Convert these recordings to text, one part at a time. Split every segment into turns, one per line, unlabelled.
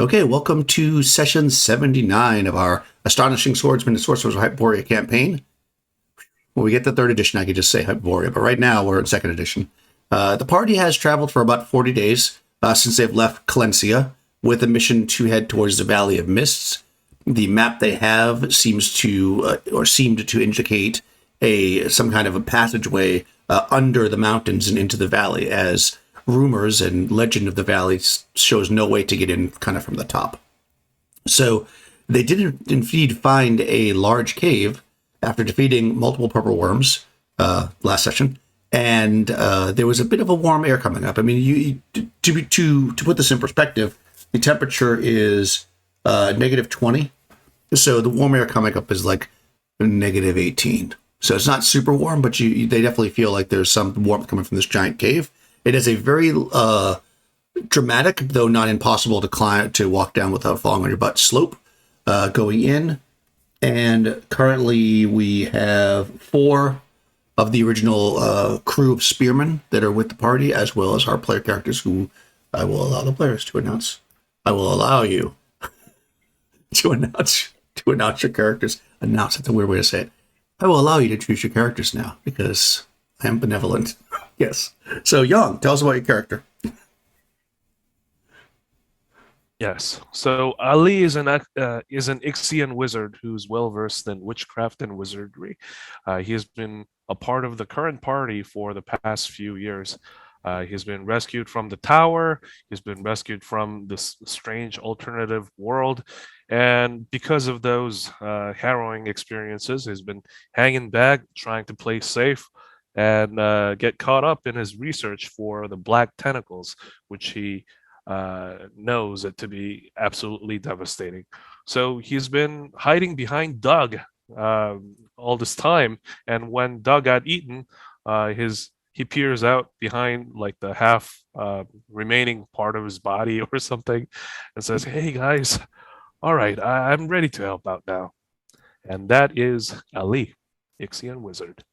Okay, welcome to session 79 of our Astonishing Swordsmen and Sorcerers of Hyperborea campaign. When we get to third edition, I could just say Hyperborea, but right now we're in second edition. The party has traveled for about 40 days since they've left Calencia with a mission to head towards the Valley of Mists. The map they have seemed to indicate some kind of a passageway under the mountains and into the valley, as rumors and legend of the valley shows no way to get in kind of from the top. So they did indeed find a large cave after defeating multiple purple worms last session, and there was a bit of a warm air coming up. I mean, to put this in perspective, the temperature is -20, so the warm air coming up is like -18. So it's not super warm, but they definitely feel like there's some warmth coming from this giant cave. It is a very dramatic, though not impossible to walk down without falling on your butt slope going in. And currently we have 4 of the original crew of spearmen that are with the party, as well as our player characters, who I will allow the players to announce. I will allow you to announce your characters. Announce, that's a weird way to say it. I will allow you to choose your characters now, because I am benevolent. Yes. So, Young, tell us about your character.
Yes. So Ali is an Ixian wizard who's well versed in witchcraft and wizardry. He has been a part of the current party for the past few years. He's been rescued from the tower. He's been rescued from this strange alternative world, and because of those harrowing experiences, he's been hanging back, trying to play safe, and get caught up in his research for the black tentacles, which he knows it to be absolutely devastating. So he's been hiding behind Doug all this time, and when Doug got eaten, he peers out behind like the half remaining part of his body or something, and says, "Hey guys, all right, I'm ready to help out now." And that is Ali, Ixian wizard.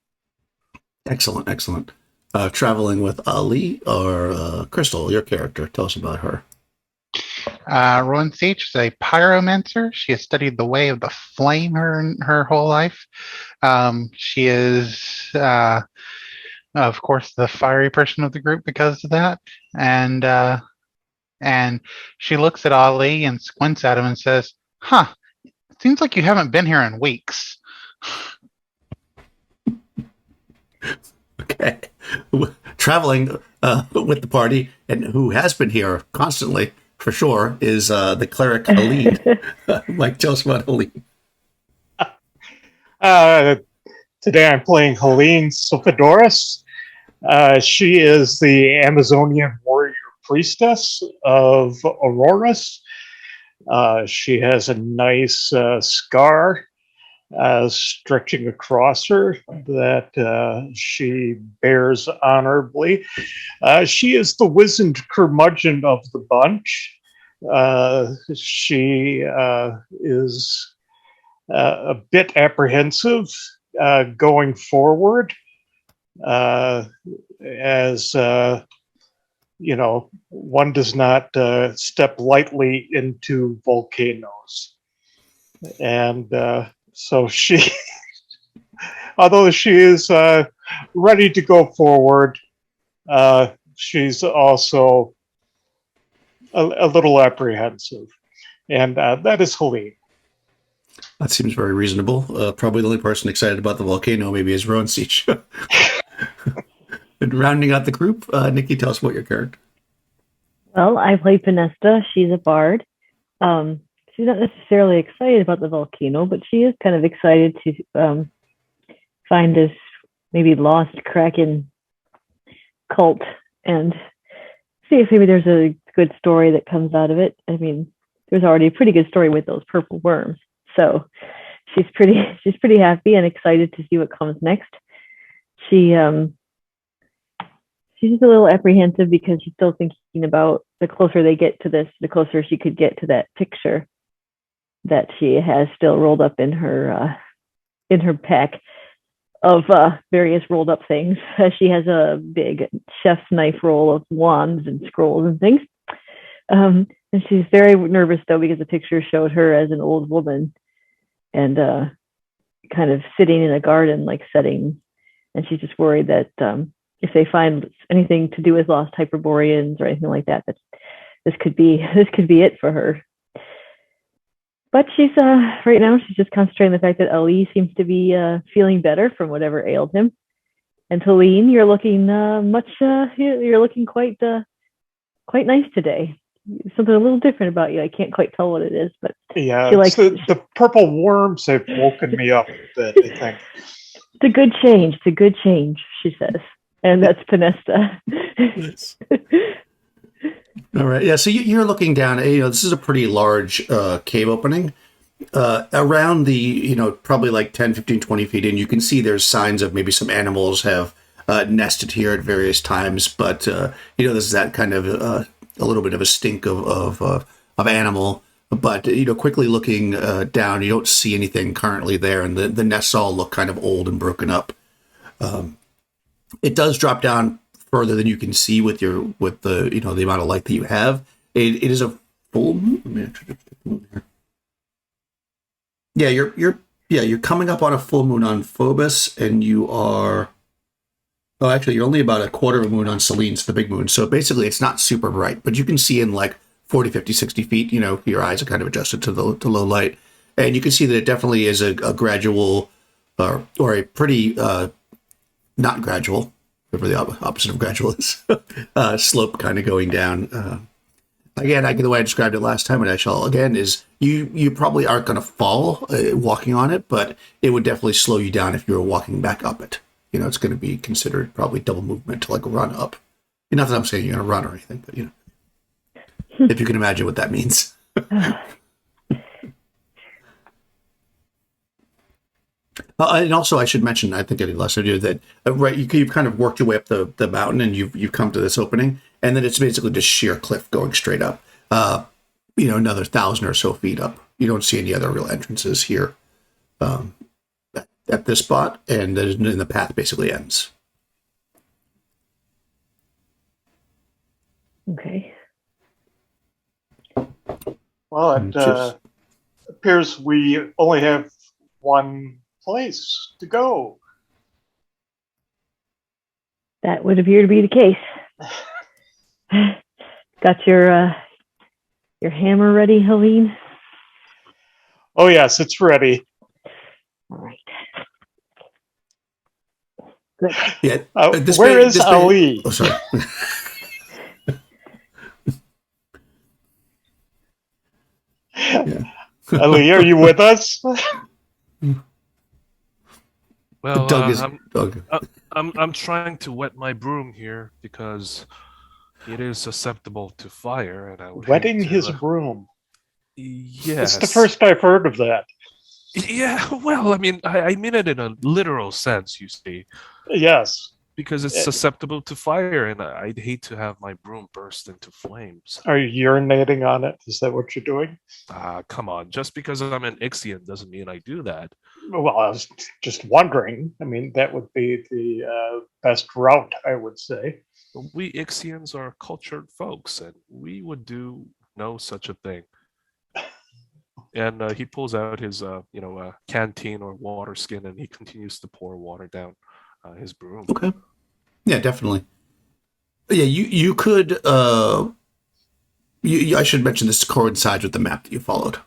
Excellent. Traveling with Ali or Crystal, your character. Tell us about her.
Rowan Seach is a pyromancer. She has studied the way of the flame her whole life. She is, of course, the fiery person of the group because of that. And she looks at Ali and squints at him and says, "Huh, it seems like you haven't been here in weeks."
Okay. Traveling with the party, and who has been here constantly, for sure, is the cleric Aline. Mike, tell us about Aline.
Today I'm playing Helene Sulfadoris. She is the Amazonian warrior priestess of Auroras. She has a nice scar stretching across her that she bears honorably. She is the wizened curmudgeon of the bunch. She is a bit apprehensive going forward, as one does not step lightly into volcanoes. And so she, although she is ready to go forward, she's also a little apprehensive. And that is Helene.
That seems very reasonable. Probably the only person excited about the volcano maybe is Rowan Seach. And rounding out the group, Nikki, tell us about your character.
Well, I play Pinesta. She's a bard. She's not necessarily excited about the volcano, but she is kind of excited to find this maybe lost Kraken cult and see if maybe there's a good story that comes out of it. I mean, there's already a pretty good story with those purple worms, so she's pretty happy and excited to see what comes next. She's just a little apprehensive because she's still thinking about the closer they get to this, the closer she could get to that picture that she has still rolled up in her pack of various rolled up things. She has a big chef's knife roll of wands and scrolls and things. And she's very nervous though because the picture showed her as an old woman and kind of sitting in a garden like setting, and she's just worried that if they find anything to do with lost Hyperboreans or anything like that, that this could be it for her. But she's right now she's just concentrating on the fact that Ali seems to be feeling better from whatever ailed him. And Helene, you're looking you're looking quite nice today. Something a little different about you. I can't quite tell what it is, but
Yeah,
it's
the purple worms have woken me up a bit, I think.
It's a good change. It's a good change, she says. And that's Pinesta.
Yes. All right. Yeah. So you're looking down. This is a pretty large cave opening. Around the, probably like 10, 15, 20 feet in, you can see there's signs of maybe some animals have nested here at various times. But, this is that kind of a little bit of a stink of animal. But, quickly looking down, you don't see anything currently there. And the nests all look kind of old and broken up. It does drop down further than you can see with the amount of light that you have. It is a full moon. Let me actually just take the moon here. Yeah, you're coming up on a full moon on Phobos, and you are. Oh, actually, you're only about a quarter of a moon on Selene's, the big moon. So basically, it's not super bright, but you can see in like 40, 50, 60 feet. Your eyes are kind of adjusted to low light, and you can see that it definitely is a gradual or a pretty not gradual. Whatever the opposite of gradual is, slope kind of going down. Again, the way I described it last time, and I shall again, is you probably aren't going to fall walking on it, but it would definitely slow you down if you were walking back up it. It's going to be considered probably double movement to like run up. Not that I'm saying you're going to run or anything, but if you can imagine what that means. And also, I should mention, I think I did last video, that you've kind of worked your way up the mountain, and you've come to this opening, and then it's basically just sheer cliff going straight up. Another 1,000 or so feet up. You don't see any other real entrances here at this spot, and then the path basically ends.
Okay.
Well, it appears we only have one place to go.
That would appear to be the case. Got your hammer ready, Helene?
Oh yes, it's ready.
All right. Good.
Yeah.
Where is Ali?
Oh, sorry. Yeah.
Ali, are you with us?
Well,
Doug.
I'm trying to wet my broom here because it is susceptible to fire, and I would
Wetting
hate to,
his broom.
Yes.
It's the first I've heard of that.
Yeah, well, I mean it in a literal sense, you see,
Yes.
because it's susceptible to fire, and I'd hate to have my broom burst into flames.
Are you urinating on it? Is that what you're doing?
Come on, just because I'm an Ixian doesn't mean I do that.
Well, I was just wondering. I mean, that would be the best route, I would say.
We Ixians are cultured folks, and we would do no such a thing. And he pulls out his, canteen or water skin, and he continues to pour water down his broom.
Okay. Yeah, definitely. Yeah, you could. I should mention this coincides with the map that you followed,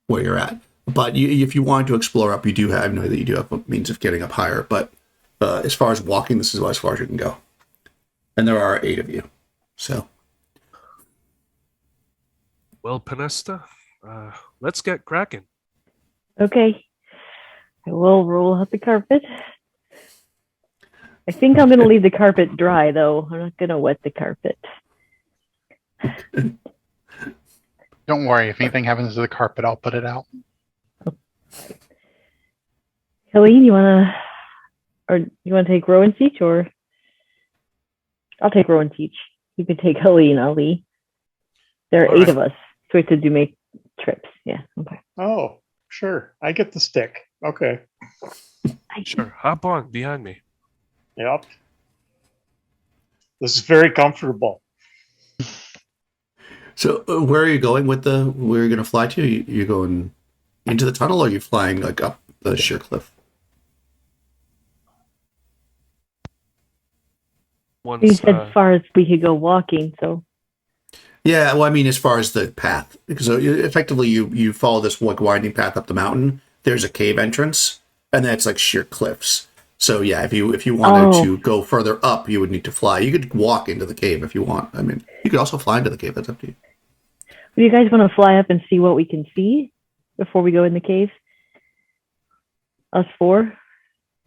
where you're at. But if you wanted to explore up, you do have. I know that you do have a means of getting up higher. But as far as walking, this is as far as you can go. And there are 8 of you, so.
Well, Pinesta, let's get cracking.
Okay. I will roll out the carpet. I think I'm going to leave the carpet dry, though. I'm not going to wet the carpet.
Don't worry. If anything happens to the carpet, I'll put it out.
Helene, you want to take Rowan's each, or I'll take Rowan's each. You can take Helene, Ali. There are
All
8
right.
of us, so we have to make trips. Yeah. Okay.
Oh, sure. I get the stick. Okay.
Sure, hop on behind me.
Yep. This is very comfortable.
So where are you going with the? Where are you going to fly to? You're going into the tunnel, or are you flying like up the sheer cliff?
You
Once
said as far as we could go walking, so
Yeah, well, I mean, as far as the path, because effectively you follow this like winding path up the mountain. There's a cave entrance, and then it's like sheer cliffs. So yeah, if you wanted to go further up, you would need to fly. You could walk into the cave if you want. I mean, you could also fly into the cave. That's up to you.
do you guys want to fly up and see what we can see before we go in the cave? Us four?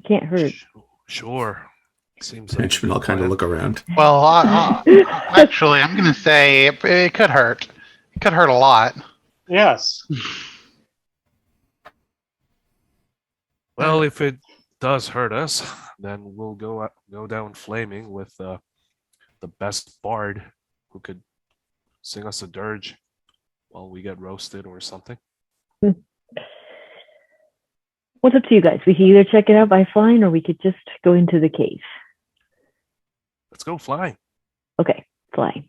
Can't hurt.
Sure. Seems like
Henchmen all kind of look around.
Well, actually, I'm going to say it could hurt. It could hurt a lot.
Yes.
Well, if it does hurt us, then we'll go down flaming with the best bard who could sing us a dirge while we get roasted or something.
What's up to you guys? We can either check it out by flying or we could just go into the cave.
Let's go flying.
Okay, flying.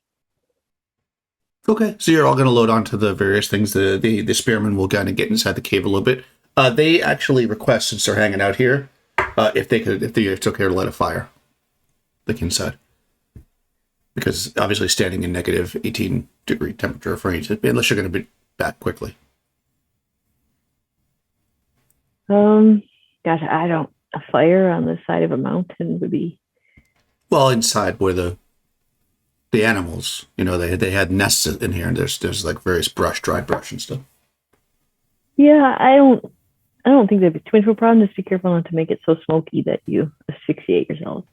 Okay, so you're all going to load onto the various things. The spearmen will kind of get inside the cave a little bit. They actually request, since they're hanging out here, if it's okay to light a fire, like inside, because obviously standing in negative 18-degree temperature frames, unless you're going to be back quickly.
Gosh, a fire on the side of a mountain would be.
Well, inside where the animals, they had nests in here, and there's like various dried brush and stuff.
Yeah, I don't think there'd be too much of a problem. Just be careful not to make it so smoky that you asphyxiate yourself.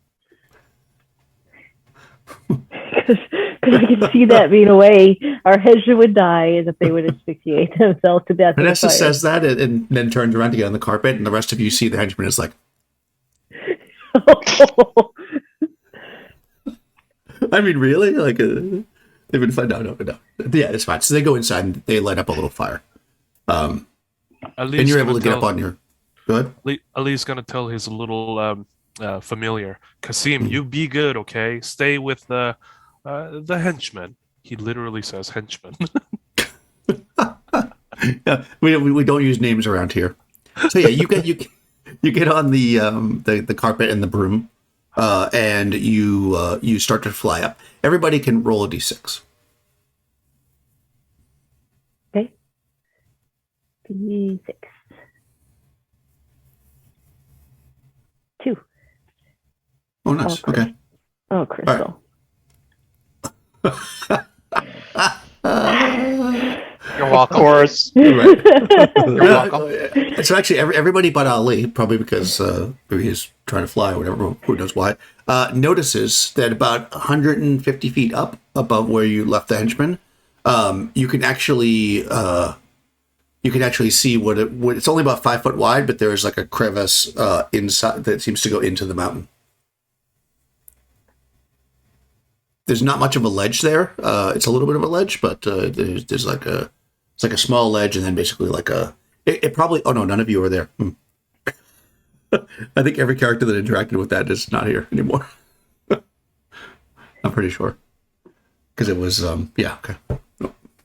Because I can see that being a way our henchmen would die is if they would asphyxiate themselves to death.
Vanessa says that and then turns around to get on the carpet, and the rest of you see the henchman is like, I mean, really? Like, they've been fine. No. Yeah, it's fine. So they go inside and they light up a little fire. And you're able to get up on your. Go ahead.
Ali's gonna tell his little familiar, Kasim, you be good, okay? Stay with the henchman. He literally says henchman.
Yeah, we don't use names around here. So yeah, you get on the carpet and the broom, and you start to fly up. Everybody can roll a d6.
Okay. D6. 2.
Oh, nice. Okay.
Oh, crystal.
You're welcome.
Of course.
Right.
You're welcome.
So actually, everybody but Ali, probably because maybe he's trying to fly or whatever, who knows why, notices that about 150 feet up above where you left the henchman, you can actually see what it's only about 5 foot wide, but there's like a crevice inside that seems to go into the mountain. There's not much of a ledge there. It's a little bit of a ledge, but there's like it's like a small ledge, and then basically like it probably. Oh no, none of you are there. I think every character that interacted with that is not here anymore. I'm pretty sure because it was yeah. Okay,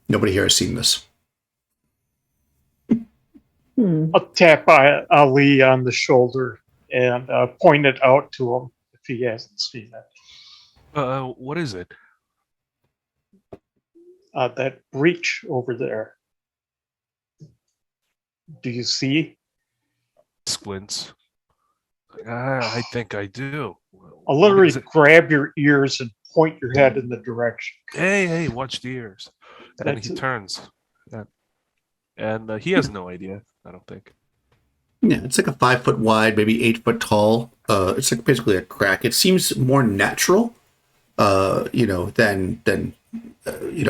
nobody here has seen this.
I'll tap Ali on the shoulder and point it out to him if he hasn't seen it.
What is it?
That breach over there. Do you see?
Squints. I think I do.
I'll
What
literally
is it?
grab your ears and point your head in the direction.
Hey, watch the ears. And
That's
he
it.
turns. Yeah. And he has no idea, I don't think.
Yeah, it's like a 5 foot wide, maybe 8 foot tall. It's like basically a crack. It seems more natural, than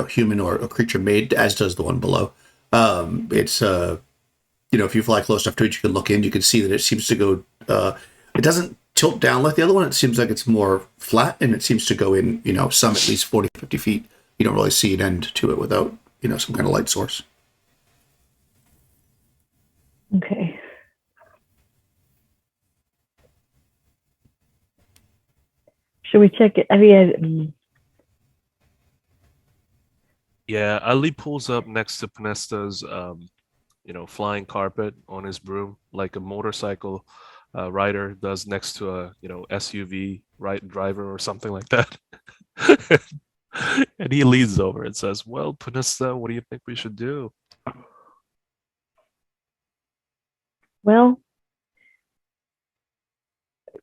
human or a creature made, as does the one below. It's if you fly close enough to it, you can look in. You can see that it seems to go. It doesn't tilt down like the other one. It seems like it's more flat, and it seems to go in. Some at least 40, 50 feet. You don't really see an end to it without some kind of light source.
Okay. Should we check it? I mean,
Yeah, Ali pulls up next to Panesta's, flying carpet on his broom, like a motorcycle rider does next to a, SUV driver or something like that. And he leans over and says, "Well, Panesta, what do you think we should do?"
Well,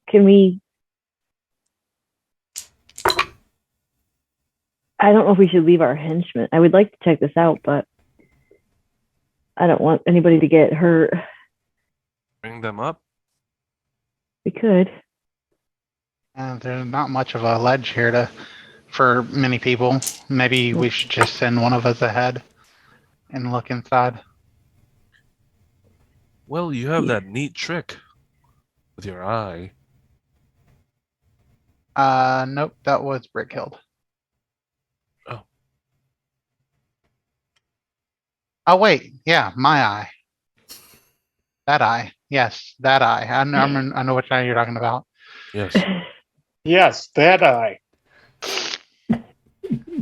can we? I don't know if we should leave our henchmen. I would like to check this out, but I don't want anybody to get hurt.
Bring them up.
We could.
There's not much of a ledge here for many people. Maybe we should just send one of us ahead and look inside.
Well, you have that neat trick with your eye.
Nope, that was Brickhild.
Oh.
Oh wait, yeah, my eye. That eye, yes, that eye. I know which eye you're talking about.
Yes.
Yes, that eye.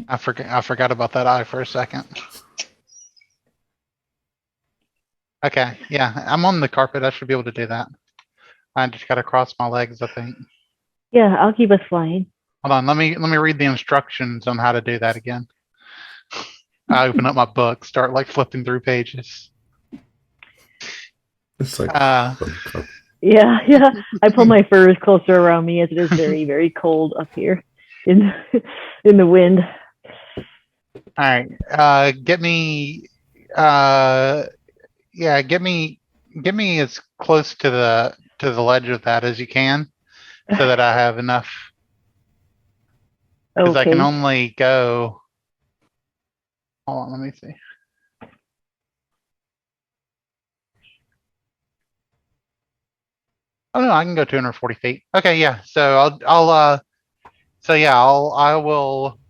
I forgot about that eye for a second. Okay, yeah, I'm on the carpet. I should be able to do that. I just gotta cross my legs, I think.
Yeah, I'll keep us flying.
Hold on, let me read the instructions on how to do that again. I open up my book, start like flipping through pages.
It's like
Yeah. I pull my furs closer around me as it is very, very cold up here in the wind.
All right, get me as close to the ledge of that as you can, so that I have enough. Because I can only go. Hold on, let me see. Oh no, I can go 240 feet. Okay, yeah. So I will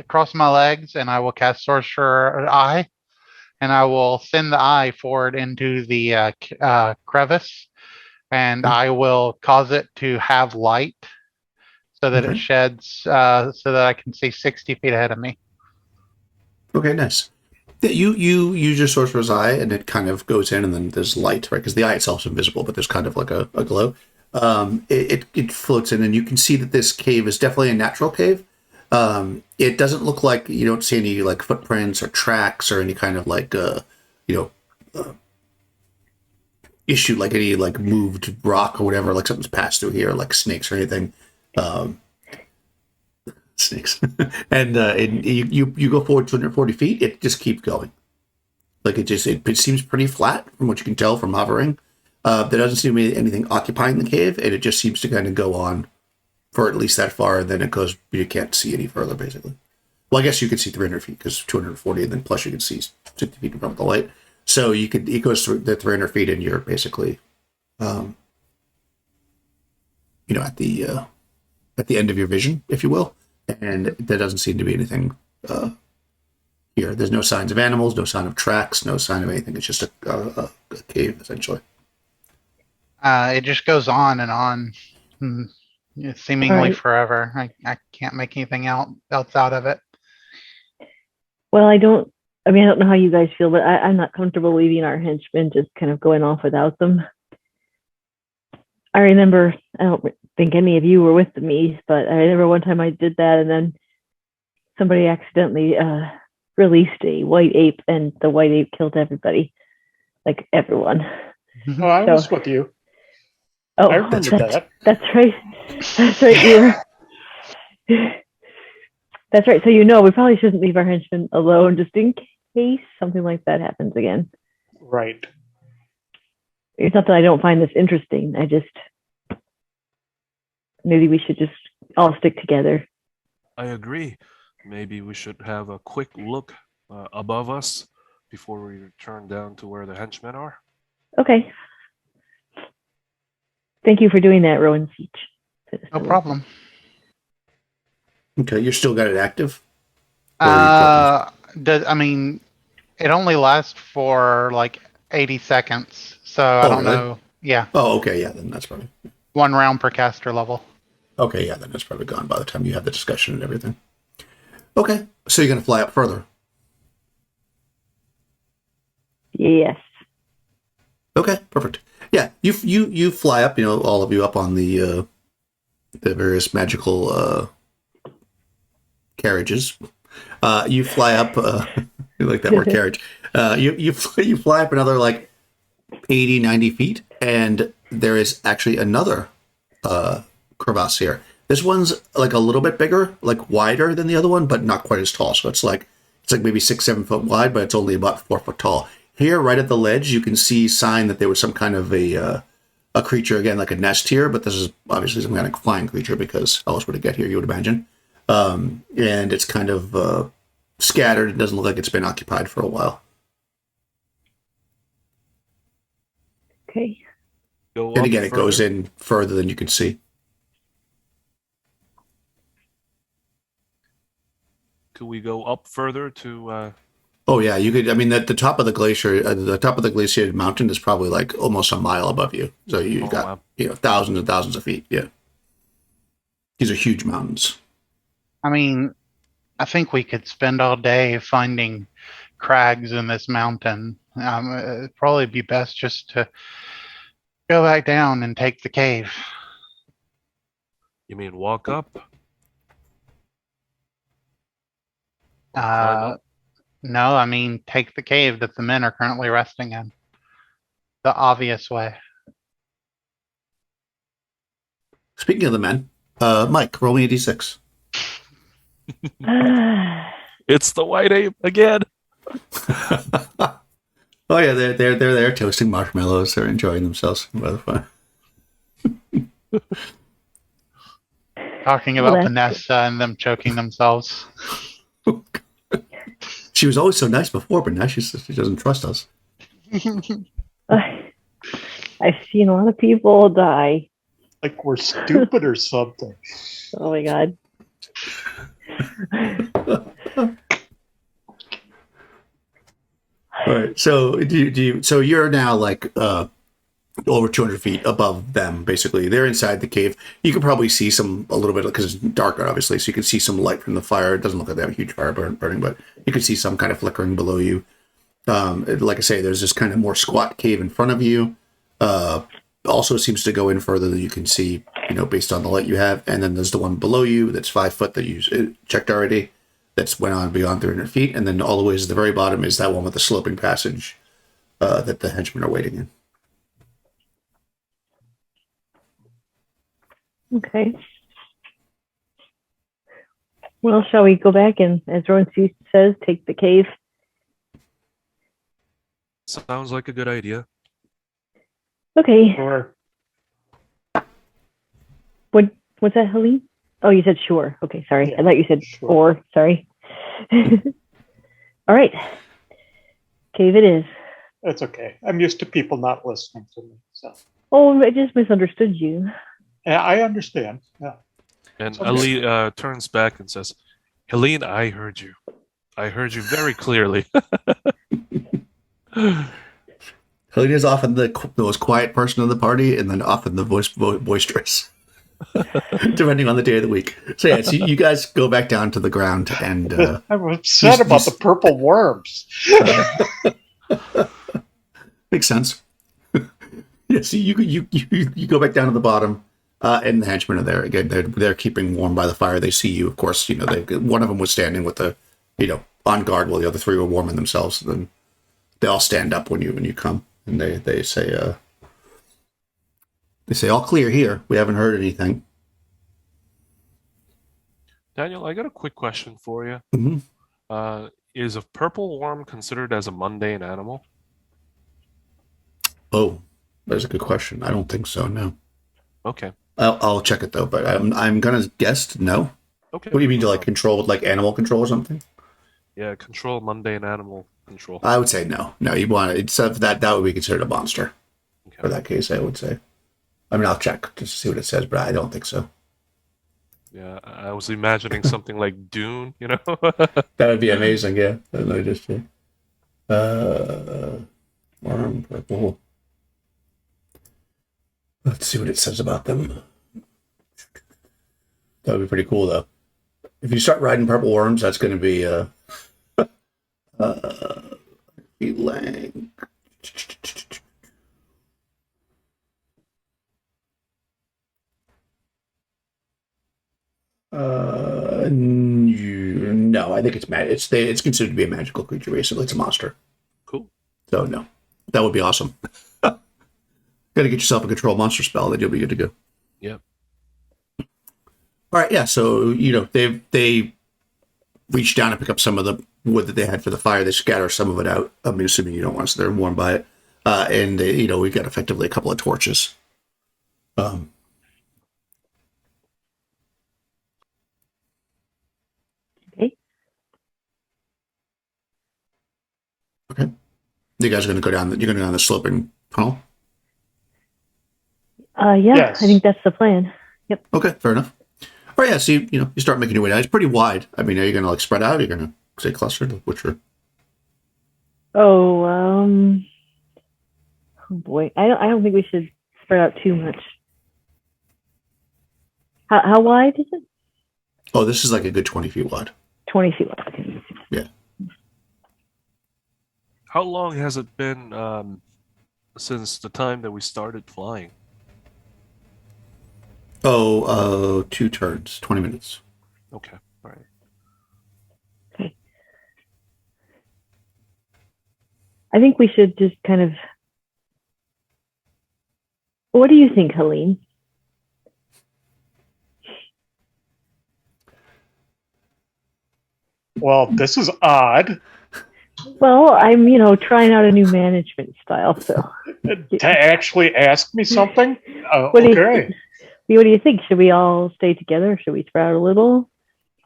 cross my legs and I will cast Sorcerer Eye, and I will send the eye forward into the crevice, and I will cause it to have light so that it sheds, so that I can see 60 feet ahead of me.
Okay, nice. You use your sorcerer's eye, and it kind of goes in, and then there's light, right? Because the eye itself is invisible, but there's kind of like a glow. It floats in, and you can see that this cave is definitely a natural cave. It doesn't look like, you don't see any like footprints or tracks or any kind of like issue, like any like moved rock or whatever, like something's passed through here, like snakes or anything. Snakes. And you go forward 240 feet, it just keeps going. Like it seems pretty flat from what you can tell from hovering. There doesn't seem to be anything occupying the cave, and it just seems to kind of go on for at least that far, and then it goes, you can't see any further, basically. Well, I guess you could see 300 feet, because 240, and then plus you can see 60 feet in front of the light. So it goes through the 300 feet, and you're basically, at the end of your vision, if you will. And there doesn't seem to be anything here. There's no signs of animals, no sign of tracks, no sign of anything. It's just a cave, essentially.
It just goes on and on, seemingly forever. I can't make anything else out of it.
Well, I don't know how you guys feel, but I'm not comfortable leaving our henchmen just kind of going off without them. I remember, I don't think any of you were with me, but I remember one time I did that, and then somebody accidentally released a white ape, and the white ape killed everybody, like everyone.
Oh, I was with you.
Oh,
I remember that.
That's right. That's right. That's right. So we probably shouldn't leave our henchmen alone, just in case something like that happens again.
Right.
It's not that I don't find this interesting. I just, maybe we should just all stick together.
I agree. Maybe we should have a quick look above us before we return down to where the henchmen are.
Okay. Thank you for doing that, Rowan Siege.
No problem.
Okay, you still got it active?
It only lasts for like 80 seconds, so I don't know. Yeah.
Oh, okay, yeah, then that's probably...
1 round per caster level.
Okay, yeah, then it's probably gone by the time you have the discussion and everything. Okay, so you're going to fly up further?
Yes.
Okay, perfect. Yeah, you fly up, all of you up on the various magical carriages. You fly up. You like that word, carriage? You fly up another like 80, 90 feet, and there is actually another crevasse here. This one's like a little bit bigger, like wider than the other one, but not quite as tall. So it's like maybe 6-7 foot wide, but it's only about 4 foot tall. Here, right at the ledge, you can see sign that there was some kind of a creature, again, like a nest here, but this is obviously some kind of flying creature because how else would it get here, you would imagine. And it's kind of scattered. It doesn't look like it's been occupied for a while.
Okay.
And again, it goes in further than you can see.
Could we go up further to?
Oh yeah, you could. I mean, the top of the glacier, the top of the glaciated mountain is probably like almost a mile above you. So you've got thousands and thousands of feet. Yeah, these are huge mountains.
I mean, I think we could spend all day finding crags in this mountain. It'd probably be best just to go back down and take the cave.
You mean walk up?
No, I mean take the cave that the men are currently resting in. The obvious way.
Speaking of the men, Mike, roll me a d6.
It's the white ape again.
Oh yeah, they're there toasting marshmallows. They're enjoying themselves by the fire.
Talking about Vanessa and them choking themselves.
She was always so nice before, but now she doesn't trust us.
I've seen a lot of people die.
Like we're stupid or something.
Oh my god.
All right. So so you're now like over 200 feet above them. Basically, they're inside the cave. You can probably see a little bit because it's dark, obviously. So you can see some light from the fire. It doesn't look like they have a huge fire burning, but you can see some kind of flickering below you. Like I say, there's this kind of more squat cave in front of you. Also seems to go in further than you can see, based on the light you have. And then there's the one below you that's 5 foot that you checked already. That's went on beyond 300 feet. And then all the way to the very bottom is that one with the sloping passage that the henchmen are waiting in.
Okay. Well, shall we go back and, as Rowan says, take the cave?
Sounds like a good idea.
Okay.
Sure.
What's that, Helene? Oh, you said sure. Okay, sorry.
Yeah,
I thought you said
sure.
or. Sorry. All right. Cave it is.
That's okay. I'm used to people not listening to me. So
Oh, I just misunderstood you.
yeah, I understand. Yeah.
And
Okay.
Ali turns back and says, Helene, I heard you. I heard you very clearly.
Helene is often the most quiet person of the party, and then often the boisterous, depending on the day of the week. So yeah, so you guys go back down to the ground, and
I'm upset about the purple worms.
makes sense. Yeah, so you go back down to the bottom, and the henchmen are there again. They're keeping warm by the fire. They see you, of course. One of them was standing with the on guard while the other three were warming themselves. And then they all stand up when you come, and they say all clear here. We haven't heard anything.
Daniel, I got a quick question for you.
Mm-hmm.
Is a purple worm considered as a mundane animal?
Oh, that's a good question. I don't think so. No.
Okay.
I'll check it though, but I'm gonna guess no.
Okay.
What do you mean to like control, like animal control or something?
Yeah, control mundane animal control.
I would say no. No, you want it. It's that would be considered a monster.
Okay.
For that case, I would say. I mean, I'll check just to see what it says, but I don't think so.
Yeah, I was imagining something like Dune,
That would be amazing. Yeah. Let me just see. Worm purple. Let's see what it says about them. That would be pretty cool, though. If you start riding purple worms, that's going to be lank. no, I think it's it's considered to be a magical creature. Basically, it's a monster.
Cool.
So no, that would be awesome. Got to get yourself a control monster spell, then you'll be good to go.
Yep.
All right, yeah. So they reach down and pick up some of the wood that they had for the fire. They scatter some of it out. I'm assuming you don't want to sit there and warm by it. And they, we've got effectively a couple of torches. Okay. You guys are going to go down. You're going to go down the sloping tunnel.
Yeah,
Yes.
I think that's the plan. Yep.
Okay, fair enough. All right, yeah. So you start making your way down. It's pretty wide. I mean, are you going to like spread out? Are you going to say clustered? Which are?
Oh boy, I don't think we should spread out too much. How wide is it?
Oh, this is like a good 20 feet wide.
20 feet wide. Okay.
Yeah.
How long has it been since the time that we started flying?
Oh, 2 turns, 20 minutes.
Okay, all right.
Okay. I think we should just kind of. What do you think, Helene?
Well, this is odd.
Well, I'm, trying out a new management style. So,
To actually ask me something?
what do
Okay.
what do you think? Should we all stay together? Should we spread out a little?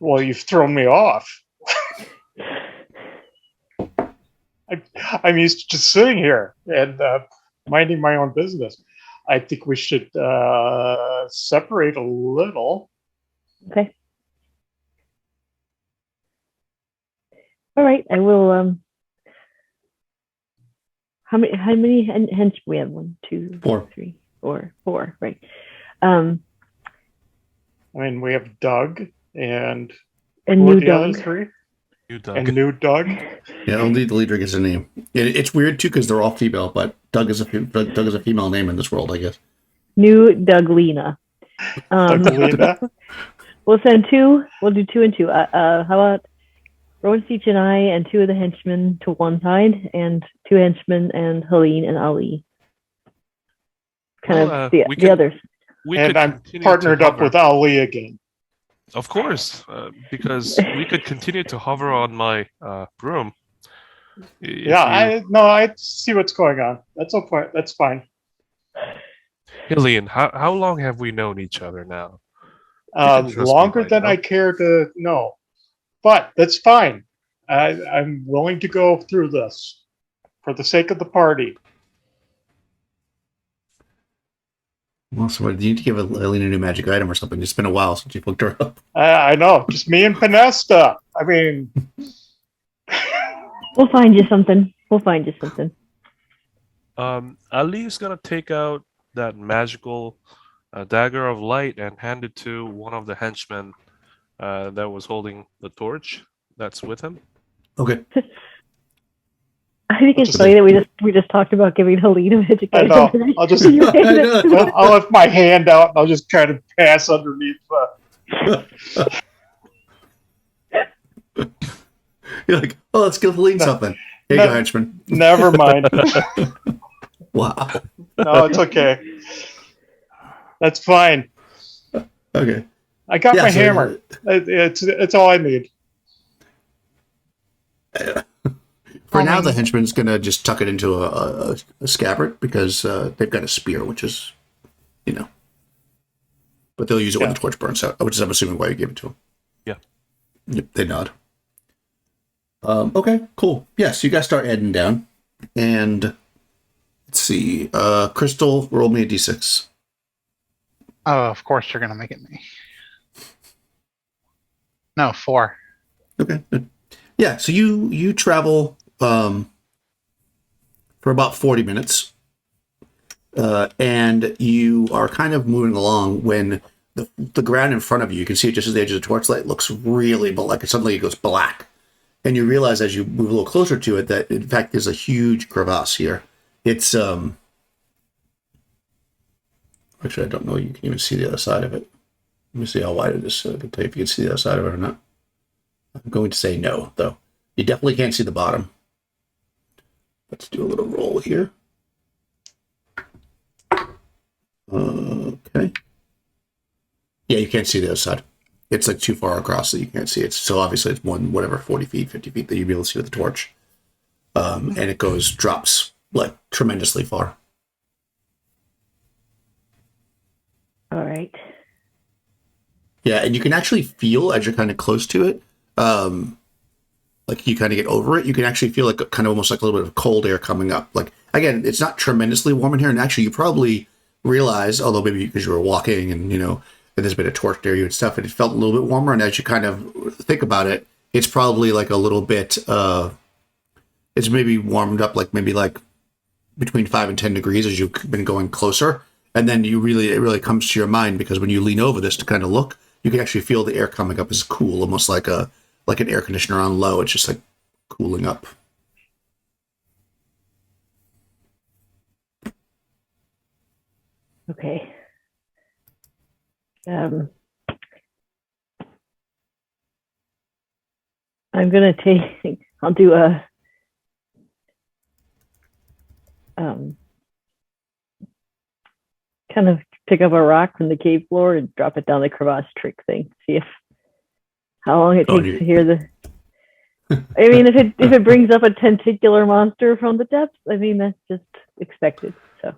Well, you've thrown me off. I'm used to just sitting here and minding my own business. I think we should separate a little.
Okay. All right. I will. How many henchmen we have? 1, 2,
4.
3, 4. 4. Right.
I mean, we have Doug and
And
who are
new
the other
Doug.
3?
You, Doug.
And new Doug.
Yeah, only the leader gets a name. It's weird too because they're all female, but Doug is a female name in this world, I guess.
New Douglina.
Dougolina.
We'll send 2. We'll do 2 and 2. How about Rowan Seach and I and 2 of the henchmen to one side, and 2 henchmen and Helene and Ali.
Well,
The others.
We
And
could
I'm
continue
partnered
to
up
hover.
with Ali again.
Of course, because we could continue to hover on my broom. If
Yeah,
you-
I see what's going on. That's okay. That's fine.
Hillian, how long have we known each other now? can trust me
Longer
by
than
now.
I care to know, but that's fine. I'm willing to go through this for the sake of the party.
Well, so you need to give Eileen a new magic item or something. It's been a while since you looked her up.
I know, just me and Pinesta. I mean,
We'll find you something.
Ali's gonna take out that magical dagger of light and hand it to one of the henchmen that was holding the torch that's with him.
Okay.
I think it's funny that we just talked about giving Helene a magic
I
item.
know. I'll just
You hand it to me.
I'll lift my hand out and I'll just kind of pass underneath.
You're like, oh, let's give Eileen something. Here you go, henchman.
Never mind.
Wow.
No, it's okay. That's fine.
Okay.
I got
Yeah,
my
so-
hammer. It's all I need.
For now, the henchman's going to just tuck it into a scabbard because they've got a spear, which is, but they'll use it when
Yeah.
the torch burns out, which is, I'm assuming, why you gave it to them.
Yeah.
Yep, they nod. Okay, cool. Yeah, so you guys start heading down. And let's see. Crystal, roll me a d6.
Oh, of course you're gonna make it me. No, 4.
Okay, good. Yeah, so you travel for about 40 minutes. And you are kind of moving along when the ground in front of you can see it just at the edge of the torchlight, looks really like suddenly it goes black. And you realize as you move a little closer to it that, in fact, there's a huge crevasse here. It's, actually, I don't know. You can even see the other side of it. Let me see how wide it is so I can tell you if you can see the other side of it or not. I'm going to say no, though. You definitely can't see the bottom. Let's do a little roll here. Okay. Yeah, you can't see the other side. It's like too far across that you can't see it. So obviously it's more than whatever, 40 feet, 50 feet that you'd be able to see with the torch. And it drops like tremendously far.
All right.
Yeah, and you can actually feel as you're kind of close to it, like you kind of get over it, you can actually feel like kind of almost like a little bit of cold air coming up. Like, again, it's not tremendously warm in here, and actually you probably realize, although maybe because you were walking and, and there's been a torch near you and stuff, and it felt a little bit warmer, and as you kind of think about it, it's probably like a little bit, it's maybe warmed up like maybe like between 5 and 10 degrees as you've been going closer, and then it really comes to your mind, because when you lean over this to kind of look, you can actually feel the air coming up as cool, almost like an air conditioner on low. It's just like cooling up.
Okay. I'm gonna I'll do a kind of pick up a rock from the cave floor and drop it down the crevasse trick thing. See how long it takes to hear the. I mean, if it brings up a tentacular monster from the depths, I mean that's just expected. So.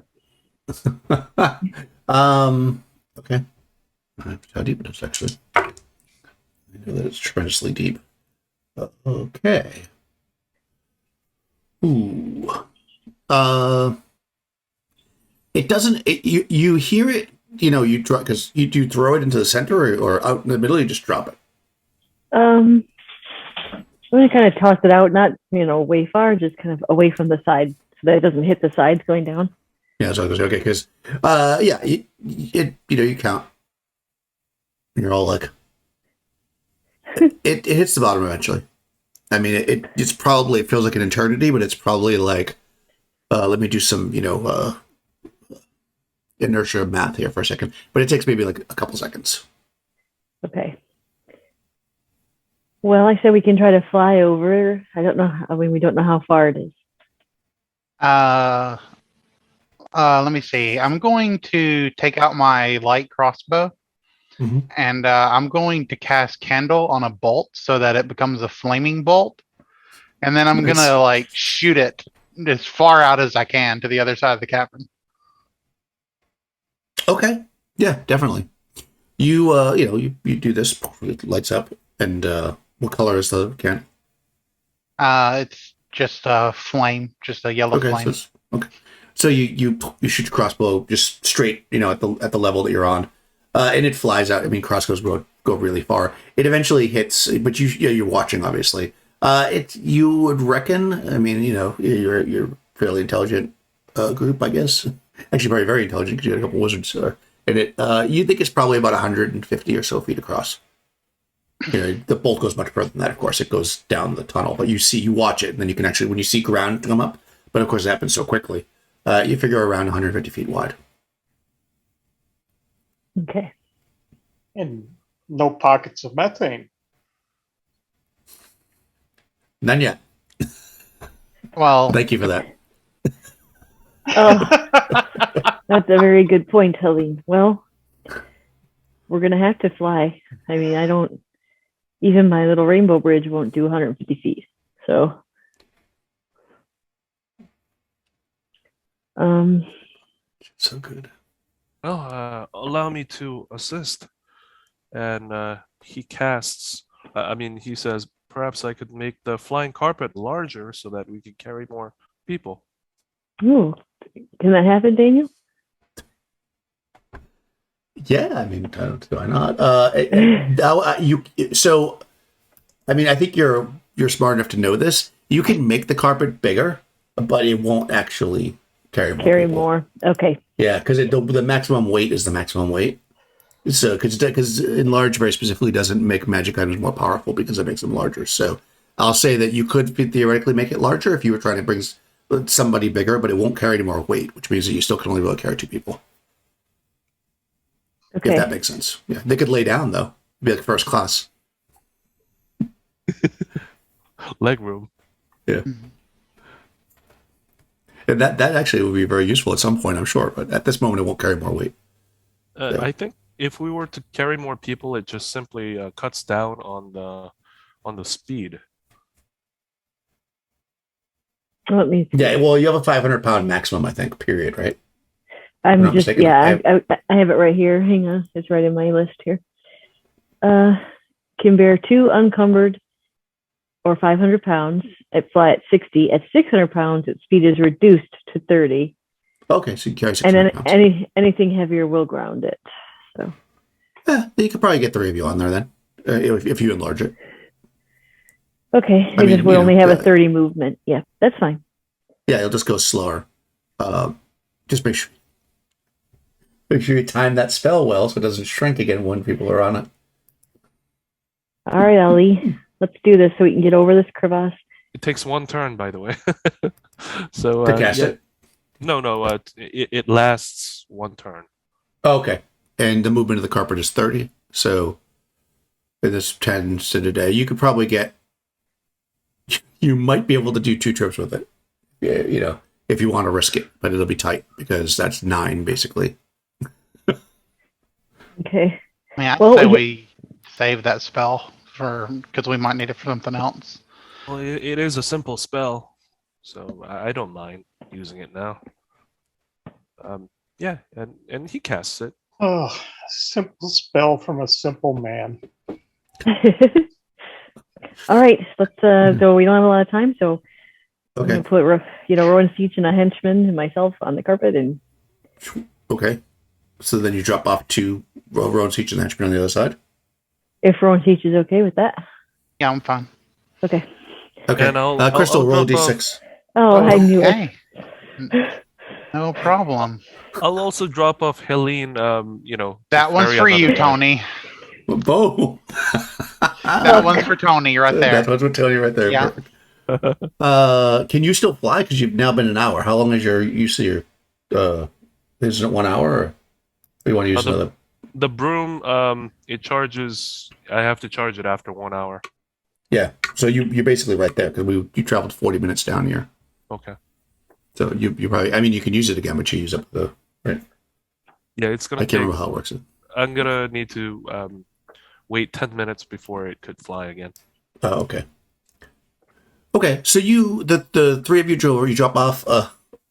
Okay. How deep it is, actually. I know that it's tremendously deep. Okay. Ooh. It doesn't. You hear it. You drop because you do throw it into the center or out in the middle. You just drop it.
I'm gonna kind of toss it out, not way far, just kind of away from the side so that it doesn't hit the sides going down.
Yeah, so okay, because you count. You're all like, it hits the bottom eventually. I mean, it feels like an eternity, but it's probably like, let me do some inertia math here for a second, but it takes maybe like a couple seconds.
Okay. Well, I said we can try to fly over. I don't know. I mean, we don't know how far it is.
Let me see. I'm going to take out my light crossbow, and I'm going to cast Candle on a bolt so that it becomes a flaming bolt, and then I'm gonna shoot it as far out as I can to the other side of the cavern.
Okay. Yeah, definitely. You you do this. It lights up, and what color is the can?
It's just a flame, just a yellow flame.
So you shoot your crossbow just straight, at the level that you're on, and it flies out. I mean, crossbows go really far. It eventually hits, but you're watching, obviously. You would reckon. I mean, you're fairly intelligent group, I guess. Actually, very, very intelligent because you got a couple wizards in it. You think it's probably about 150 or so feet across. The bolt goes much further than that. Of course, it goes down the tunnel, but you watch it, and then you can actually, when you see ground come up. But of course, it happens so quickly. You figure around 150 feet wide.
Okay.
And no pockets of methane.
None yet.
Well,
Thank you for that.
Oh, that's a very good point, Helene. Well, we're going to have to fly. I mean, even my little rainbow bridge won't do 150 feet. So,
So good.
Well, allow me to assist. And he casts, he says, perhaps I could make the flying carpet larger so that we could carry more people.
ooh, can that happen, Daniel?
Yeah, I mean, why not? I think you're smart enough to know this. You can make the carpet bigger, but it won't actually carry more.
Okay.
Yeah, because the maximum weight is the maximum weight. So, because enlarge very specifically doesn't make magic items more powerful because it makes them larger. So, I'll say that you could theoretically make it larger if you were trying to bring somebody bigger, but it won't carry any more weight, which means that you still can only really carry 2 people.
Okay.
If that makes sense. Yeah, they could lay down though. It'd be like first class.
Leg room.
Yeah. And that actually would be very useful at some point, I'm sure. But at this moment, it won't carry more weight. Yeah.
I think if we were to carry more people, it just simply cuts down on the speed.
Let me see.
Yeah, well, you have a 500-pound maximum, I think, period, right?
I'm
not
just,
mistaken,
yeah, I have it right here. Hang on. It's right in my list here. Can bear 2 unencumbered or 500 pounds. It fly at 60. At 600 pounds, its speed is reduced to 30.
Okay, so you carry
And
600
then
pounds.
anything heavier will ground it. So
Yeah, you could probably get 3 of you on there then, if you enlarge it.
okay,
I mean,
we
you
only
know,
have a 30 movement. Yeah, that's fine.
Yeah, it'll just go slower. Just make sure you time that spell well so it doesn't shrink again when people are on it.
All right, Ali, let's do this so we can get over this crevasse.
It takes 1 turn, by the way. So
To cast
yeah.
it?
No. It lasts 1 turn.
Okay. And the movement of the carpet is 30. So in this 10 to the day, you could probably get... You might be able to do 2 trips with it. Yeah, you know, if you want to risk it. But it'll be tight because that's 9, basically.
Okay.
I mean, I'd
Well,
say
yeah.
we save that spell because we might need it for something else.
Well, it is a simple spell, so I don't mind using it now. Yeah, and he casts it.
Oh, simple spell from a simple man.
All right, let's so we don't have a lot of time, so I'm
Okay.
gonna put Rowan Seach and a henchman and myself on the carpet, and
Okay. So then you drop off 2 roads each and the henchman on the other side?
if Rowan Seach is okay with that.
Yeah, I'm fine.
Okay.
Okay.
And I'll
Crystal, roll a
drop off-
d6.
Oh, I knew it.
Okay. No problem.
I'll also drop off Helene.
That one's
ferry
for
on
you,
the back.
Tony.
Boom.
That one's for Tony right there.
That's what's telling you right there.
Yeah.
Perfect. Can you still fly? Because you've now been an hour. How long is usually your isn't it 1 hour? Or you want to use another?
The broom, it charges. I have to charge it after 1 hour.
Yeah. So you're basically right there because you traveled 40 minutes down here.
Okay.
So you probably, I mean, you can use it again, but you use up the, right?
Yeah, it's
I
gonna.
can't remember how it works.
I'm gonna need to wait 10 minutes before it could fly again.
Oh, okay. Okay, so the 3 of you drop off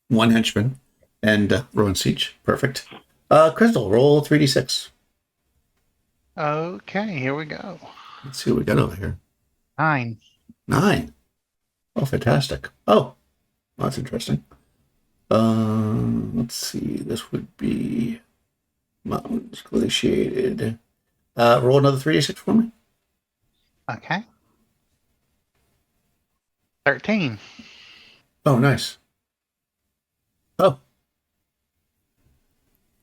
1 henchman and Rowan Siege. Perfect. Crystal, roll 3d6.
Okay, here we go.
Let's see what we got over here.
9.
9. Oh, fantastic. Oh, that's interesting. Let's see. This would be mountains glaciated. Roll another 3d6 for me.
Okay. 13.
Oh, nice. Oh,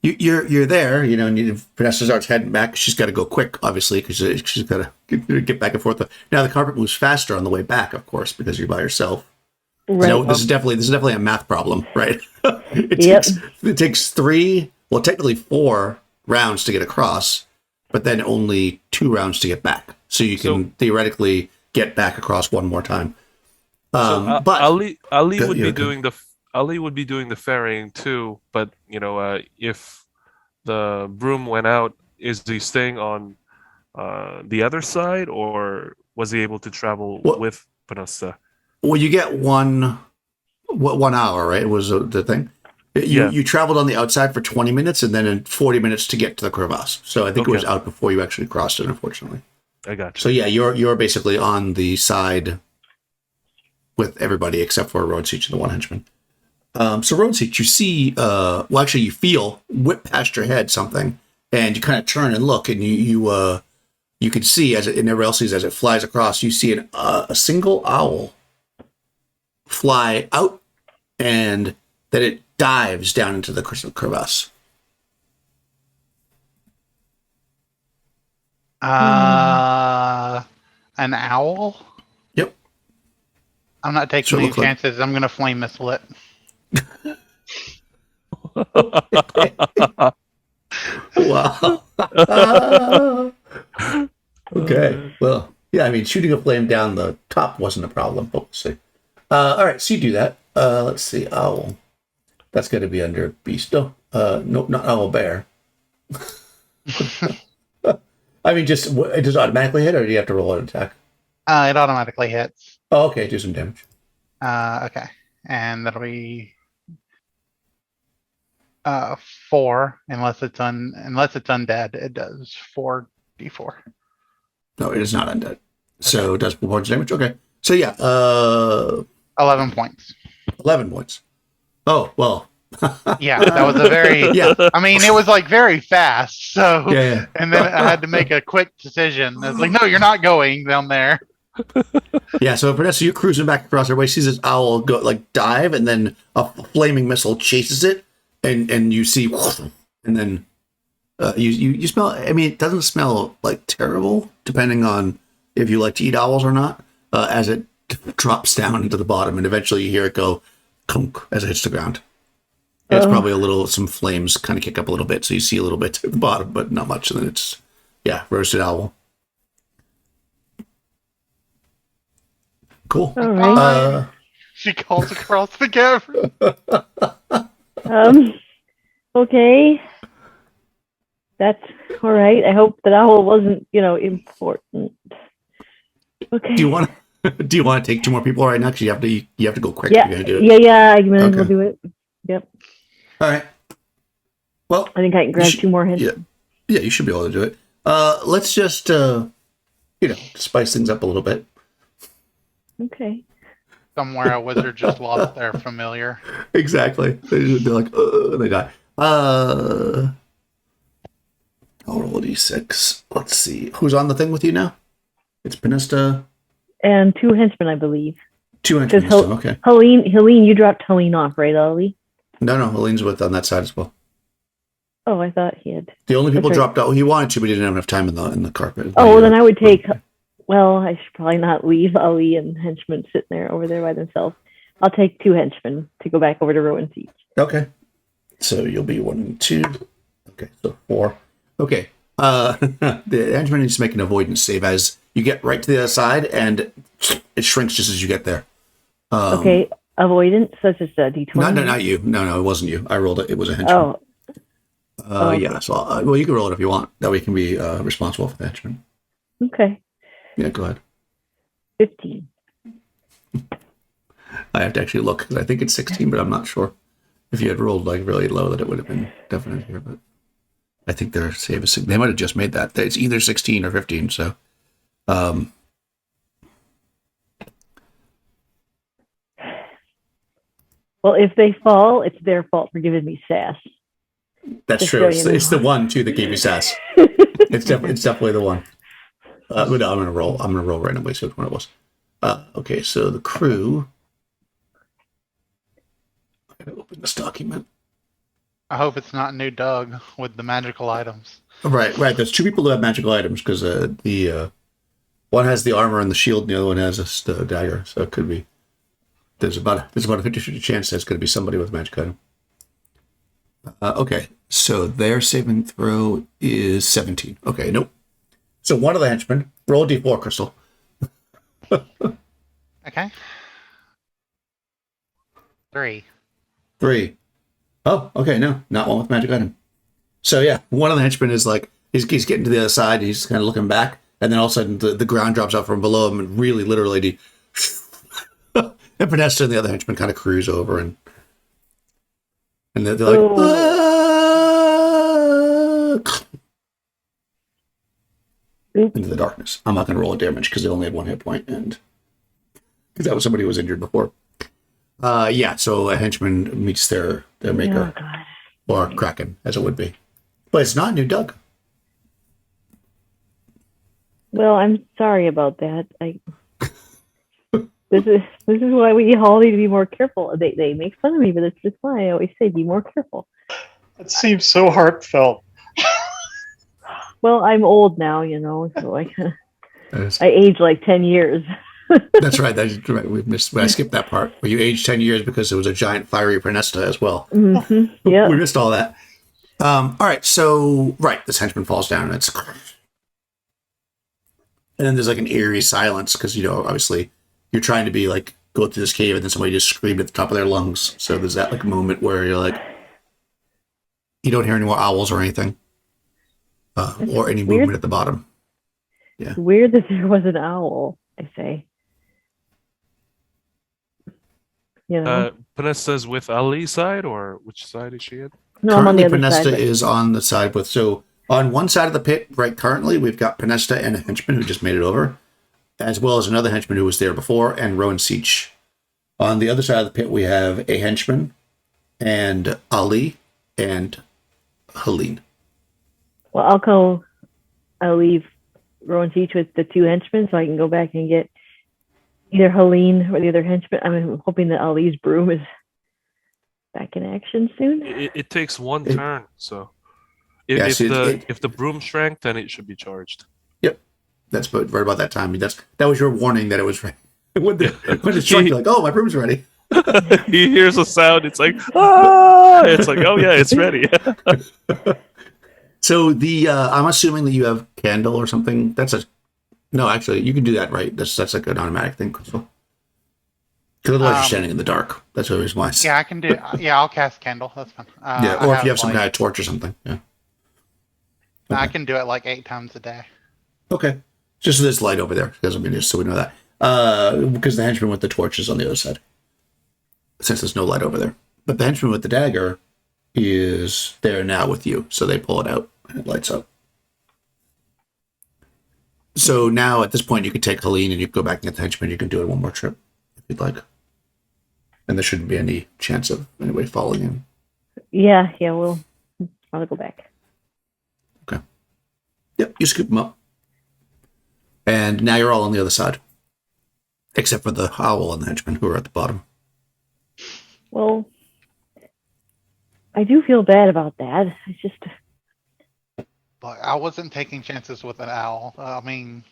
you're there. You know, and Vanessa starts heading back. She's got to go quick, obviously, because she's got to get back and forth. Now the carpet moves faster on the way back, of course, because you're by yourself.
Right.
So this is definitely a math problem, right?
Yep.
It takes 3, well, technically 4 rounds to get across, but then only 2 rounds to get back. So you can theoretically get back across one more time. But
Ali would be
yeah,
doing the ferrying too. But if the broom went out, is he staying on the other side, or was he able to travel with Panasta?
well, you get 1 hour, right? It was the thing. You traveled on the outside for 20 minutes and then in 40 minutes to get to the crevasse. So I think it was out before you actually crossed it, unfortunately.
I got you.
So yeah, you're basically on the side with everybody except for Road Siege and the 1 henchman. So Road Siege, you see, you feel whip past your head something, and you kind of turn and look, and you can see and everybody else sees as it flies across. You see a single owl fly out, and then it dives down into the crystal crevasse.
An owl?
Yep.
I'm not taking any chances. I'm going to flame missile it.
Wow. Okay. Well, Yeah, I mean, shooting a flame down the top wasn't a problem, but we'll see. All right, so you do that. Let's see. Owl. That's going to be under beast. No, not owl bear. I mean, just it does automatically hit, or do you have to roll an attack?
It automatically hits.
Oh, okay, do some damage.
Okay, and that'll be 4 unless it's undead. It does 4d4.
No, it is not undead. So it does 4 points of damage. Okay. So yeah,
11 points.
11 points. Oh, well.
Yeah, that was a very.
Yeah.
I mean, it was like very fast. So,
Yeah.
and then I had to make a quick decision. I was like, no, you're not going down there.
Yeah, so Vanessa, you're cruising back across everybody sees this owl go like dive, and then a flaming missile chases it, and you see, and then you smell. I mean, it doesn't smell like terrible, depending on if you like to eat owls or not. As it drops down into the bottom, and eventually you hear it go kunk as it hits the ground. It's probably some flames kind of kick up a little bit, so you see a little bit at the bottom, but not much. And then it's roasted owl. Cool.
All right.
She calls across the cavern.
Okay. That's all right. I hope that owl wasn't, important. Okay.
Do you want to take 2 more people right now? Because you have to go quick.
Yeah.
You're gonna do it.
Yeah. I might as well do it. Yep.
All right. Well,
I think I can grab 2 more hints.
Yeah, you should be able to do it. Let's just spice things up a little bit.
Okay.
Somewhere a wizard just lost their familiar.
Exactly. They're like, they die. I'll roll a d6. Let's see. Who's on the thing with you now? It's Penista.
And 2 henchmen, I believe.
2 henchmen. Okay.
Helene, you dropped Helene off, right, Ollie?
No, Helene's with on that side as well.
Oh, I thought he had.
The only people dropped out. He wanted to, but he didn't have enough time in the carpet.
Oh, then I would take. Well, I should probably not leave Ali and henchmen sitting there over there by themselves. I'll take 2 henchmen to go back over to Ruin Siege.
Okay. So you'll be 1 and 2. Okay, so 4. Okay. The henchman needs to make an avoidance save as you get right to the other side, and it shrinks just as you get there.
Okay, avoidance, such as a d20.
No, not you. No, it wasn't you. I rolled it. It was a henchman. Yeah. So, well, you can roll it if you want. That way you can be responsible for the henchman.
Okay.
Yeah, go ahead.
15.
I have to actually look because I think it's 16, but I'm not sure. If you had rolled like really low, that it would have been definite here. But I think their save is. They might have just made that. It's either 16 or 15. So,
well, if they fall, it's their fault for giving me sass.
That's
Just
true.
so
It's the one too that gave you sass. It's definitely the one. But no, I'm gonna roll randomly. So which one it was. Okay, so the crew. I gotta open this document.
I hope it's not New Doug with the magical items.
Right. There's 2 people who have magical items because the one has the armor and the shield, and the other one has the dagger. So it could be. There's about a 50-50 chance there's going to be somebody with a magic item. Okay, so their saving throw is 17. Okay, nope. So one of the henchmen, roll a d4, Crystal.
Okay. 3.
3. Oh, okay, no, not one with magic item. So yeah, one of the henchmen is like, he's getting to the other side, he's kind of looking back, and then all of a sudden the ground drops out from below him, and really, literally, and Vanessa and the other henchman kind of cruise over, and they're like, into the darkness. I'm not going to roll a damage because they only had 1 hit point, and because that was somebody who was injured before. Yeah, so a henchman meets their maker, or Kraken, as it would be. But it's not New Doug.
Well, I'm sorry about that. This is why we all need to be more careful. They make fun of me, but it's just why I always say be more careful.
It seems so heartfelt.
Well, I'm old now, so I age like 10 years.
That's right. We missed. I skipped that part where you aged 10 years because there was a giant fiery Prenesta as well.
Mm-hmm. Yeah,
we missed all that. All right. So this henchman falls down, and And then there's like an eerie silence because, you know, obviously you're trying to be like, go through this cave and then somebody just screamed at the top of their lungs. So there's that like moment where you're like, you don't hear any more owls or anything. Or any movement at the bottom. Yeah.
It's weird that there was an owl, I say. You know?
Panesta's with Ali's side, or which side is she at?
No, I'm on
Currently,
the other
Panesta
side.
is on the side with, so on one side of the pit, right currently, we've got Panesta and a henchman who just made it over, as well as another henchman who was there before, and Rowan Seach. On the other side of the pit, we have a henchman, and Ali, and Helene.
Well, I'll leave Rowan Teach with the 2 henchmen so I can go back and get either Helene or the other henchman. I'm hoping that Ali's broom is back in action soon.
It takes one turn, so if the broom shrank, then it should be charged.
Yep, that's right about that time. That was your warning that it was ready. when it's shrunk, you're like, oh, my broom's ready.
He hears a sound. It's like, ah! It's like, oh yeah, it's ready.
So I'm assuming that you have candle or something. No, actually, you can do that, right? That's like an automatic thing, Crystal. Because otherwise you're standing in the dark. That's the reason why.
Yeah, I can do. Yeah, I'll cast candle. That's fine.
Or if you have some kind of torch or something. Yeah. Okay.
I can do it like 8 times a day.
Okay. Just so there's light over there. Just so we know that. Because the henchman with the torch is on the other side. Since there's no light over there. But the henchman with the dagger is there now with you. So they pull it out and it lights up. So now at this point you can take Helene and you can go back and get the henchman. You can do it one more trip if you'd like. And there shouldn't be any chance of anybody falling in.
Yeah, I'll go back.
Okay. Yep, you scoop them up. And now you're all on the other side. Except for the owl and the henchman who are at the bottom.
Well, I do feel bad about that. It's just...
But I wasn't taking chances with an owl. I mean,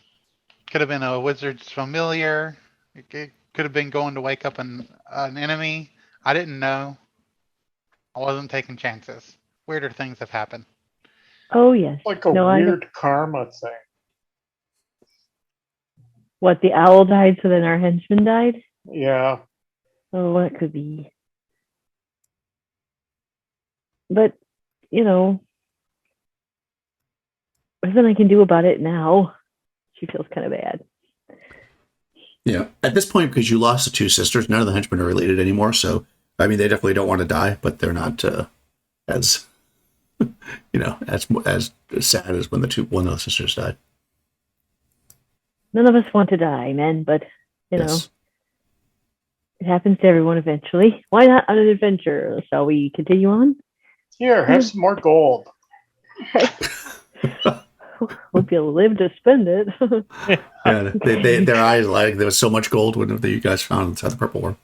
could have been a wizard's familiar. It could have been going to wake up an enemy. I didn't know. I wasn't taking chances. Weirder things have happened.
Oh, yes.
Like a weird karma thing.
What, the owl died, so then our henchman died?
Yeah.
Oh, what could be? But, you know, there's nothing I can do about it now. She feels kind of bad.
Yeah. At this point, because you lost the 2 sisters, none of the henchmen are related anymore. So, I mean, they definitely don't want to die, but they're not as, as sad as when one of the sisters died.
None of us want to die, men, but, you know, it happens to everyone eventually. Why not on an adventure? Shall we continue on?
Here, have some more gold.
Hope you'll live to spend it.
Yeah, their eyes like there was so much gold that you guys found inside the purple worm.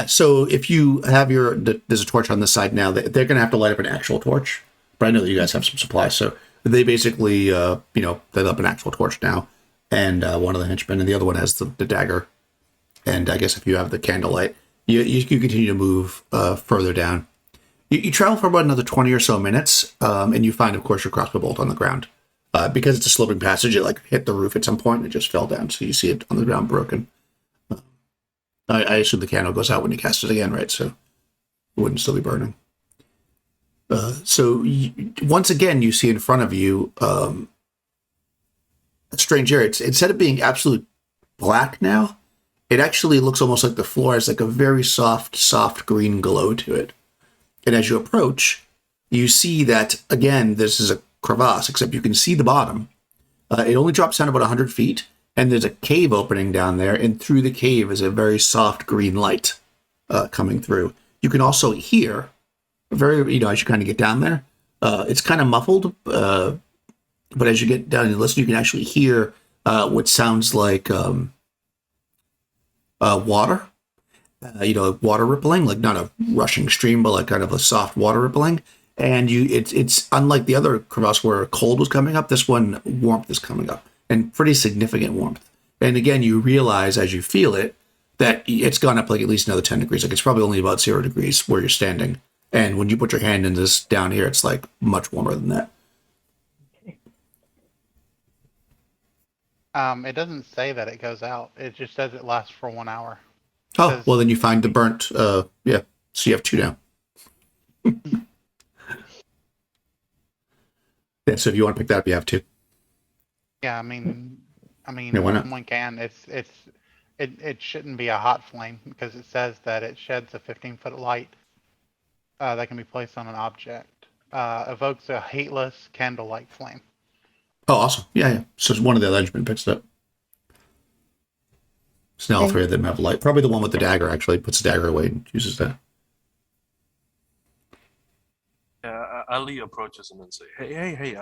So if you have there's a torch on this side now. They're going to have to light up an actual torch. But I know that you guys have some supplies, so they basically, they lit up an actual torch now. And one of the henchmen, and the other one has the dagger. And I guess if you have the candlelight, you continue to move further down. You travel for about another 20 or so minutes, and you find, of course, your crossbow bolt on the ground. Because it's a sloping passage, it hit the roof at some point and it just fell down. So you see it on the ground broken. I assume the candle goes out when you cast it again, right? So it wouldn't still be burning. Once again, you see in front of you a strange area. Instead of being absolute black now, it actually looks almost like the floor has like a very soft green glow to it. And as you approach, you see that, again, this is a crevasse, except you can see the bottom. It only drops down about 100 feet, and there's a cave opening down there, and through the cave is a very soft green light coming through. You can also hear, as you kind of get down there, it's kind of muffled, but as you get down and listen, you can actually hear what sounds like water. Water rippling, like not a rushing stream, but like kind of a soft water rippling. And it's unlike the other crevasse where cold was coming up. This one, warmth is coming up, and pretty significant warmth. And again, you realize as you feel it that it's gone up like at least another 10 degrees. Like it's probably only about 0 degrees where you're standing. And when you put your hand in this down here, it's like much warmer than that.
It doesn't say that it goes out. It just says it lasts for 1 hour.
Oh,
Says-
well, then you find the burnt. Yeah. So you have 2 now. Yeah. So if you want to pick that up, you have 2.
Yeah, I mean,
Yeah, why not?
someone can. It shouldn't be a hot flame because it says that it sheds a 15-foot light that can be placed on an object. Evokes a hateless candlelight flame.
Oh, awesome. Yeah, yeah. So one of the henchmen picks it up. So now all
Okay.
3 of them have light. Probably the one with the dagger actually puts the dagger away and uses that.
Ali approaches him and say, "Hey!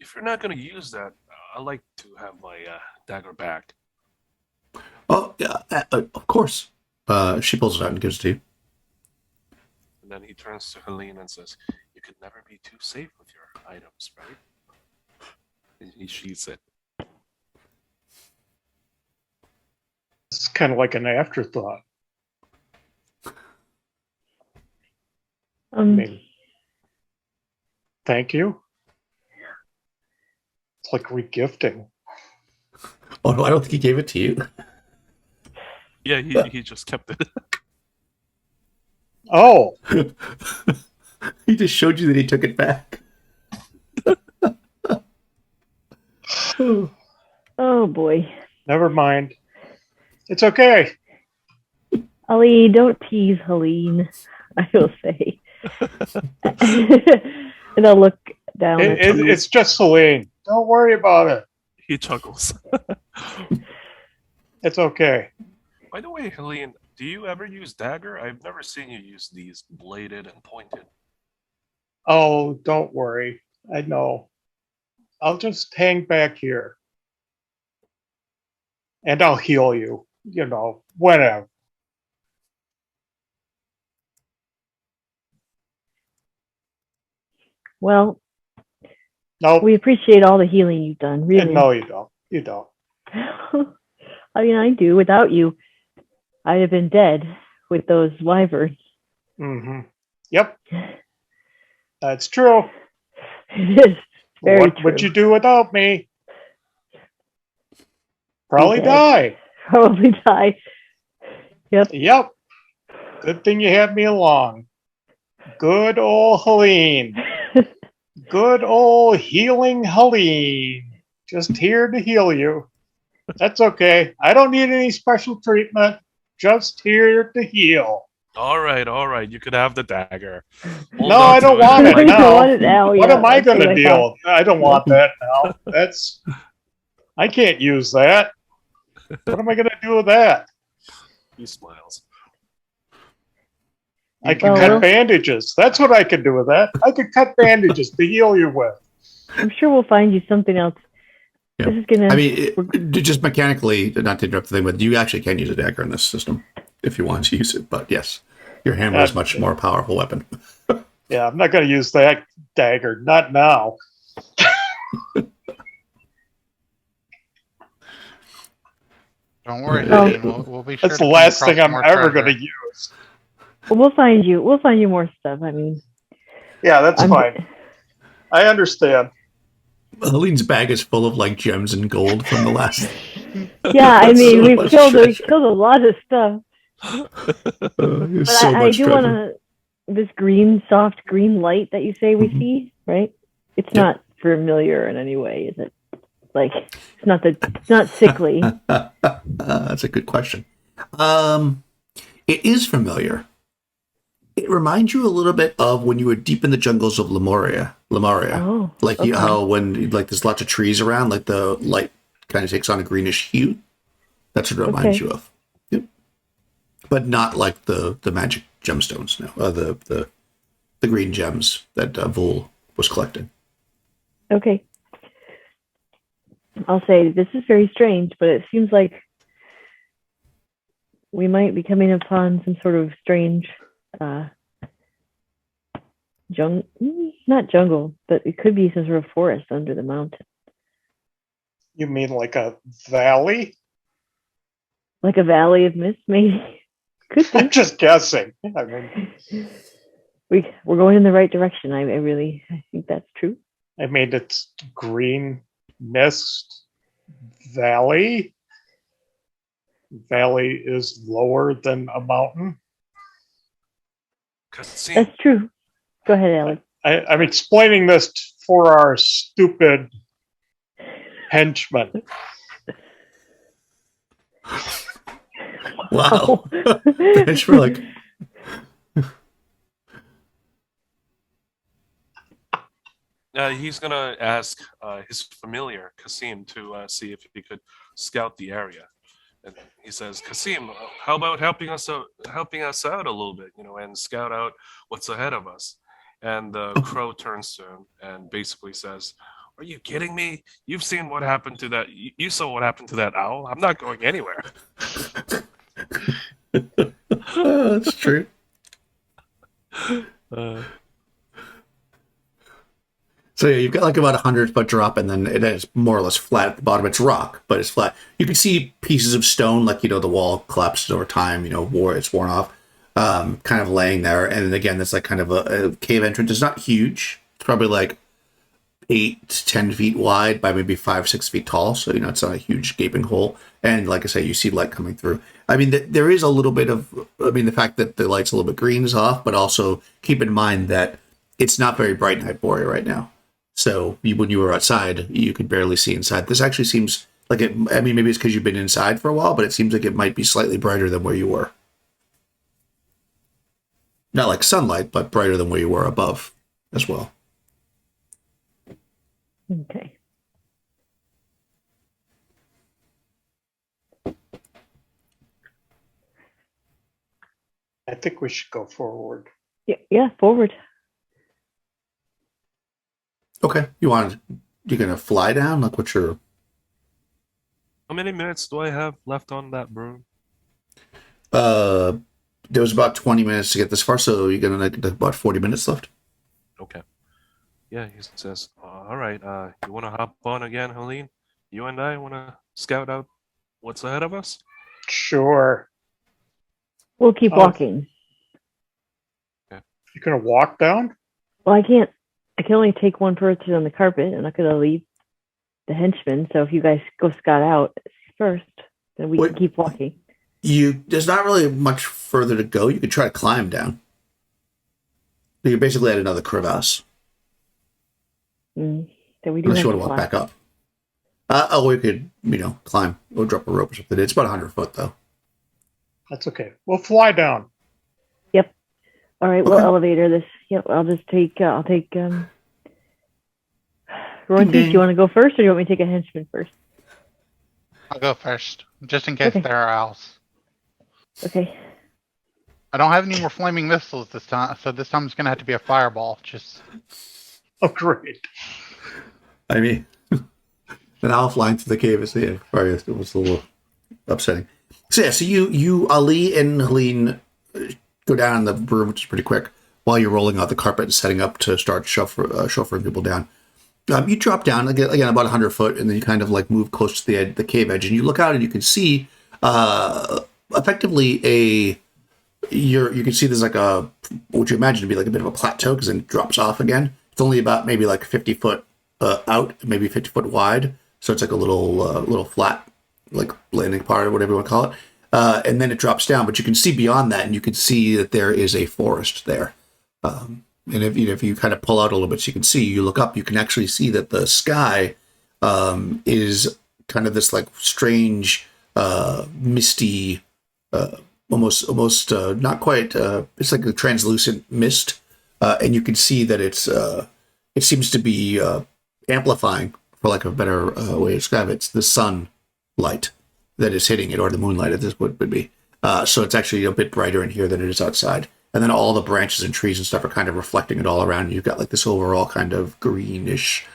If you're not going to use that, I'd like to have my dagger back."
Oh, yeah, of course. She pulls it out and gives it to you.
And then he turns to Helene and says, "You could never be too safe with your items, right?" And he sheaths it.
It's kind of like an afterthought. I mean, thank you. It's like regifting.
Oh, no, I don't think he gave it to you.
Yeah, he just kept it.
Oh,
He just showed you that he took it back.
Oh boy.
never mind. It's okay.
Ali, don't tease Helene, I will say. And I'll look down at you.
It's just Celine. Don't worry about it.
He chuckles.
It's okay.
By the way, Helene, do you ever use dagger? I've never seen you use these bladed and pointed.
Oh, don't worry. I know. I'll just hang back here. And I'll heal you. You know, whatever.
Well,
Nope.
we appreciate all the healing you've done, really.
No, you don't. You don't.
I mean, I do. Without you, I'd have been dead with those wyverns.
Mm-hmm. Yep. That's true.
It is very
What
true.
would you do without me? Probably
Dead.
die.
Probably die.
Yep. Good thing you had me along. Good old Helene. Good old healing Helene. Just here to heal you. That's okay. I don't need any special treatment. Just here to heal.
All right. You could have the dagger. Hold
No,
on
I
to
don't want it
You
now.
don't want it now,
What
yeah,
am I
that's
going
what
to
I
deal
thought.
with? I don't want that now. I can't use that. What am I going to do with that?
He smiles.
I can
Well,
cut
we'll-
bandages. That's what I could do with that. I could cut bandages to heal you with.
I'm sure we'll find you something else.
Yeah.
This is gonna.
I mean, just mechanically, not to interrupt the thing, but you actually can use a dagger in this system if you want to use it. But yes, your hammer is a much more powerful weapon.
Yeah, I'm not going to use that dagger. Not now.
Don't worry,
Oh.
Helene. We'll be sure
That's
to
the
come
last
across
thing I'm
more
ever
treasure.
going to use.
We'll find you. We'll find you more stuff. I mean,
Yeah, that's fine. I understand.
Helene's bag is full of like gems and gold from the last.
Yeah, I
That's
mean,
so
we've
much
killed
treasure.
a lot of stuff.
There's
But
so
I
much
do
treasure.
want to. This green, soft green light that you say we
Mhm.
see, right? It's
Yep.
not familiar in any way, is it? Like, it's not sickly.
That's a good question. It is familiar. It reminds you a little bit of when you were deep in the jungles of Lemuria.
Oh,
Like
okay.
how when like there's lots of trees around, like the light kind of takes on a greenish hue. That's what it reminds
Okay.
you of. Yep. But not like the magic gemstones. No, the green gems that Vul was collecting.
Okay. I'll say this is very strange, but it seems like we might be coming upon some sort of strange not jungle, but it could be some sort of forest under the mountain.
You mean like a valley?
Like a valley of mist, maybe. Could
I'm
be.
just guessing. I mean,
We're going in the right direction. I think that's true.
it's green mist. Valley. Valley is lower than a mountain.
Cassim,
That's true. Go ahead, Alex.
I'm explaining this for our stupid henchmen.
Wow. Thanks for like.
he's gonna ask his familiar Cassim to see if he could scout the area. And he says, Cassim, how about helping us out a little bit, and scout out what's ahead of us? And the crow turns to him and basically says, "Are you kidding me? You've seen what happened to that. You saw what happened to that owl. I'm not going anywhere."
That's true. So yeah, you've got like about 100-foot drop, and then it is more or less flat at the bottom. It's rock, but it's flat. You can see pieces of stone, like the wall collapsed over time. It's worn off, kind of laying there. And then again, that's like kind of a cave entrance. It's not huge. It's probably like 8 to 10 feet wide by maybe 5-6 feet tall. So it's not a huge gaping hole. And like I say, you see light coming through. I mean, there is a little bit of. I mean, the fact that the light's a little bit green is off, but also keep in mind that it's not very bright in Hyperborea right now. So when you were outside, you could barely see inside. This actually seems like it. I mean, maybe it's because you've been inside for a while, but it seems like it might be slightly brighter than where you were. Not like sunlight, but brighter than where you were above as well.
Okay.
I think we should go forward.
Yeah, forward.
Okay, you're gonna fly down? Like, what's your?
How many minutes do I have left on that broom?
There was about 20 minutes to get this far, so you're gonna like about 40 minutes left.
Okay. Yeah, he says, all right, you want to hop on again, Helene? You and I want to scout out what's ahead of us?
Sure.
We'll keep walking.
You're gonna walk down?
Well, I can only take one person on the carpet. I'm not going to leave the henchmen. So if you guys go scout out first, then we can keep walking.
There's not really much further to go. You could try to climb down. You're basically at another crevasse.
Then we do
Unless you
have
want to
to
walk back up. We could, climb or drop a rope or something. It's about 100 foot, though.
That's okay. We'll fly down.
Yep. All right, we'll elevator this. Yep, I'll take. Rowan, do you want to go first, or do you want me to take a henchman first?
I'll go first, just in case there are owls.
Okay.
I don't have any more flaming missiles this time, so this time it's going to have to be a fireball.
Oh, great.
I mean, an owl flying through the cave is, it was a little upsetting. So yeah, so you Ali and Helene go down in the broom, which is pretty quick, while you're rolling out the carpet and setting up to start chauffeuring people down. You drop down again about 100 foot, and then you kind of like move close to the cave edge, and you look out and you can see effectively you can see there's like what you imagine to be like a bit of a plateau, because then it drops off again. It's only about maybe like 50 foot out, maybe 50 foot wide, so it's like a little flat like landing part or whatever you want to call it. And then it drops down, but you can see beyond that, and you can see that there is a forest there. And if you kind of pull out a little bit, so you look up, you can actually see that the sky is kind of this like strange, misty, almost not quite. It's like a translucent mist, and you can see that it seems to be amplifying, for lack of a better way to describe it. It's the sunlight that is hitting it, or the moonlight, as this would be. So it's actually a bit brighter in here than it is outside. And then all the branches and trees and stuff are kind of reflecting it all around. You've got like this overall kind of greenish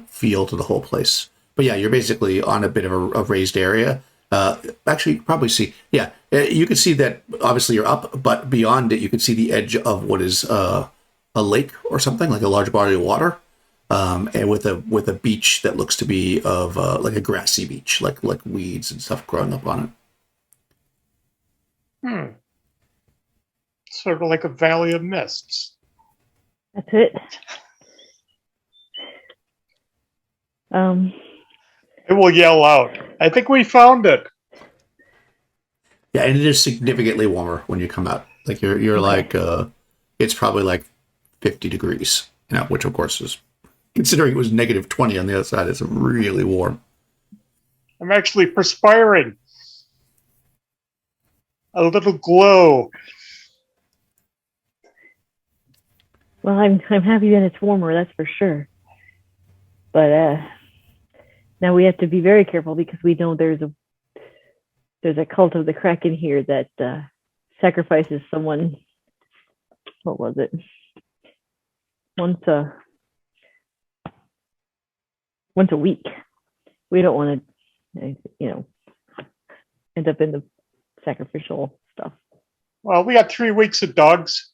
feel to the whole place. But yeah, you're basically on a bit of a raised area. Actually, you can probably see, you can see that obviously you're up, but beyond it, you can see the edge of what is a lake or something, like a large body of water. And with a beach that looks to be of like a grassy beach, like weeds and stuff growing up on it.
Sort of like a valley of mists.
That's it.
I will yell out, I think we found it.
Yeah, and it is significantly warmer when you come out. Like you're like it's probably like 50 degrees, which of course is, considering it was negative 20 on the other side, it's really warm.
I'm actually perspiring. A little glow.
Well, I'm happy that it's warmer, that's for sure. But now we have to be very careful because we know there's a cult of the Kraken here that sacrifices someone. What was it? Once a week. We don't want to, end up in the sacrificial stuff.
Well, we got 3 weeks of dogs.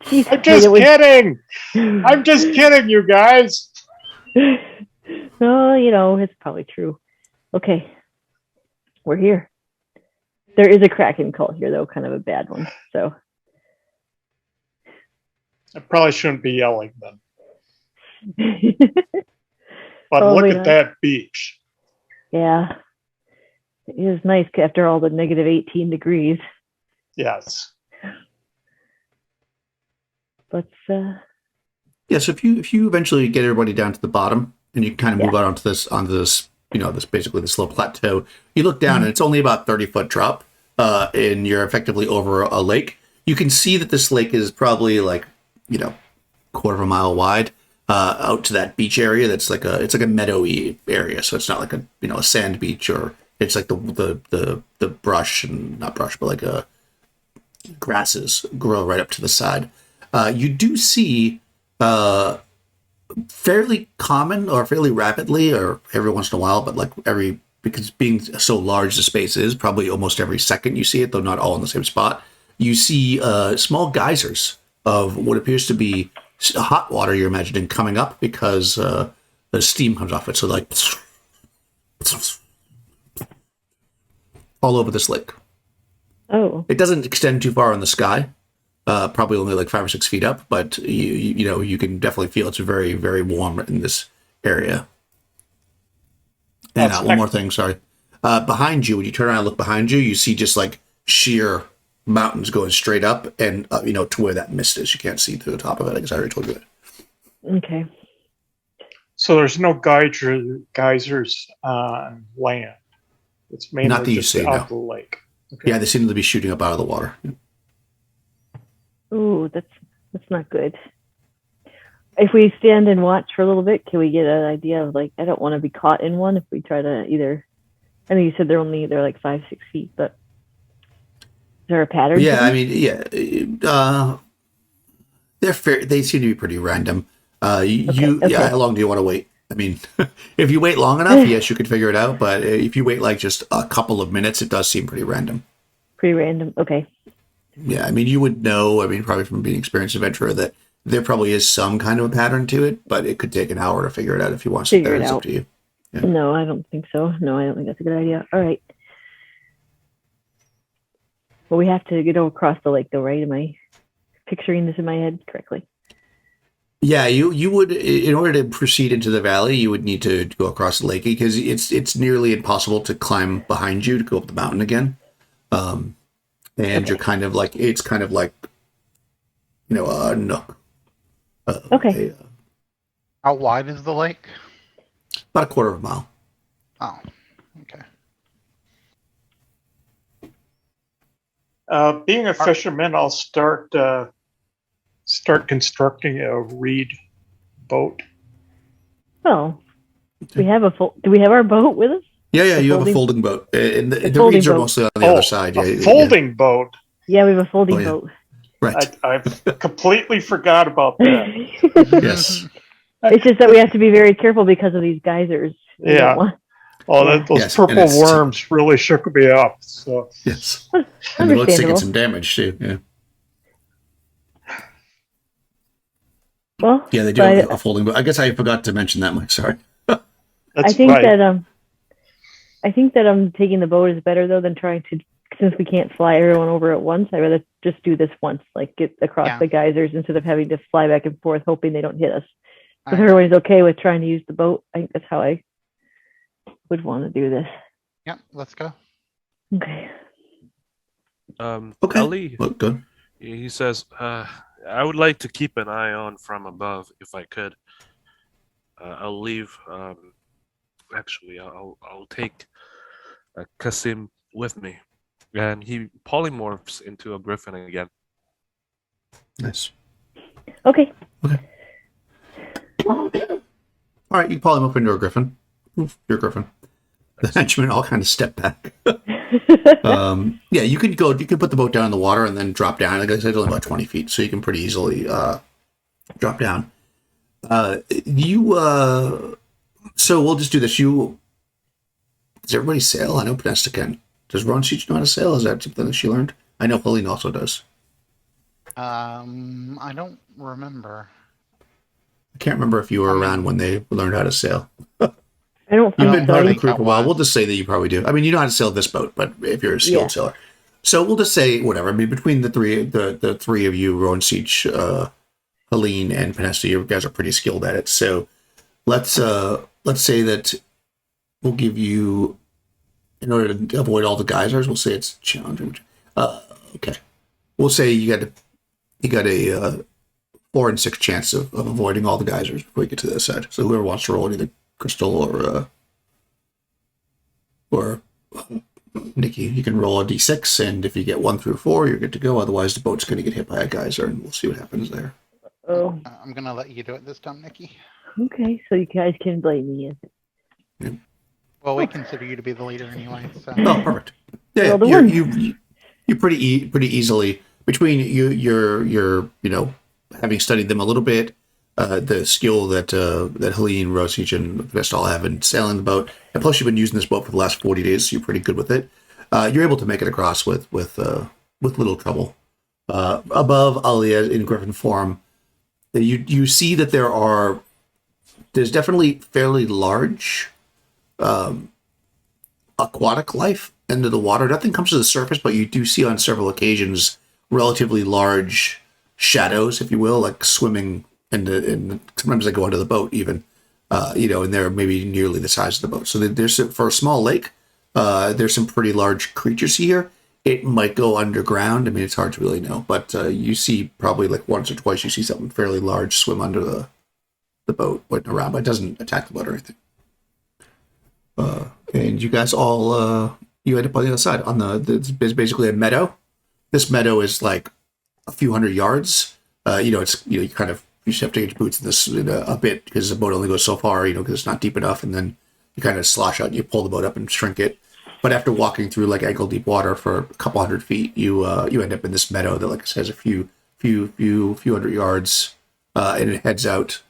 Jeez,
I'm just kidding. I'm just kidding, you guys.
Oh, it's probably true. Okay, we're here. There is a Kraken cult here, though, kind of a bad one. So
I probably shouldn't be yelling then. But look at that beach.
Yeah, it is nice after all the negative 18 degrees.
Yes.
But
yeah, so if you eventually get everybody down to the bottom and you kind of move out onto this this basically this little plateau, you look down and it's only about 30-foot drop, and you're effectively over a lake. You can see that this lake is probably like quarter of a mile wide, out to that beach area. That's like it's like a meadowy area, so it's not like a sand beach, or it's like the brush, and not brush, but like grasses grow right up to the side. You do see fairly common or fairly rapidly, or every once in a while, but like because being so large the space is, probably almost every second you see it, though not all in the same spot. You see small geysers of what appears to be hot water, you're imagining, coming up because the steam comes off it. So like all over this lake.
Oh.
It doesn't extend too far in the sky. Probably only like 5 or 6 feet up, but you can definitely feel it's very, very warm in this area. And one more thing, sorry. Behind you, when you turn around and look behind you, you see just like sheer mountains going straight up, and to where that mist is. You can't see through the top of it, because I already told you that.
Okay.
So there's no geysers on land. It's mainly
not that you
just
see,
out of the lake.
Okay. Yeah, they seem to be shooting up out of the water.
Ooh, that's not good. If we stand and watch for a little bit, can we get an idea of, like, I don't want to be caught in one if we try to either, I think you said they're like 5-6 feet, but is there a pattern?
Yeah, I mean, they're fair. They seem to be pretty random.
Okay.
How long do you want to wait? I mean, if you wait long enough, yes, you could figure it out. But if you wait like just a couple of minutes, it does seem pretty random.
Pretty random. Okay.
Yeah, I mean, you would know, probably from being experienced adventurer, that there probably is some kind of a pattern to it, but it could take an hour to figure it out if you want to sit there. It's up to you. Yeah.
No, I don't think so. No, I don't think that's a good idea. All right. Well, we have to get across the lake, though, right? Am I picturing this in my head correctly? Yeah,
you would, in order to proceed into the valley, you would need to go across the lake, because it's nearly impossible to climb behind you to go up the mountain again. And you're kind of like, it's kind of like, a nook.
Okay.
How wide is the lake?
About a quarter of a mile.
Oh, okay.
Being a fisherman, I'll start constructing a reed boat.
Well, do we have our boat with us?
Yeah, you have a folding boat. And the reeds are mostly on the other side.
A folding boat?
Yeah, we have a folding boat.
Right.
I've completely forgot about that.
Yes.
It's just that we have to be very careful because of these geysers.
Yeah. Those purple worms really shook me up. So.
Yes. And the boat's taking some damage, too. Yeah.
Well,
yeah, they do have a folding boat. I guess I forgot to mention that, Mike. Sorry.
I think that I'm taking the boat is better, though, than trying to since we can't fly everyone over at once, I'd rather just do this once, like get across the geysers instead of having to fly back and forth, hoping they don't hit us. If everybody's okay with trying to use the boat, I think that's how I would want to do this.
Yeah, let's go.
Okay.
Okay.
Ali,
Look good.
he says, I would like to keep an eye on from above if I could. I'll leave. Actually, I'll take Kasim with me, and he polymorphs into a griffin again.
Nice.
Okay.
All right, you call him up into a griffin. Oof, you're a griffin. The henchmen all kind of step back. Yeah, you can put the boat down in the water and then drop down. Like I said, it's only about 20 feet, so you can pretty easily drop down. So we'll just do this. Does everybody sail? I know Podesta can. Does Ron teach you know how to sail? Is that something that she learned? I know Helene also does.
I don't remember.
I can't remember if you were around when they learned how to sail.
I don't
You've
think
been part of the
so.
crew for a while. We'll just say that you probably do. I mean, you know how to sail this boat, but if you're a skilled sailor. So we'll just say whatever. I mean, between the three of you, Rowan Siege, Helene, and Podesta, you guys are pretty skilled at it. So let's say that we'll give you, in order to avoid all the geysers, we'll say it's challenging. Okay. We'll say you got a 4 and 6 chance of avoiding all the geysers before we get to the other side. So whoever wants to roll either Crystal or Nikki, you can roll a d6, and if you get 1 through 4, you're good to go. Otherwise, the boat's going to get hit by a geyser, and we'll see what happens there.
Oh.
I'm going to let you do it this time, Nikki.
Okay, so you guys can blame me.
Yeah.
Well, we consider you to be the leader anyway. So.
Oh, perfect. Yeah, you pretty easily between you're having studied them a little bit, the skill that Helene, Rosich, and Vest all have in sailing the boat, and plus you've been using this boat for the last 40 days, so you're pretty good with it. You're able to make it across with little trouble. Above Alia in griffin form, you see that there's definitely fairly large aquatic life under the water. Nothing comes to the surface, but you do see on several occasions relatively large shadows, if you will, like swimming and sometimes they go under the boat even, and they're maybe nearly the size of the boat. So there's, for a small lake, there's some pretty large creatures here. It might go underground. I mean, it's hard to really know, but you see probably like once or twice you see something fairly large swim under the boat, went around, but it doesn't attack the boat or anything. And you guys all, you end up on the other side. There's basically a meadow. This meadow is like a few hundred yards. You just have to get your boots in this a bit because the boat only goes so far, because it's not deep enough, and then you kind of slosh out and you pull the boat up and shrink it. But after walking through like ankle deep water for a couple hundred feet, you end up in this meadow that, like I said, has a few hundred yards, and it heads out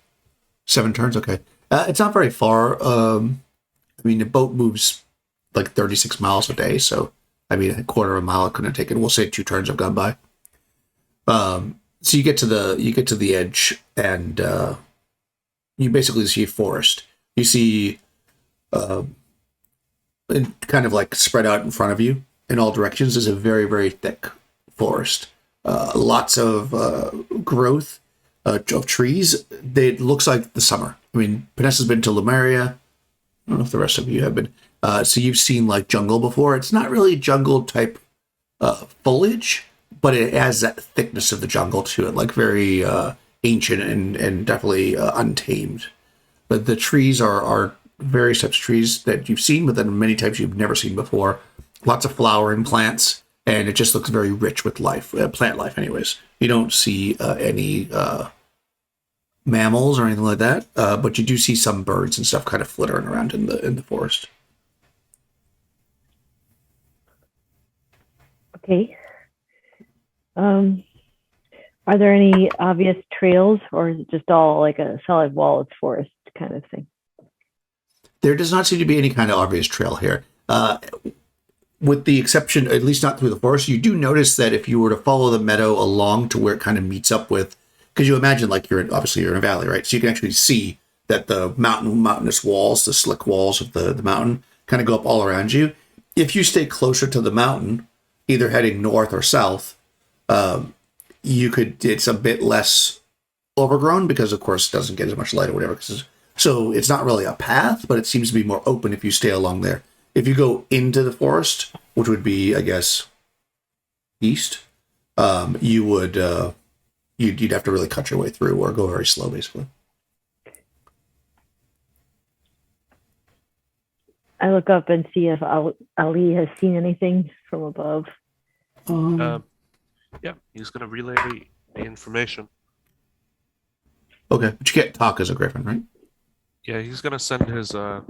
7 turns. Okay, it's not very far. I mean, the boat moves like 36 miles a day, so I mean, a quarter of a mile it couldn't have taken. We'll say 2 turns have gone by. So you get to the edge, and you basically see a forest. You see, and kind of like spread out in front of you in all directions is a very, very thick forest. Lots of growth of trees. It looks like the summer. I mean, Vanessa's been to Lemuria. I don't know if the rest of you have been. So you've seen like jungle before. It's not really jungle type foliage, but it has that thickness of the jungle to it, like very ancient and definitely untamed. But the trees are various types of trees that you've seen, but then many types you've never seen before. Lots of flowering plants, and it just looks very rich with life, plant life anyways. You don't see any mammals or anything like that, but you do see some birds and stuff kind of flittering around in the forest.
Okay. Are there any obvious trails, or is it just all like a solid wall of forest kind of thing?
There does not seem to be any kind of obvious trail here. With the exception, at least not through the forest, you do notice that if you were to follow the meadow along to where it kind of meets up with, because you imagine like you're in a valley, right? So you can actually see that the mountainous walls, the slick walls of the mountain kind of go up all around you. If you stay closer to the mountain, either heading north or south, it's a bit less overgrown because, of course, it doesn't get as much light or whatever. So it's not really a path, but it seems to be more open if you stay along there. If you go into the forest, which would be, I guess, east, you would you'd have to really cut your way through or go very slow, basically.
I look up and see if Ali has seen anything from above.
Yeah, he's going to relay the information.
Okay, but you can't talk as a griffin, right?
Yeah, he's going to send his, little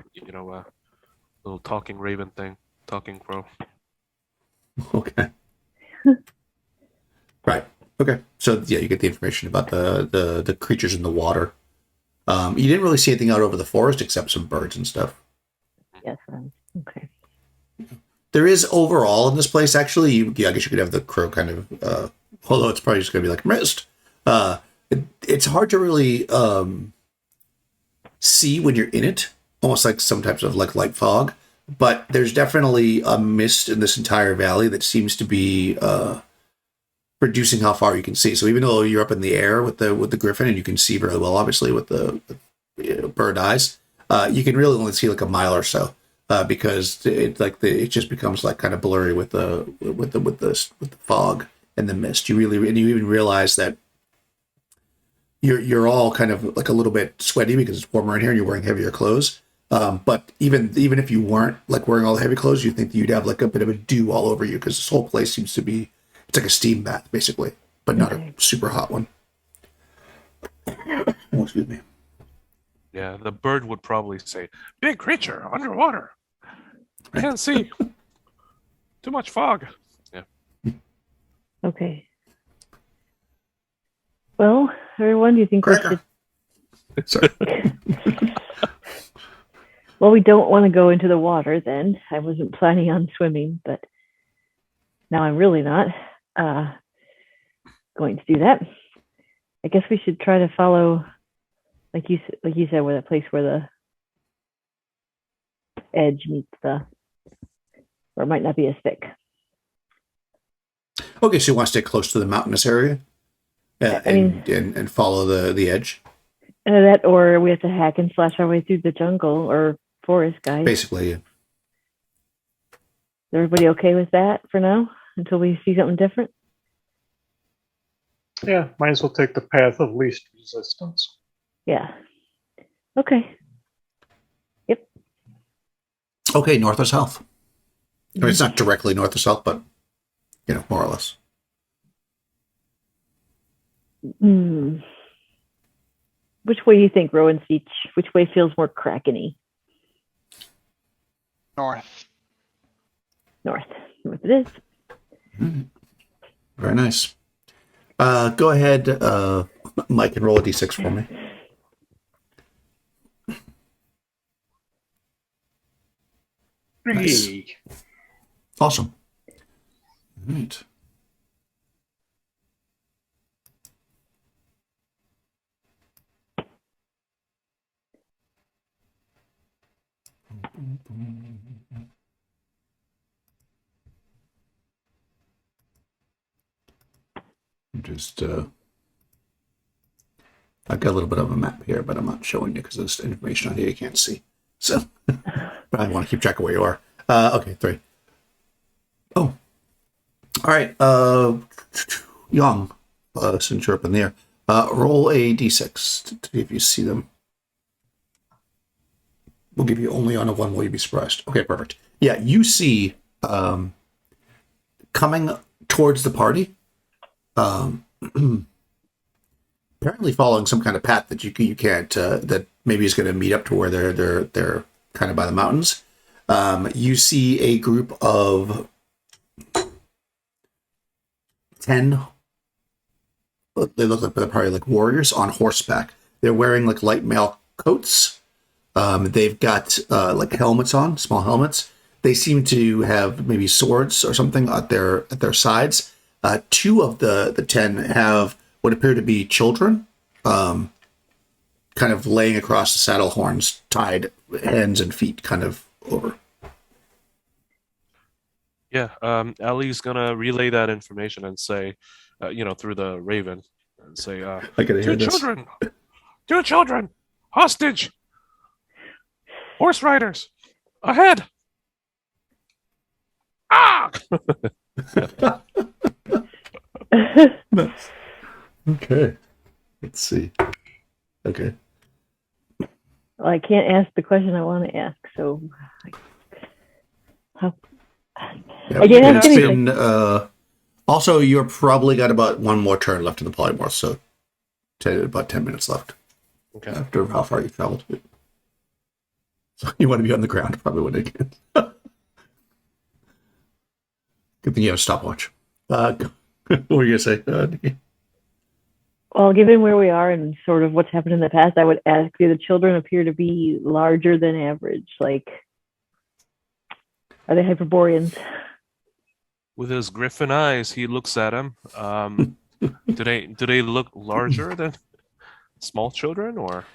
talking raven thing, talking crow.
Okay. Right. Okay. So yeah, you get the information about the creatures in the water. You didn't really see anything out over the forest except some birds and stuff.
Yes. Okay.
There is overall in this place, actually, I guess you could have the crow kind of, although it's probably just going to be like mist. It's hard to really see when you're in it, almost like some types of like light fog. But there's definitely a mist in this entire valley that seems to be reducing how far you can see. So even though you're up in the air with the griffin and you can see very well, obviously with the bird eyes, you can really only see like a mile or so because it just becomes like kind of blurry with the fog and the mist. You even realize that you're all kind of like a little bit sweaty because it's warmer in here and you're wearing heavier clothes. But even if you weren't like wearing all the heavy clothes, you think that you'd have like a bit of a dew all over you because this whole place seems to be, it's like a steam bath basically, but not a super hot one. Oh, excuse me.
Yeah, the bird would probably say, "Big creature underwater. I can't see. Too much fog." Yeah.
Okay. Well, everyone, do you think we should...
Sorry.
Well, we don't want to go into the water then. I wasn't planning on swimming, but now I'm really not going to do that. I guess we should try to follow, like you said, where the place where the edge meets or it might not be as thick.
Okay, so you want to stay close to the mountainous area and follow the edge?
That, or we have to hack and slash our way through the jungle or forest, guys.
Basically, yeah.
Is everybody okay with that for now until we see something different?
Yeah, might as well take the path of least resistance.
Yeah. Okay. Yep.
Okay, north or south? I mean, it's not directly north or south, but, more or less.
Which way do you think, Rowan Seach? Which way feels more Kraken-y?
North.
North. North it is.
Very nice. Go ahead, Mike, and roll a d6 for me. Nice. Awesome. All right. Just I've got a little bit of a map here, but I'm not showing you because there's information on here you can't see. So, but I want to keep track of where you are. Okay, 3. Oh, all right. Young, since you're up in the air, roll a d6 to see if you see them. We'll give you only on a 1. Will you be surprised? Okay, perfect. Yeah, you see coming towards the party. Apparently following some kind of path that you can't that maybe is going to meet up to where they're kind of by the mountains. You see a group of 10. They look like they're probably like warriors on horseback. They're wearing like light mail coats. They've got like helmets on, small helmets. They seem to have maybe swords or something at their sides. 2 of the 10 have what appear to be children, kind of laying across the saddle horns, tied hands and feet kind of over.
Yeah, Ali's gonna relay that information and say, through the Raven, and say,
I gotta hear
two
this.
children, two children, hostage, horse riders, ahead. Ah!
Nice. Okay. Let's see. Okay.
Well, I can't ask the question I want to ask, so
Yeah,
I didn't ask
it's
anything.
been, also, you're probably got about one more turn left in the polymorph, so about 10 minutes left
Okay.
after how far you traveled. So you want to be on the ground, probably when it gets. Good thing you have a stopwatch. What were you going to say, Nikki?
Well, given where we are and sort of what's happened in the past, I would ask, do the children appear to be larger than average? Like, are they Hyperboreans?
With his griffin eyes, he looks at him. Do they look larger than small children, or?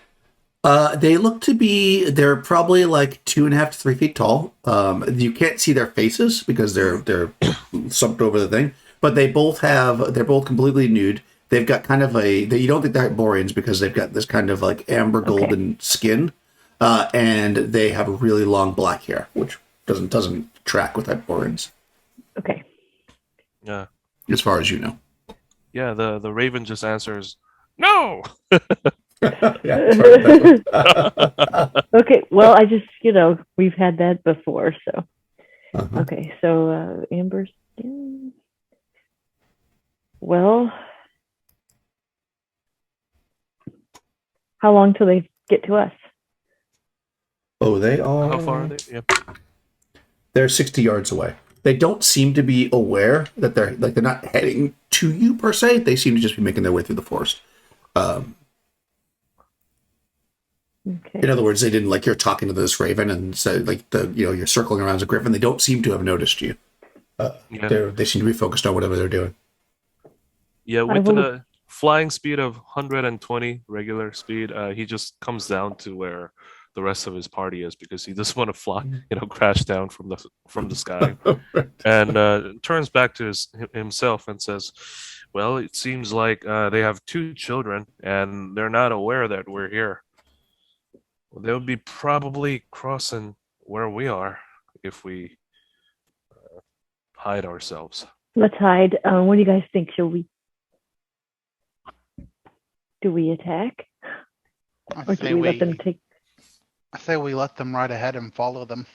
They look to be, they're probably like 2.5 to 3 feet tall. You can't see their faces because they're sumped over the thing, but they're both completely nude. They've got kind of you don't think they're Hyperboreans because they've got this kind of like amber golden skin, and they have really long black hair, which doesn't track with Hyperboreans.
Okay.
Yeah.
As far as you know.
Yeah, the Raven just answers, no!
Yeah, sorry.
Okay, well, I just, we've had that before, so.
Uh-huh.
Okay, so Amber skin. Well, how long till they get to us?
Oh, they are.
How far are they? Yep.
They're 60 yards away. They don't seem to be aware that they're not heading to you per se. They seem to just be making their way through the forest.
Okay.
In other words, they didn't you're talking to this raven and say you're circling around as a griffin. They don't seem to have noticed you. They seem to be focused on whatever they're doing.
Yeah, with the flying speed of 120 regular speed, he just comes down to where the rest of his party is because he doesn't want to fly, crash down from the sky, and turns back to himself and says, "Well, it seems like they have two children and they're not aware that we're here. Well, they would be probably crossing where we are if we hide ourselves."
Let's hide. What do you guys think? Do we attack? Or do we let them take?
I say we let them right ahead and follow them.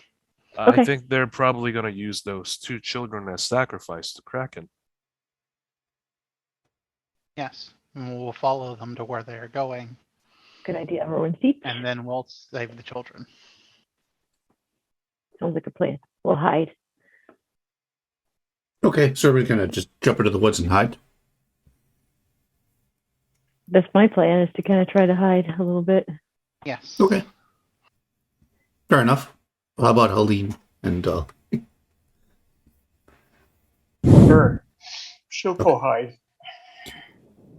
I think they're probably going to use those two children as sacrifice to Kraken.
Yes, and we'll follow them to where they're going.
Good idea, everyone. See?
And then we'll save the children.
Sounds like a plan. We'll hide.
Okay, so we're going to just jump into the woods and hide?
That's my plan, is to kind of try to hide a little bit.
Yes.
Okay. Fair enough. Well, how about Helene and...
Sure. She'll go hide.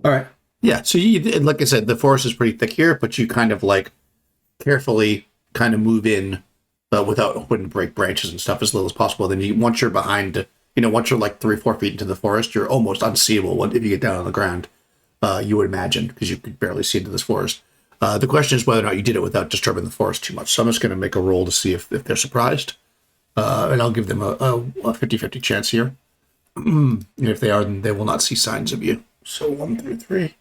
All right. Yeah, so you, like I said, the forest is pretty thick here, but you kind of carefully kind of move in without hoping to break branches and stuff as little as possible. Then once you're behind, once you're 3-4 feet into the forest, you're almost unseeable if you get down on the ground. You would imagine, because you could barely see into this forest. The question is whether or not you did it without disturbing the forest too much. So I'm just going to make a roll to see if they're surprised. And I'll give them a 50-50 chance here. And if they are, then they will not see signs of you. So 1 through 3.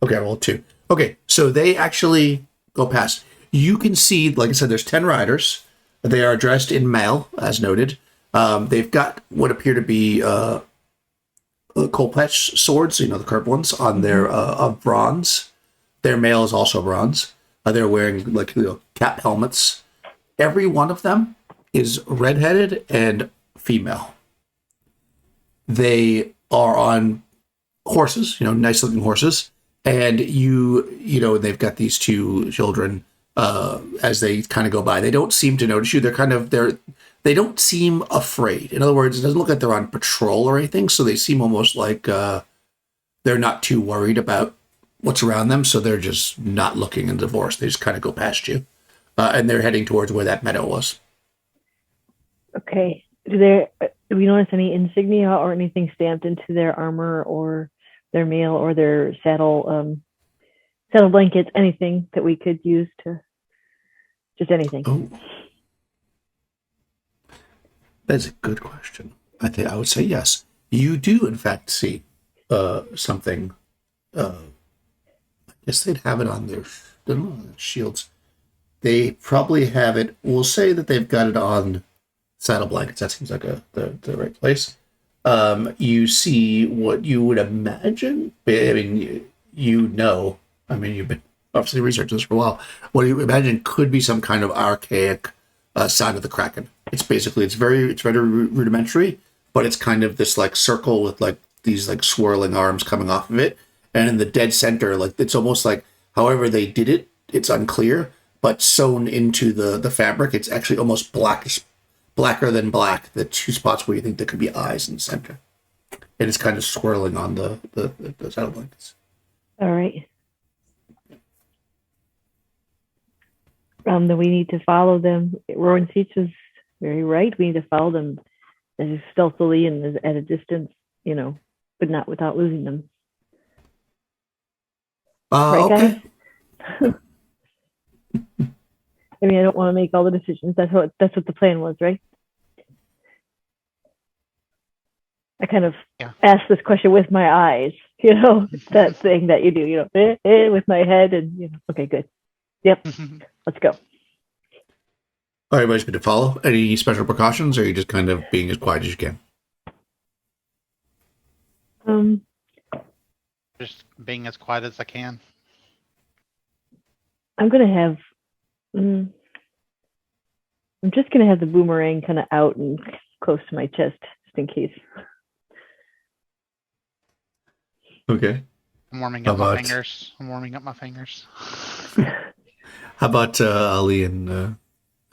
Okay, I rolled 2. Okay, so they actually go past. You can see, like I said, there's 10 riders. They are dressed in mail, as noted. They've got what appear to be Kolpech swords, the curved ones, on their of bronze. Their mail is also bronze. They're wearing cap helmets. Every one of them is redheaded and female. They are on horses, nice looking horses, and they've got these two children as they kind of go by. They don't seem to notice you. They don't seem afraid. In other words, it doesn't look like they're on patrol or anything, so they seem almost like they're not too worried about what's around them, so they're just not looking into the forest. They just kind of go past you, and they're heading towards where that meadow was.
Okay, do we notice any insignia or anything stamped into their armor or their mail or their saddle blankets, anything that we could use to just anything?
Oh, that's a good question. I think I would say yes. You do, in fact, see something. I guess they'd have it on their shields. They probably have it. We'll say that they've got it on saddle blankets. That seems like the right place. You see what you would imagine. I mean, I mean, you've been obviously researching this for a while. What you imagine could be some kind of archaic sign of the Kraken. It's very rudimentary, but it's kind of this like circle with like these like swirling arms coming off of it, and in the dead center, like it's almost like however they did it, it's unclear, but sewn into the fabric, it's actually almost blacker than black. The two spots where you think there could be eyes in the center, and it's kind of swirling on the saddle blankets.
All right. Then we need to follow them. Rowan Seach is very right. We need to follow them as stealthily and as at a distance, but not without losing them. Right,
Okay.
guys? I mean, I don't want to make all the decisions. That's what the plan was, right? I kind of asked this question with my eyes, that thing that you do, with my head and, okay, good. Yep, let's go.
Everybody's good to follow. Any special precautions, or are you just kind of being as quiet as you can?
Just being as quiet as I can.
I'm just gonna have the boomerang kind of out and close to my chest, just in case.
Okay.
I'm warming up my fingers.
How about Ali and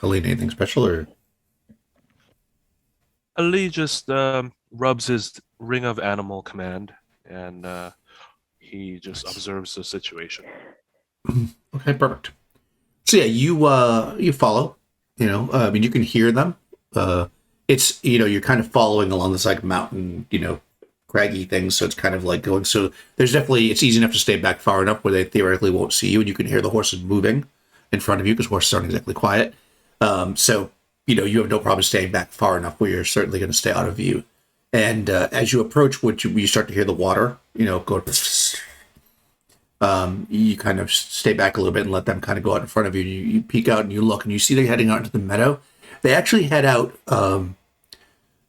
Aline? Anything special, or?
Ali just rubs his ring of animal command, and he just observes the situation.
Okay, perfect. So yeah, you follow. I mean, you can hear them. It's you're kind of following along this like mountain, craggy thing. So it's kind of like going. So there's definitely it's easy enough to stay back far enough where they theoretically won't see you, and you can hear the horses moving in front of you because horses aren't exactly quiet. So you have no problem staying back far enough where you're certainly going to stay out of view. And as you approach, you start to hear the water, go. You kind of stay back a little bit and let them kind of go out in front of you. You peek out and you look and you see they're heading out into the meadow. They actually head out.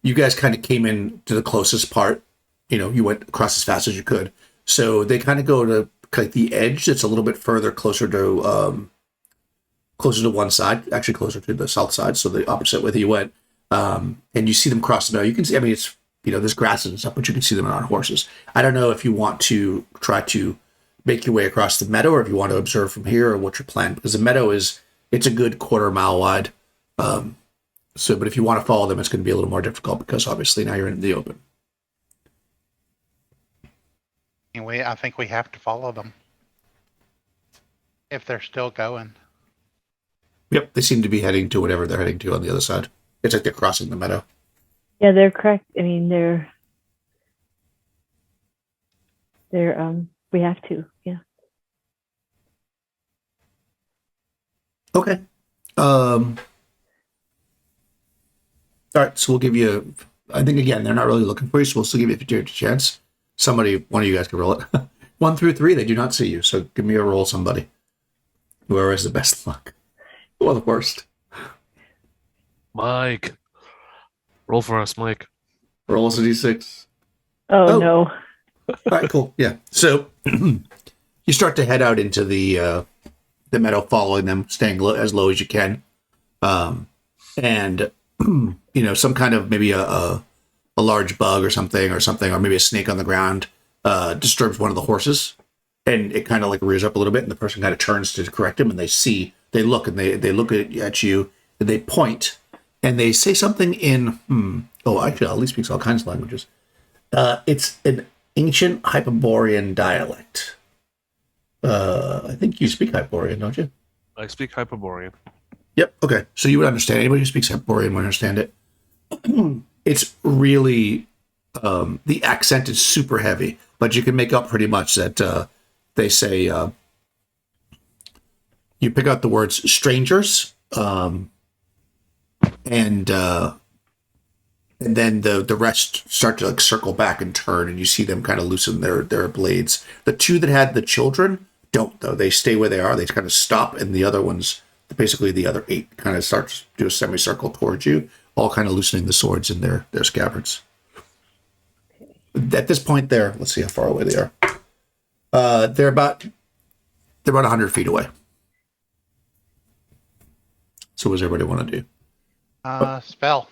You guys kind of came in to the closest part. You went across as fast as you could. So they kind of go to like the edge that's a little bit further, closer to one side, actually closer to the south side. So the opposite way that you went. And you see them cross the meadow. You can see, I mean, it's, there's grass and stuff, but you can see them on horses. I don't know if you want to try to make your way across the meadow or if you want to observe from here or what's your plan, because the meadow it's a good quarter mile wide. But if you want to follow them, it's going to be a little more difficult because obviously now you're in the open.
Anyway, I think we have to follow them if they're still going.
Yep, they seem to be heading to whatever they're heading to on the other side. It's like they're crossing the meadow.
Yeah, they're correct. I mean, we have to, yeah.
Okay. All right, so we'll give you, I think again, they're not really looking for you, so we'll still give you a 50-50 chance. One of you guys can roll it. 1 through 3, they do not see you, so give me a roll, somebody. Whoever has the best luck. Or the worst.
Mike. Roll for us, Mike.
Roll us a d6.
Oh, no.
All right, cool. Yeah. So you start to head out into the meadow, following them, staying as low as you can. And, some kind of maybe a large bug or something, or maybe a snake on the ground disturbs one of the horses. And it kind of like rears up a little bit, and the person kind of turns to correct him, and they look at you, and they point, and they say something in, actually, Ali speaks all kinds of languages. It's an ancient Hyperborean dialect. I think you speak Hyperborean, don't you?
I speak Hyperborean.
Yep. Okay. So you would understand. Anybody who speaks Hyperborean would understand it. it's really the accent is super heavy, but you can make up pretty much that they say you pick out the words strangers, and then the rest start to like circle back and turn, and you see them kind of loosen their blades. The two that had the children don't, though. They stay where they are. They kind of stop, and the other ones, basically the other 8, kind of start to do a semicircle towards you, all kind of loosening the swords in their scabbards. At this point, let's see how far away they are. They're about 100 feet away. So what does everybody want to do?
Spell.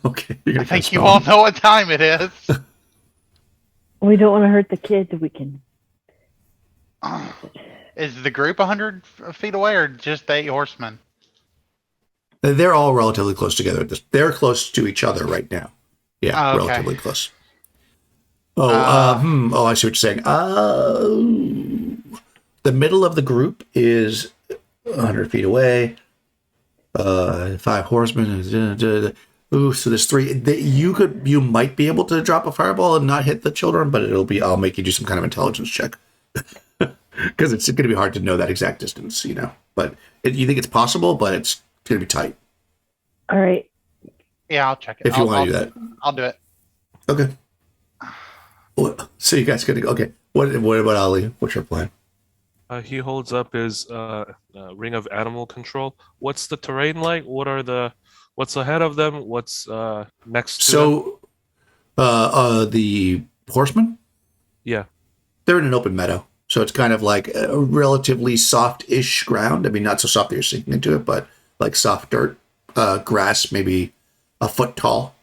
Okay.
I think you all know what time it is.
We don't want to hurt the kids. We can.
Is the group 100 feet away or just the 8 horsemen?
They're all relatively close together. They're close to each other right now. Yeah,
okay.
Relatively close. Oh, I see what you're saying. The middle of the group is 100 feet away. 5 horsemen. Ooh, so there's 3. You might be able to drop a fireball and not hit the children, but I'll make you do some kind of intelligence check. Because it's going to be hard to know that exact distance, But you think it's possible, but it's going to be tight.
All right.
Yeah, I'll check it.
If you want to do that.
I'll do it.
Okay. So you guys got to go. Okay. What about Ali? What's your plan?
He holds up his ring of animal control. What's the terrain like? What's ahead of them? What's next to them?
So, the horsemen?
Yeah.
They're in an open meadow. So it's kind of like a relatively soft-ish ground. I mean, not so soft that you're sinking into it, but like soft dirt, grass, maybe a foot tall,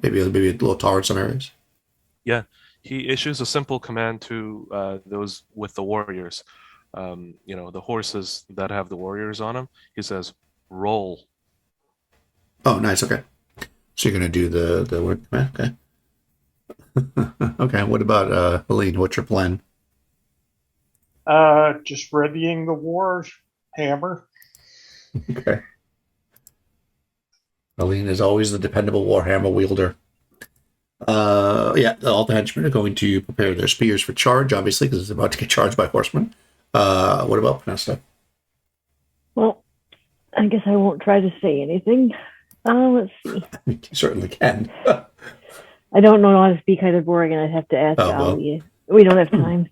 maybe a little taller in some areas.
Yeah. He issues a simple command to those with the warriors. The horses that have the warriors on them. He says, "Roll."
Oh, nice. Okay. So you're going to do the word command? Okay. Okay. What about Helene? What's your plan?
Just readying the war hammer.
Okay. Helene is always the dependable warhammer wielder. All the henchmen are going to prepare their spears for charge, obviously, because it's about to get charged by horsemen. What about Panesta?
Well, I guess I won't try to say anything. Let's see.
You certainly can.
I don't know how to speak Hyperborean, and I'd have to ask Ali. We don't have time.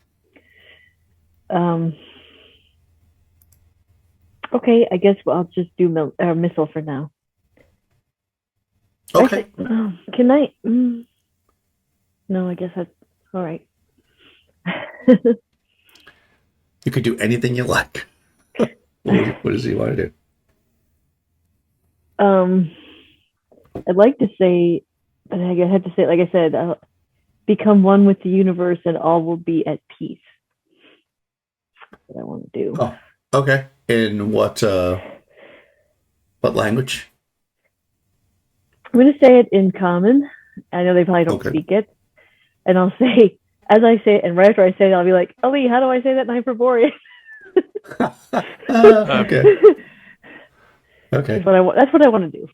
Okay, I guess I'll just do missile for now.
Okay.
Can I? No, I guess that's all right.
You could do anything you like. What does he want to do?
I'd like to say, but I have to say, like I said, become one with the universe, and all will be at peace. That's what I want to do.
Oh, okay. In what language?
I'm going to say it in common. I know they probably don't speak it. And I'll say, as I say it, and right after I say it, I'll be like, Ali, how do I say that in Hyperborean?
Okay. Okay.
That's what I want to do.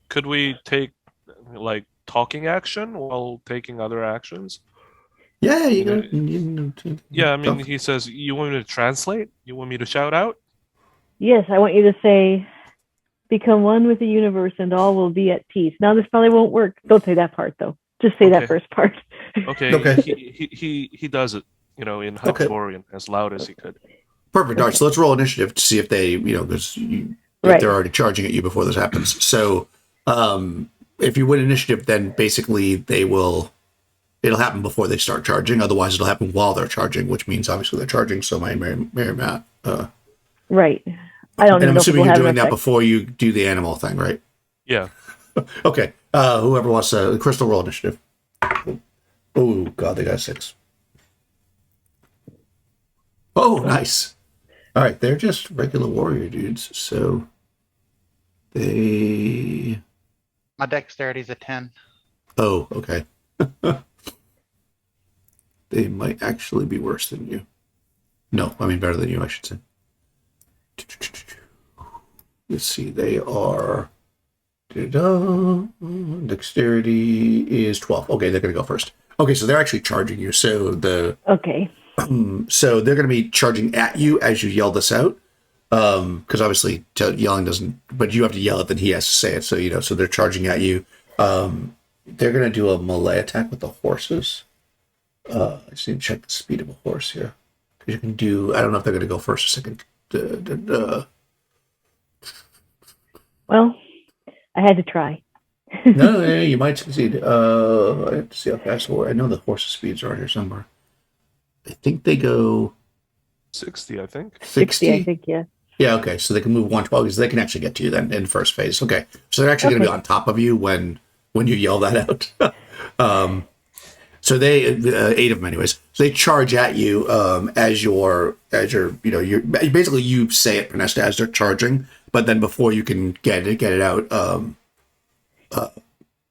Could we take talking action while taking other actions?
Yeah,
Yeah, I mean, he says, you want me to translate? You want me to shout out?
Yes, I want you to say, become one with the universe and all will be at peace. Now, this probably won't work. Don't say that part, though. Just say that first part.
Okay. He does it, in Hyperborean as loud as he could.
Perfect. All right, so let's roll initiative to see if they, because they're already charging at you before this happens. So if you win initiative, then basically it'll happen before they start charging. Otherwise, it'll happen while they're charging, which means obviously they're charging. So my Mary Matt.
Right. I don't.
And I'm assuming you're doing that before you do the animal thing, right?
Yeah.
Okay. Whoever wants to crystal roll initiative. Oh God, they got 6. Oh, nice. All right, they're just regular warrior dudes, so they.
My dexterity's a 10.
Oh, okay. They might actually be worse than you. No, I mean better than you, I should say. Let's see, they are Dexterity is 12. Okay, they're going to go first. Okay, so they're actually charging you. So
Okay.
so they're going to be charging at you as you yell this out. Because obviously yelling doesn't, but you have to yell it, then he has to say it. So, so they're charging at you. They're going to do a melee attack with the horses. I just need to check the speed of a horse here. Because you can do, I don't know if they're going to go first or second.
Well, I had to try.
No, you might succeed. I have to see how fast. I know the horses' speeds are here somewhere. I think they go
60, I think.
60?
I think, yeah.
Yeah, okay. So they can move 112 because they can actually get to you then in first phase. Okay. So they're actually going to be on top of you when you yell that out. So they 8 of them anyways. So they charge at you as you're you're basically you say it, Pernesta, as they're charging, but then before you can get it out,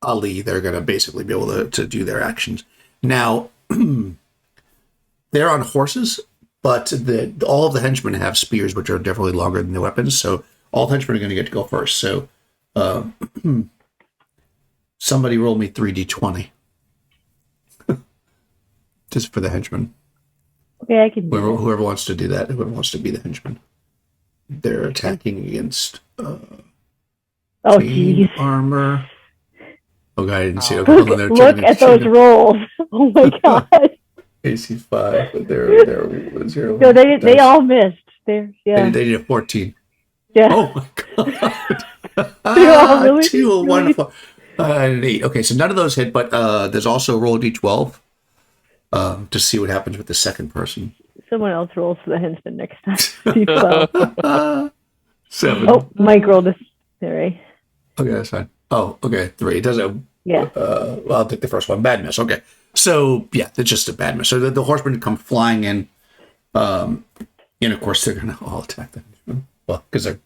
Ali, they're going to basically be able to do their actions. Now, they're on horses, but all of the henchmen have spears, which are definitely longer than the weapons. So all henchmen are going to get to go first. So somebody roll me 3d20. Just for the henchmen.
Okay, I can do that.
Whoever wants to do that, whoever wants to be the henchman. They're attacking against
geez.
armor. Oh god, I didn't see it.
Look at those rolls. Oh my god.
AC 5, but they're 0.
No, they all missed. They
did a 14.
Yeah.
Oh my god.
They all really
2, a 1, a 4. And an 8. Okay, so none of those hit, but there's also roll a d12 to see what happens with the second person.
Someone else rolls for the henchman next time. D12.
7.
Oh, Mike rolled a 3.
Okay, that's fine. Oh, okay, 3. It doesn't.
Yeah.
Well, I'll take the first one. Bad miss. Okay. So, yeah, it's just a bad miss. So the horsemen come flying in. And, of course, they're going to all attack the henchmen. Well, because they're,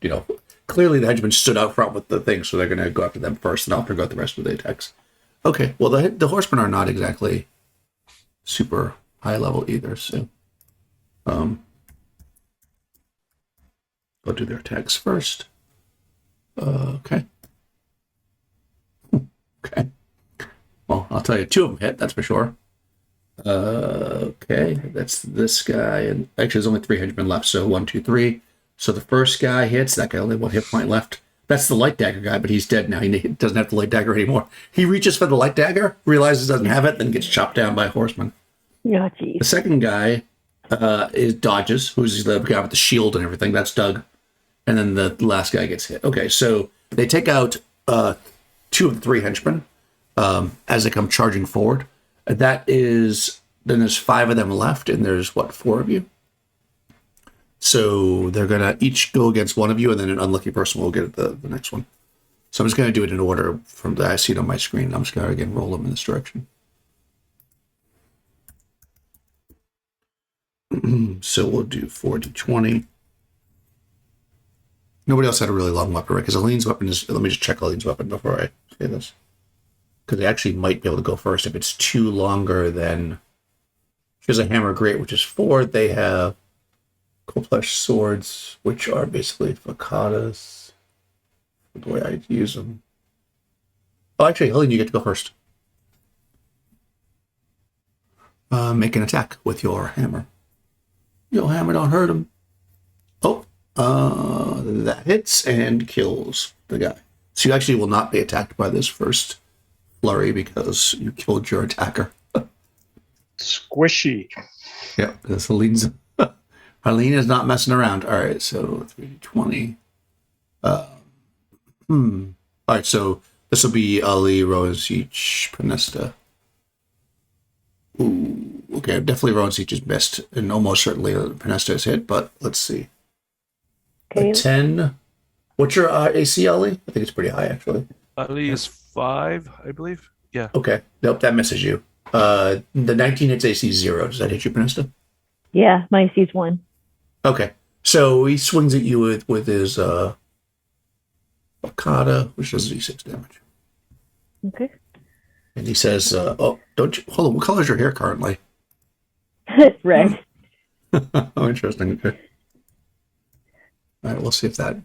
clearly the henchmen stood out front with the thing, so they're going to go after them first, and I'll forget the rest of the attacks. Okay, well, the horsemen are not exactly super high level either, so they'll do their attacks first. Okay. Okay. Well, I'll tell you, 2 of them hit, that's for sure. Okay, that's this guy, and actually there's only 3 henchmen left, so 1, 2, 3. So the first guy hits, that guy only 1 hit point left. That's the light dagger guy, but he's dead now. He doesn't have the light dagger anymore. He reaches for the light dagger, realizes he doesn't have it, then gets chopped down by a horseman.
Oh, geez.
The second guy is dodges, who's the guy with the shield and everything. That's Doug. And then the last guy gets hit. Okay, so they take out 2 of the 3 henchmen as they come charging forward. Then there's 5 of them left, and there's, 4 of you? So they're going to each go against one of you, and then an unlucky person will get the next one. So I'm just going to do it in order from that I see it on my screen. I'm just going to, again, roll them in this direction. So we'll do 4d20. Nobody else had a really long weapon, right? Because Aline's weapon is... Let me just check Aline's weapon before I say this. Because they actually might be able to go first if it's 2 longer than... She has a hammer great, which is 4. They have cold-flesh swords, which are basically facadas. The way I use them. Oh, actually, Aline, you get to go first. Make an attack with your hammer. Your hammer don't hurt him. Oh, that hits and kills the guy. So you actually will not be attacked by this first flurry because you killed your attacker.
Squishy.
Yeah, that's Aline's. Aline is not messing around. All right, so 3d20. All right, so this will be Ali, Rowan Siege, Pernesta. Ooh, okay, definitely Rowan Siege is best, and almost certainly Pernesta is hit, but let's see.
Okay.
A 10. What's your AC, Ali? I think it's pretty high, actually.
Ali is 5, I believe. Yeah.
Okay, nope, that misses you. The 19 hits AC 0. Does that hit you, Pernesta?
Yeah, my AC's 1.
Okay, so he swings at you with his Bakata, which does d6 damage.
Okay.
And he says, "Oh, don't you hold on? What color is your hair currently?"
Red.
Oh, interesting. Okay. All right, we'll see if that.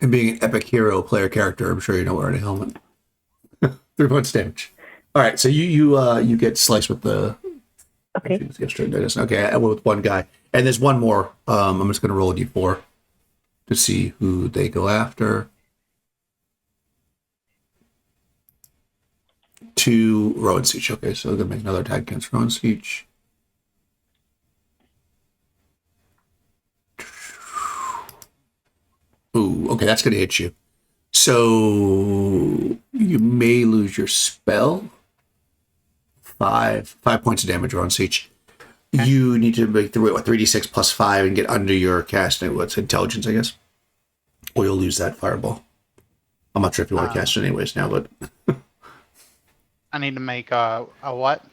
And being an epic hero player character, I'm sure you know wearing a helmet. 3 points damage. All right, so you get sliced with the.
Okay.
Okay, with one guy, and there's one more. I'm just going to roll a d4 to see who they go after. 2 Rowan Siege. Okay, so they're going to make another attack against Rowan Siege. Ooh, okay, that's going to hit you. So you may lose your spell. 5 points of damage on Siege. Okay. You need to make 3d6 plus 5 and get under your casting. What's intelligence, I guess? Or you'll lose that fireball. I'm not sure if you want to cast it anyways now, but
I need to make a what?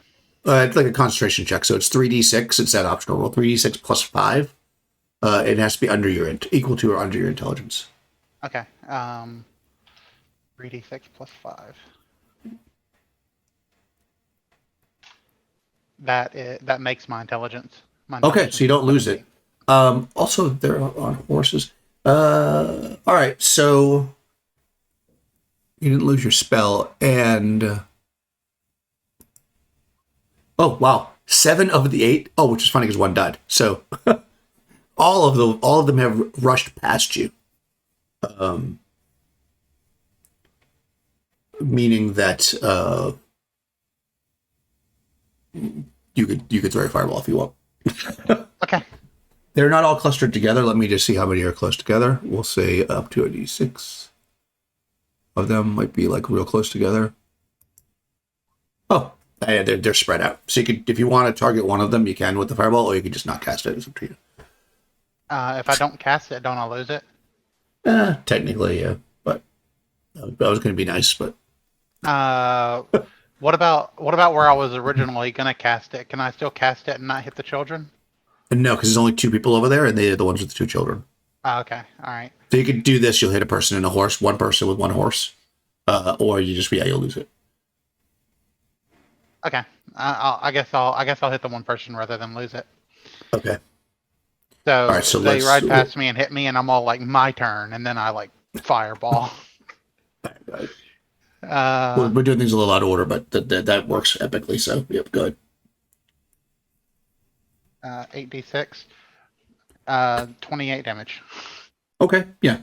It's like a concentration check. So it's 3d6. It's that optional roll. 3d6 plus 5. It has to be under your equal to or under your intelligence.
Okay. 3d6 plus 5. That makes my intelligence.
Okay, so you don't lose it. Also, they're on horses. All right, so you didn't lose your spell, and oh wow, 7 of the 8. Oh, which is funny because 1 died. So all of them have rushed past you, meaning that you could throw a fireball if you want.
Okay.
They're not all clustered together. Let me just see how many are close together. We'll say up to a d6 of them might be like real close together. Oh, yeah, they're spread out. So you could, if you want to target one of them, you can with the fireball, or you can just not cast it. It's up to you.
If I don't cast it, don't I lose it?
Technically, yeah. But I was going to be nice, but.
What about where I was originally going to cast it? Can I still cast it and not hit the children?
No, because there's only 2 people over there, and they're the ones with the 2 children.
Okay, all right.
So you could do this. You'll hit a person and a horse, one person with 1 horse, or you just you'll lose it.
Okay, I guess I'll hit the 1 person rather than lose it.
Okay.
So,
all right, so
they ride past me and hit me, and I'm all like, my turn, and then I like fireball.
We're doing things a little out of order, but that works epically. So yep, good.
8d6, 28 damage.
Okay, yeah.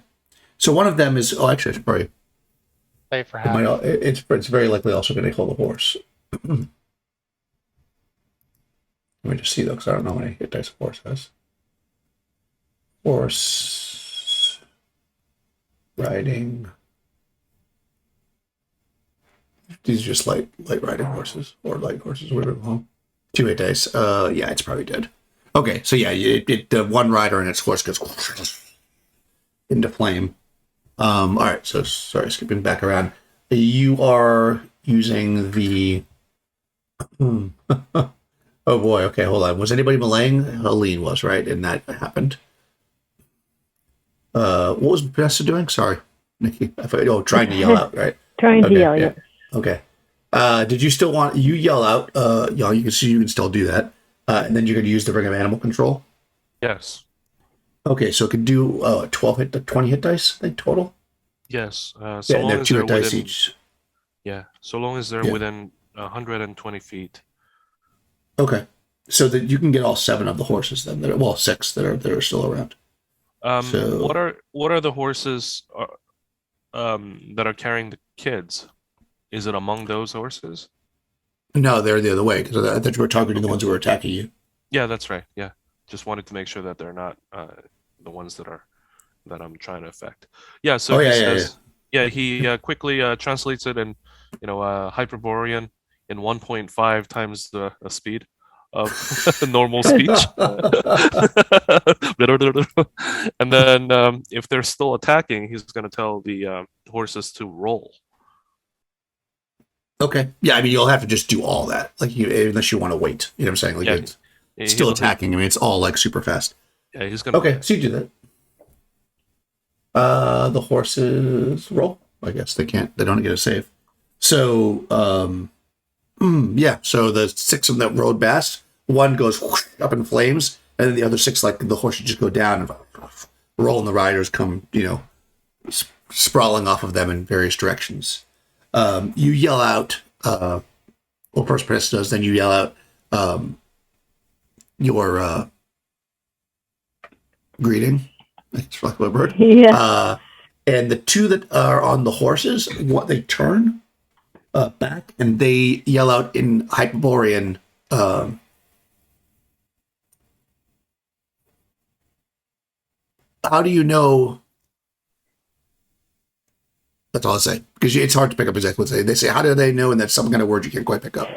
So one of them is actually it's probably
save for half.
It's very likely also going to kill the horse. Let me just see though, because I don't know how many hit dice a horse has. Horse riding. These are just light riding horses or light horses, whatever they call them. 2 hit dice. Yeah, it's probably dead. Okay, so yeah, the 1 rider and its horse goes into flame. All right, so sorry, skipping back around. You are using the. Oh boy. Okay, hold on. Was anybody meleeing? Helene was, right, and that happened. What was Vanessa doing? Sorry, Nikki. I forgot. Oh, trying to yell out, right?
Trying to yell, yeah.
Okay. Did you still want you yell out? You can see you can still do that, and then you're going to use the Ring of Animal Control.
Yes.
Okay, so it could do 20 hit dice, I think total.
Yes.
So long they're 2 hit dice each.
Yeah, so long as they're within 120 feet.
Okay, so that you can get all 7 of the horses then. 6 that are still around.
So what are the horses that are carrying the kids? Is it among those horses?
No, they're the other way, because I thought you were targeting the ones who were attacking you.
Yeah, that's right. Yeah, just wanted to make sure that they're not the ones that I'm trying to affect. Yeah. So he quickly translates it in Hyperborean in 1.5 times the speed of normal speech. And then if they're still attacking, he's going to tell the horses to roll.
Okay. Yeah, I mean, you'll have to just do all that, unless you want to wait. You know what I'm saying? It's still attacking. I mean, it's all like super fast.
Yeah, he's gonna.
Okay, so you do that. The horses roll. I guess they can't. They don't get a save. So, yeah. So the 6 of them rode past. 1 goes up in flames, and then the other 6, like the horses, just go down and roll, and the riders come, sprawling off of them in various directions. You yell out, well, first Prince does, then you yell out your greeting. That's like a bird.
Yeah.
And the two that are on the horses, what they turn back and they yell out in Hyperborean. How do you know? That's all I say, because it's hard to pick up exactly what they say. They say, how do they know? And that's some kind of word you can't quite pick up.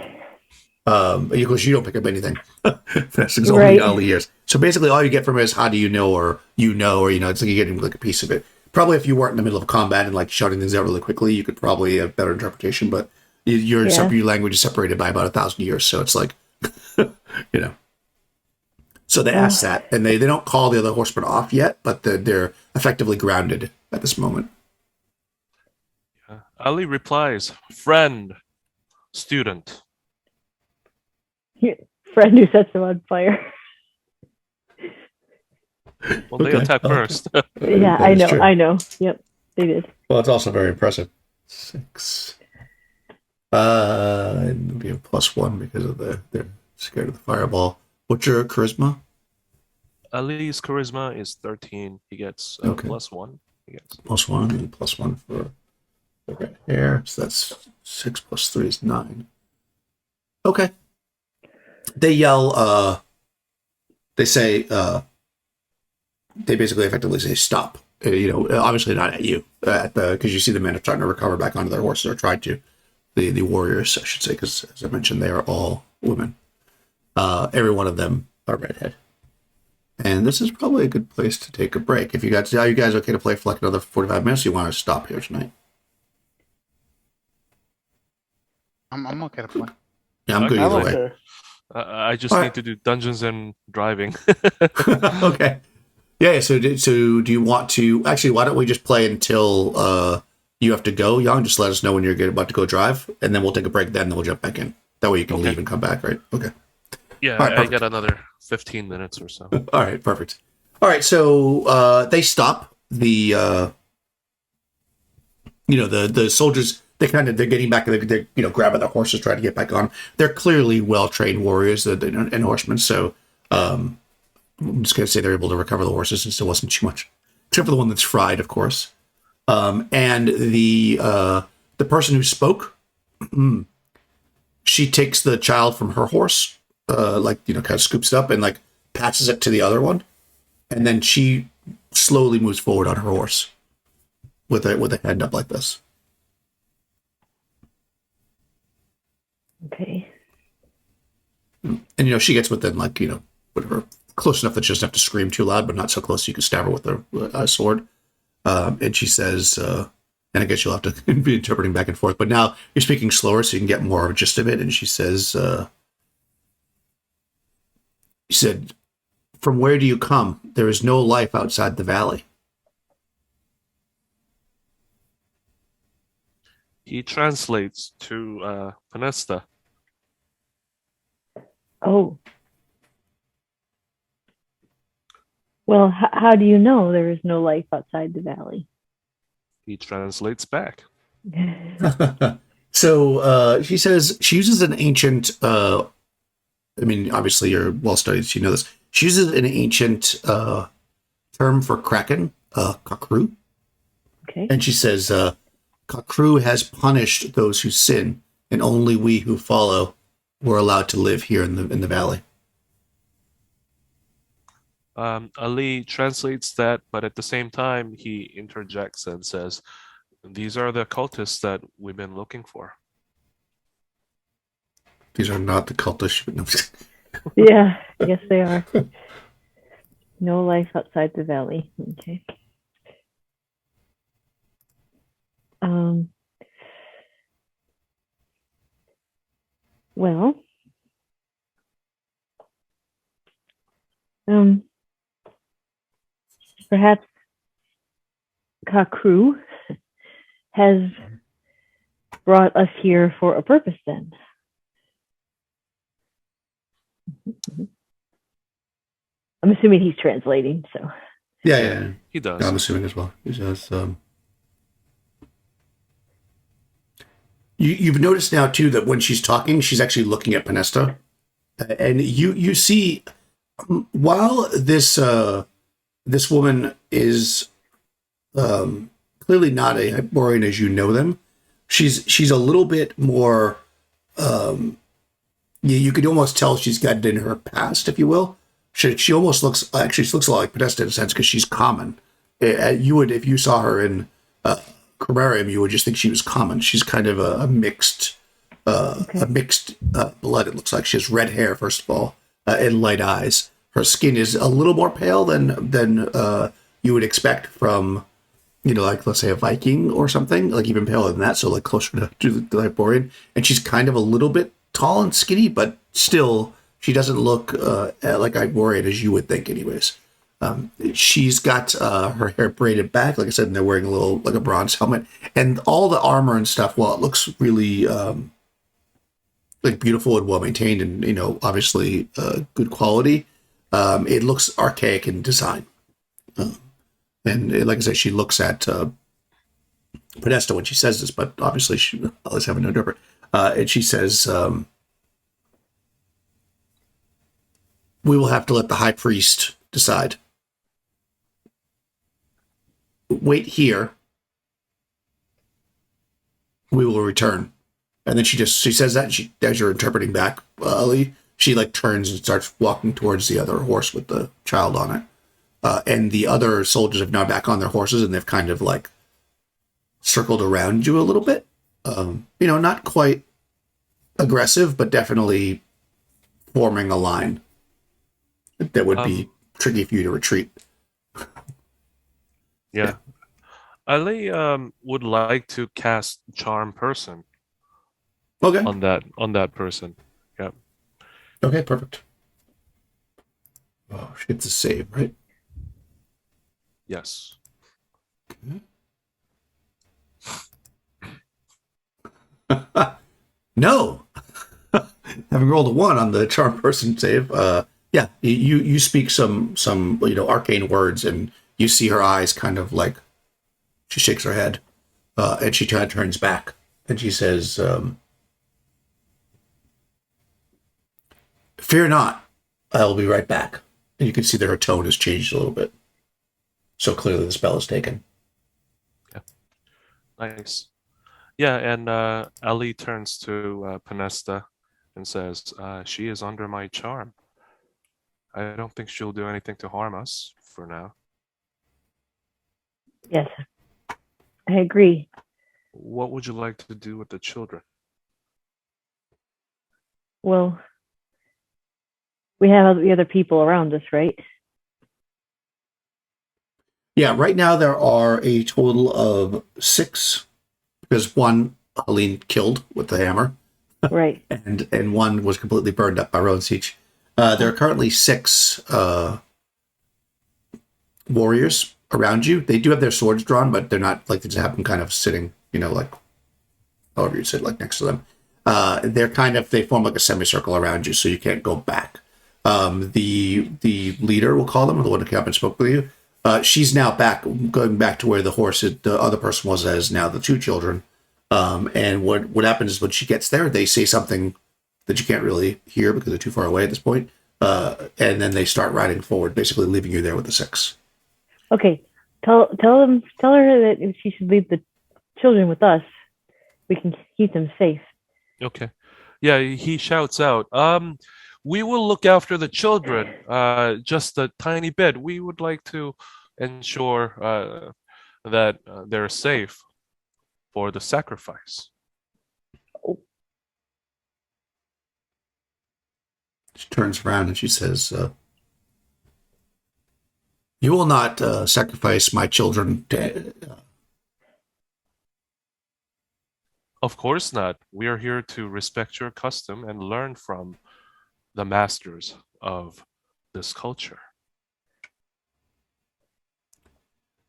Of course, you don't pick up anything. That's
Right.
all the years. So basically, all you get from it is how do you know, or it's like you're getting like a piece of it. Probably if you weren't in the middle of combat and like shouting things out really quickly, you could probably have better interpretation. But your language is separated by about 1,000 years, so it's like, So they ask that, and they don't call the other horsemen off yet, but they're effectively grounded at this moment.
Ali replies, friend, student.
Friend who sets them on fire.
Well, they attack first.
Yeah, I know. True. I know. Yep, they did.
Well, it's also very impressive. 6. And it'll be a +1 because of they're scared of the fireball. What's your charisma?
Ali's charisma is 13. He gets +1. He gets
+1 and +1 for the red hair. So that's 6 + 3 is 9. Okay. They yell. They say. They basically effectively say stop. Obviously not at you, because you see the men are trying to recover back onto their horses, or tried to. The warriors, I should say, because as I mentioned, they are all women. Every one of them are redhead. And this is probably a good place to take a break. Are you guys okay to play for like another 45 minutes? Or you want to stop here tonight?
I'm okay to play.
Yeah, I'm good either way.
Okay.
I just need to do dungeons and driving.
Okay. Yeah. So do you want to actually? Why don't we just play until you have to go, Young? Just let us know when you're about to go drive, and then we'll take a break. Then we'll jump back in. That way you can leave and come back, right? Okay.
Yeah,
right,
I got another 15 minutes or so.
All right, perfect. All right, so they stop the the soldiers. They're getting back. They're grabbing their horses, trying to get back on. They're clearly well-trained warriors and horsemen. So I'm just going to say they're able to recover the horses, since there wasn't too much, except for the one that's fried, of course. And the person who spoke, she takes the child from her horse, kind of scoops it up and like passes it to the other one, and then she slowly moves forward on her horse with a hand up like this.
Okay.
And she gets within whatever, close enough that she doesn't have to scream too loud, but not so close you can stab her with a sword. And she says, and I guess you'll have to be interpreting back and forth, but now you're speaking slower so you can get more of a gist of it. And she says, she said, from where do you come? There is no life outside the valley.
He translates to Panesta.
Oh. Well, how do you know there is no life outside the valley?
He translates back.
So she says she uses an ancient, obviously you're well-studied, so you know this. She uses an ancient term for kraken, kakru.
Okay.
And she says, kakru has punished those who sin, and only we who follow were allowed to live here in the valley.
Ali translates that, but at the same time, he interjects and says, these are the cultists that we've been looking for.
These are not the cultists. No.
Yeah, yes, they are. No life outside the valley. Okay. Well, perhaps Kakru has brought us here for a purpose then. I'm assuming he's translating, so.
Yeah.
He does.
I'm assuming as well. He says, You've noticed now too that when she's talking, she's actually looking at Panesta, and you see while this woman is clearly not a Hyperborean as you know them, she's a little bit more. You could almost tell she's got it in her past, if you will. She almost looks she looks a lot like Podesta in a sense because she's common. You would, if you saw her in Khromarium, you would just think she was common. She's kind of a mixed blood. It looks like she has red hair first of all and light eyes. Her skin is a little more pale than you would expect from like let's say a Viking or something, like even paler than that. So like closer to the Hyperborean, and she's kind of a little bit tall and skinny, but still. She doesn't look like Hyperborean as you would think, anyways. She's got her hair braided back, like I said, and they're wearing a little like a bronze helmet, and all the armor and stuff. While it looks really like beautiful and well maintained, and obviously good quality, it looks archaic in design. And like I said, she looks at Podesta when she says this, but obviously she always having to interpret. And she says. We will have to let the high priest decide. Wait here. We will return. And then she says that, and as you're interpreting back, Ali, she like turns and starts walking towards the other horse with the child on it. And the other soldiers have now back on their horses, and they've kind of like circled around you a little bit. Not quite aggressive, but definitely forming a line. That would be tricky for you to retreat.
Yeah. Ali would like to cast Charm Person.
Okay.
On that person. Yeah.
Okay, perfect. Oh, she gets a save, right?
Yes.
Okay. No. Having rolled a 1 on the Charm Person save, yeah, you speak some arcane words, and you see her eyes kind of like she shakes her head, and she turns back, and she says, "Fear not, I will be right back." And you can see that her tone has changed a little bit. So clearly, the spell is taken.
Yeah, nice. Yeah, and Ali turns to Panesta and says, "She is under my charm. I don't think she'll do anything to harm us for now."
Yes, I agree.
What would you like to do with the children?
Well, we have the other people around us, right?
Yeah, right now there are a total of 6, because one Helene killed with the hammer.
Right.
and one was completely burned up by Rowan Siege. There are currently 6 warriors around you. They do have their swords drawn, but they're not like they just have them kind of sitting, like however you sit, like next to them. They form like a semicircle around you, so you can't go back. The leader, we'll call them, the one who came up and spoke with you. She's now going back to where the other person was, as now the 2 children. And what happens is when she gets there, they say something that you can't really hear because they're too far away at this point. And then they start riding forward, basically leaving you there with the 6.
Okay. Tell her that if she should leave the children with us, we can keep them safe.
Okay. Yeah, he shouts out, we will look after the children just a tiny bit. We would like to ensure that they're safe for the sacrifice.
She turns around and she says, "You will not sacrifice my children to..."
Of course not. We are here to respect your custom and learn from the masters of this culture.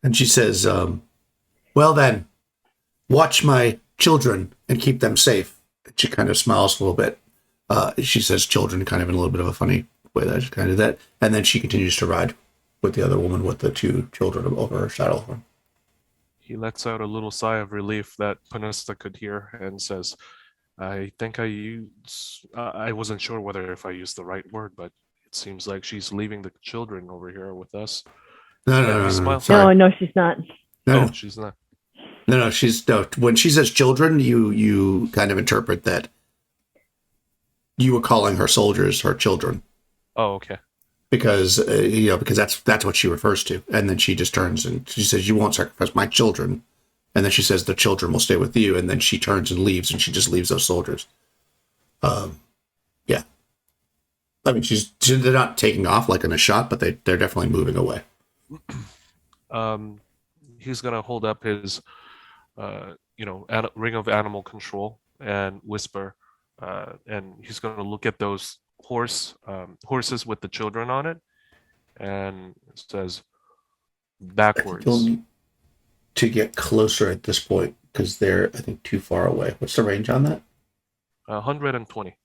And she says, "Well then, watch my children and keep them safe." And she kind of smiles a little bit. She says children kind of in a little bit of a funny way that I just kind of did that. And then she continues to ride with the other woman with the 2 children over her saddle horn.
He lets out a little sigh of relief that Panesta could hear and says, I think I wasn't sure whether if I used the right word, but it seems like she's leaving the children over here with us.
No,
And he
no.
smiles.
Sorry.
No, she's not.
No, she's not.
No, she's no. When she says children, you kind of interpret that you were calling her soldiers her children.
Oh, okay.
Because because that's what she refers to, and then she just turns and she says, "You won't sacrifice my children," and then she says, "The children will stay with you," and then she turns and leaves, and she just leaves those soldiers. Yeah. I mean, they're not taking off like in a shot, but they're definitely moving away.
He's gonna hold up his, ring of animal control and whisper, and he's gonna look at those horses with the children on it, and it says, backwards.
You'll need to get closer at this point because they're, I think, too far away. What's the range on that?
120.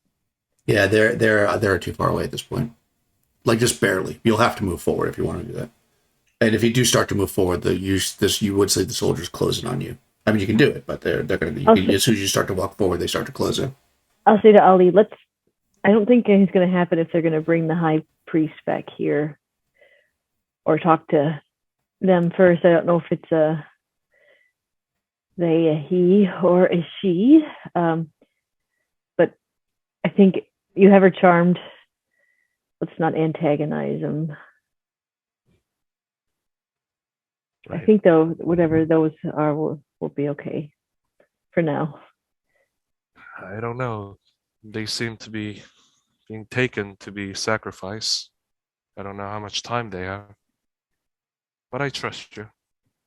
Yeah, they're too far away at this point. Like just barely. You'll have to move forward if you want to do that. And if you do start to move forward, you would see the soldiers closing on you. I mean, you can do it, but they're going to. As soon as you start to walk forward, they start to close in.
I'll say to Ali, I don't think anything's going to happen if they're going to bring the high priest back here or talk to them first. I don't know if it's a he, or a she. But I think you have her charmed. Let's not antagonize them.
Right.
I think, though, whatever those are will be okay for now.
I don't know. They seem to be being taken to be sacrificed. I don't know how much time they have, but I trust you.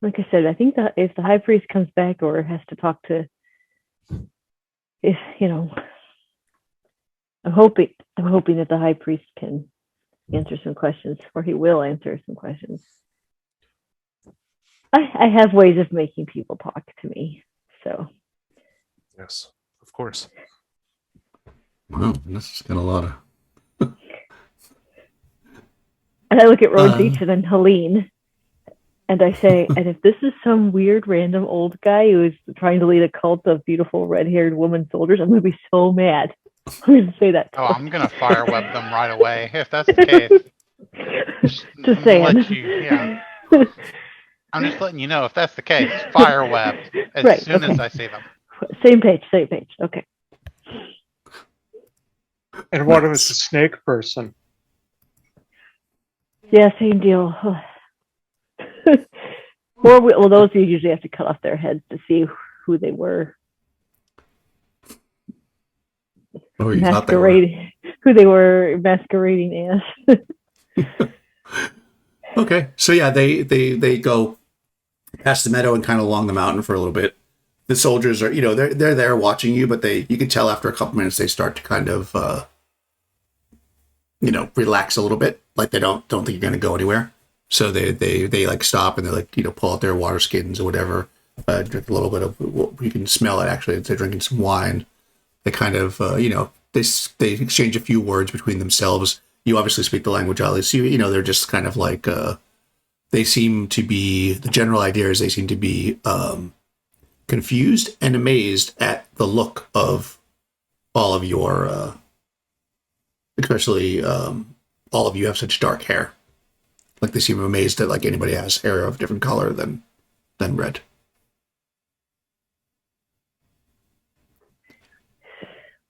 Like I said, I think that if the high priest comes back or has to talk to, I'm hoping that the high priest can answer some questions, or he will answer some questions. I have ways of making people talk to me, so.
Yes, of course.
Wow, this has got a lot of.
And I look at Roseach and then Helene, and I say, and if this is some weird random old guy who is trying to lead a cult of beautiful red-haired woman soldiers, I'm going to be so mad. I'm going to say that.
Oh, I'm going to fireweb them right away if that's the case.
Just saying.
Yeah. I'm just letting you know if that's the case. Fireweb as soon as I see them.
Same page. Okay.
And what if it's a snake person?
Yeah, same deal. Or those you usually have to cut off their heads to see who they were.
Oh, you thought they were.
Who they were masquerading as.
Okay, so yeah, they go past the meadow and kind of along the mountain for a little bit. The soldiers are, they're there watching you, but you can tell after a couple minutes they start to kind of, relax a little bit, like they don't think you're going to go anywhere. So they like stop and they like pull out their water skins or whatever, drink a little bit of. You can smell it actually. They're drinking some wine. They kind of they exchange a few words between themselves. You obviously speak the language, Ali. So they're just kind of like they seem to be. The general idea is they seem to be confused and amazed at the look of all of your, especially all of you have such dark hair. Like they seem amazed that like anybody has hair of different color than red.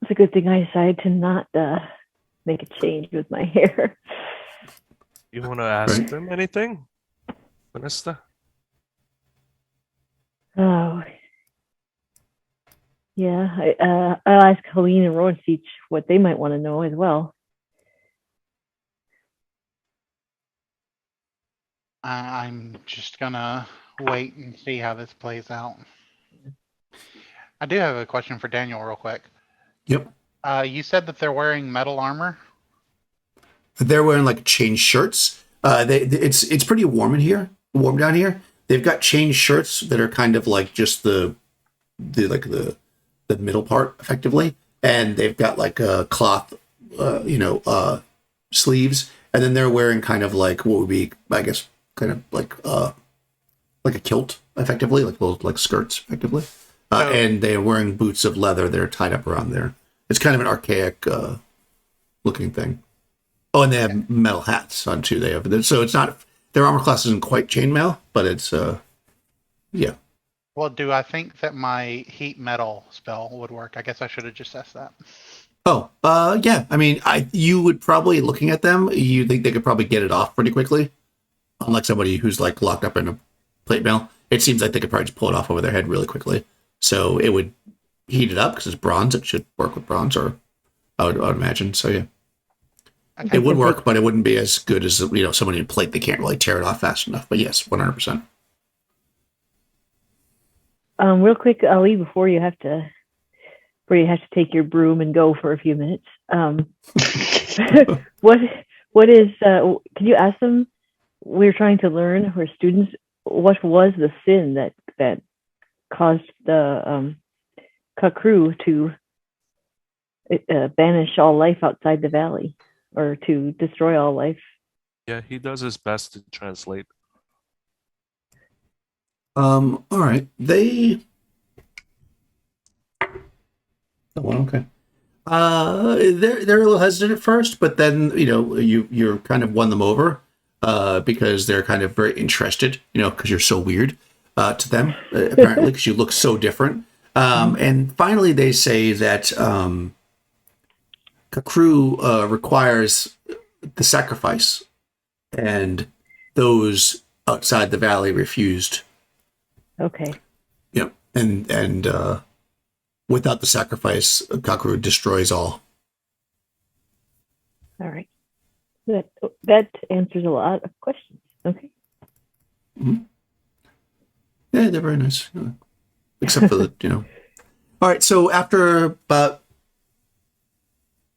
It's a good thing I decided to not make a change with my hair.
You want to ask them anything, Vanessa?
Oh, yeah. I'll ask Helene and Roseach what they might want to know as well.
I'm just gonna wait and see how this plays out. I do have a question for Daniel real quick.
Yep.
You said that they're wearing metal armor?
They're wearing like chain shirts. It's pretty warm down here. They've got chain shirts that are kind of like just the middle part effectively. And they've got like a cloth, sleeves. And then they're wearing kind of like what would be, I guess, kind of like like a kilt, effectively, like little like skirts, effectively. And they're wearing boots of leather. They're tied up around there. It's kind of an archaic looking thing. Oh, and they have metal hats on too. So it's not, their armor class isn't quite chainmail, but it's yeah.
Well, do I think that my heat metal spell would work? I guess I should have just asked that.
Oh, yeah. I mean, you would probably, looking at them, you think they could probably get it off pretty quickly. Unlike somebody who's like locked up in a plate mail, it seems like they could probably just pull it off over their head really quickly. So it would heat it up because it's bronze. It should work with bronze, or I would imagine. So yeah,
Okay.
it would work, but it wouldn't be as good as somebody in plate. They can't really tear it off fast enough. But yes, 100%.
Real quick, Ali, before you have to take your broom and go for a few minutes. What is? Can you ask them? We're trying to learn. We're students. What was the sin that caused the Kakru to banish all life outside the valley, or to destroy all life?
Yeah, he does his best to translate.
All right. They. Oh, well, okay. They're a little hesitant at first, but then you're kind of won them over because they're kind of very interested, because you're so weird to them apparently because you look so different. And finally, they say that Kakru requires the sacrifice, and those outside the valley refused.
Okay.
Yep. And without the sacrifice, Kakru destroys all.
All right. That answers a lot of questions. Okay.
Mm-hmm. Yeah, they're very nice. Except for the, All right, so after about...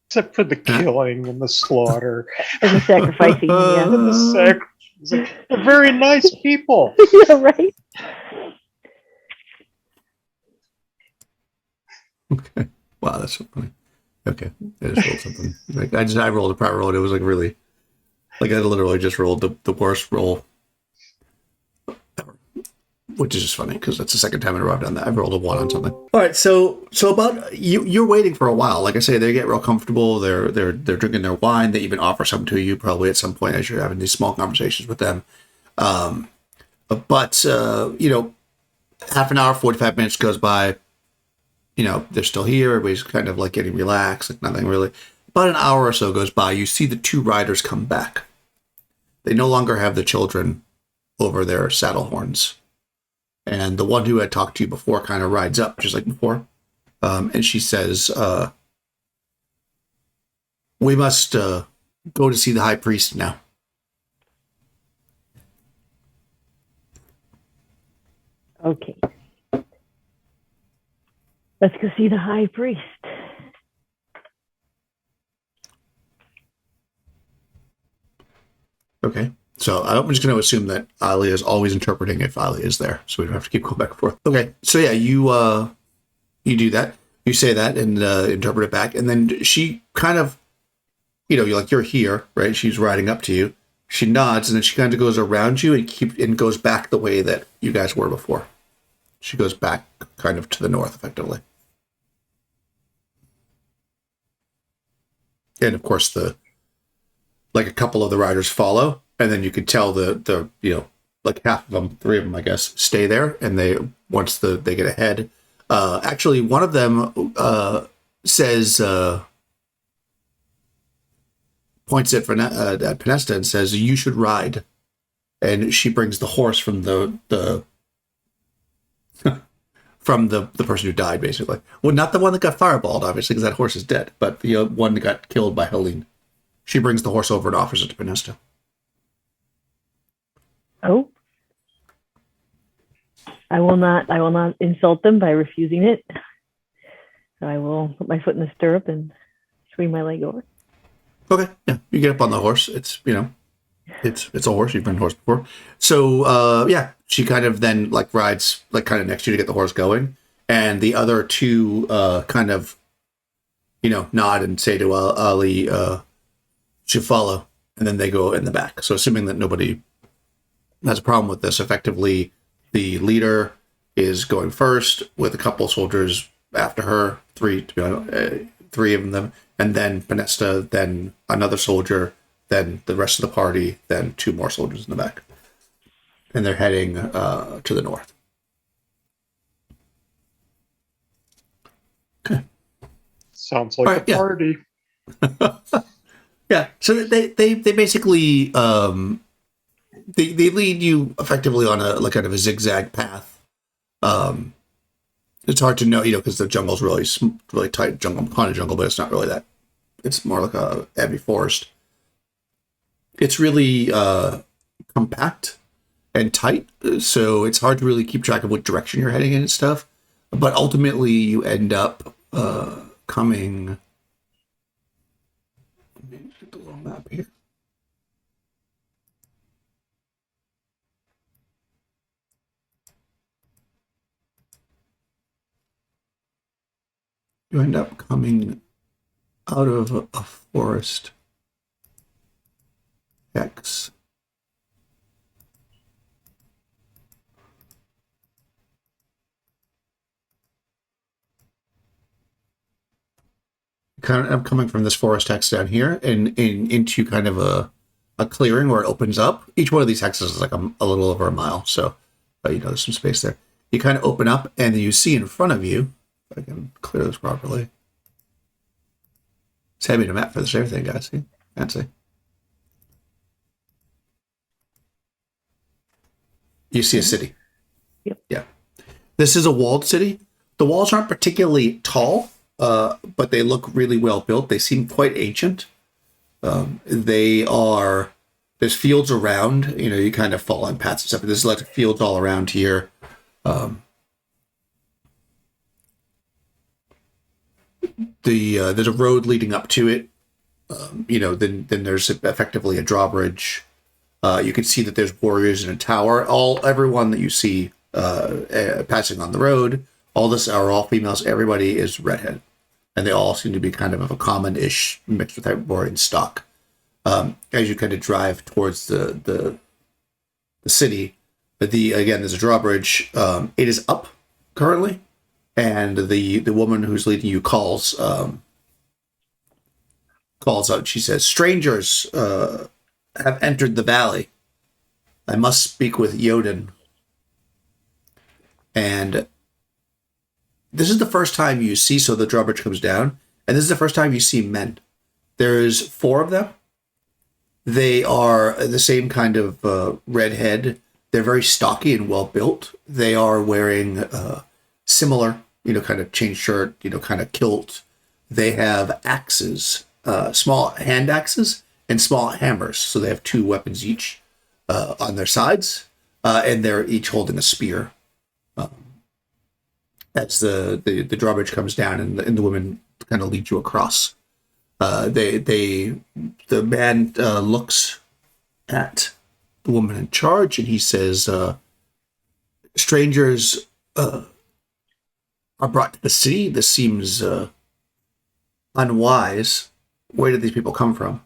Except for the killing and the slaughter.
And the sacrificing, yeah.
And the sacrifice. They're very nice people.
Yeah, right?
Okay. Wow, that's so funny. Okay. I just rolled something. I rolled a private roll, and it was like really... Like, I literally just rolled the worst roll ever. Which is just funny, because that's the second time in a row I've done that. I've rolled a 1 on something. All right, so about... You're waiting for a while. Like I say, they get real comfortable. They're drinking their wine. They even offer some to you, probably at some point as you're having these small conversations with them. But half an hour, 45 minutes goes by. They're still here. Everybody's kind of like getting relaxed, like nothing really. About an hour or so goes by. You see the 2 riders come back. They no longer have the children over their saddle horns. And the one who had talked to you before kind of rides up, just like before. And she says, we must go to see the high priest now.
Okay. Let's go see the high priest.
Okay. So I'm just going to assume that Ali is always interpreting if Ali is there, so we don't have to keep going back and forth. Okay. So yeah, you do that. You say that and interpret it back, and then she kind of, you're like, you're here, right? She's riding up to you. She nods, and then she kind of goes around you and goes back the way that you guys were before. She goes back kind of to the north, effectively. And of course, a couple of the riders follow, and then you could tell the like half of them, 3 of them, I guess, stay there, and once they get ahead. Actually, one of them says, points at Penesta and says, "You should ride." And she brings the horse from the from the person who died, basically. Well, not the one that got fireballed, obviously, because that horse is dead, but the one that got killed by Helene. She brings the horse over and offers it to Penesta.
Oh. I will not insult them by refusing it. So I will put my foot in the stirrup and swing my leg over.
Okay, yeah. You get up on the horse. It's it's a horse. You've been a horse before. So yeah, she kind of then rides kind of next to you to get the horse going. And the other 2 kind of nod and say to Ali, should follow, and then they go in the back. So assuming that nobody has a problem with this, effectively The leader is going first with a couple soldiers after her, three of them, and then Panesta, then another soldier, then the rest of the party, then 2 more soldiers in the back. And they're heading to the north. Okay.
Sounds like a party.
Yeah. So they basically they lead you effectively on a kind of a zigzag path. It's hard to know, because the jungle's really tight jungle, kind of jungle, but it's not really that. It's more like a heavy forest. It's really compact and tight, so it's hard to really keep track of what direction you're heading in and stuff. But ultimately, you end up coming. Let me get the little map here. You end up coming out of a forest X. I'm coming from this forest hex down here and into kind of a clearing where it opens up. Each one of these hexes is like a little over a mile, so there's some space there. You kind of open up and you see in front of you, if I can clear this properly. It's having a map for this everything, guys. See? Fancy. You see a city.
Yep.
Yeah. This is a walled city. The walls aren't particularly tall, but they look really well built. They seem quite ancient. There's fields around, you kind of fall on paths and stuff. There's like fields all around here. There's a road leading up to it. Then there's effectively a drawbridge. You can see that there's warriors in a tower. Everyone that you see passing on the road, all females. Everybody is redhead, and they all seem to be kind of a common-ish mixed with Hyperborean stock. As you kind of drive towards the city, again there's a drawbridge. It is up currently, and the woman who's leading you calls out. She says, "Strangers have entered the valley. I must speak with Jodin." And this is the first time you see, so the drawbridge comes down, and this is the first time you see men. There's 4 of them. They are the same kind of redhead. They're very stocky and well built. They are wearing similar, kind of chain shirt, kind of kilt. They have axes, small hand axes and small hammers. So they have 2 weapons each on their sides, and they're each holding a spear. As the drawbridge comes down and the women kind of lead you across. The man looks at the woman in charge and he says, "Strangers are brought to the city. This seems unwise. Where did these people come from?"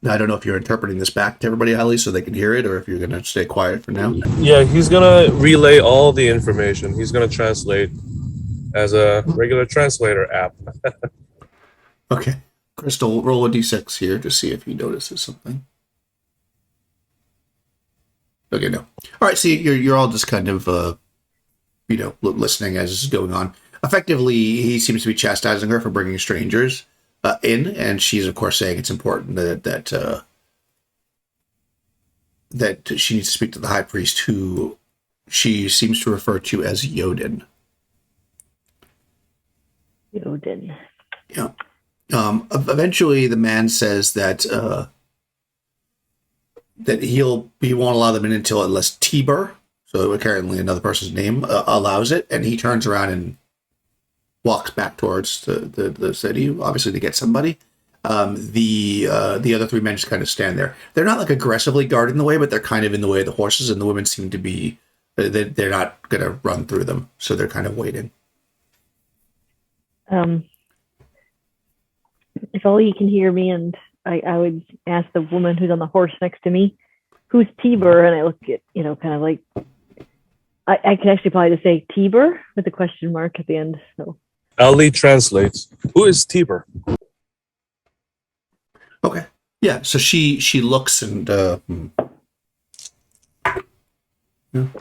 Now, I don't know if you're interpreting this back to everybody, Ali, so they can hear it, or if you're going to stay quiet for now.
Yeah, he's gonna relay all the information. He's gonna translate as a regular translator app.
Okay. Crystal, roll a d6 here to see if he notices something. Okay, no. All right, see, you're all just kind of, listening as this is going on. Effectively, he seems to be chastising her for bringing strangers in, and she's, of course, saying it's important that she needs to speak to the high priest, who she seems to refer to as Jodin.
Jodin.
Yeah. Eventually, the man says that he won't allow them in unless Tiber, so apparently another person's name, allows it, and he turns around and walks back towards the city, obviously to get somebody. The other 3 men just kind of stand there. They're not like aggressively guarding the way, but they're kind of in the way of the horses, and the women seem to be, they're not going to run through them, so they're kind of waiting.
If only you can hear me, and I would ask the woman who's on the horse next to me, who's Tiber? And I look at, kind of like, I can actually probably just say Tiber with a question mark at the end. So
Ali translates. Who is Tiber?
Okay. Yeah. So she looks and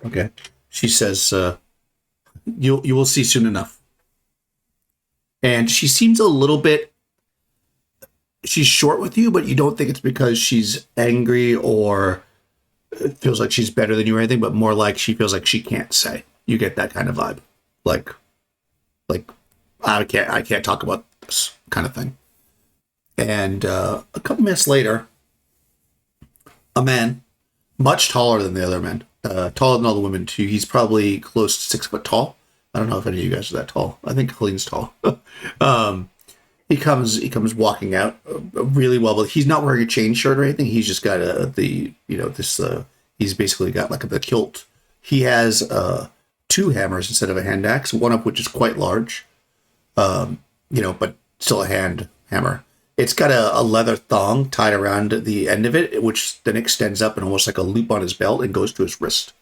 okay. She says, "You will see soon enough." And she seems a little bit. She's short with you, but you don't think it's because she's angry or feels like she's better than you or anything, but more like she feels like she can't say. You get that kind of vibe, like I can't talk about this kind of thing. And a couple minutes later, a man, much taller than the other men, taller than all the women too. He's probably close to 6 foot tall. I don't know if any of you guys are that tall. I think Colleen's tall. He comes walking out really well, but he's not wearing a chain shirt or anything. He's just got he's basically got like the kilt. He has 2 hammers instead of a hand axe, one of which is quite large, but still a hand hammer. It's got a leather thong tied around the end of it, which then extends up and almost like a loop on his belt and goes to his wrist.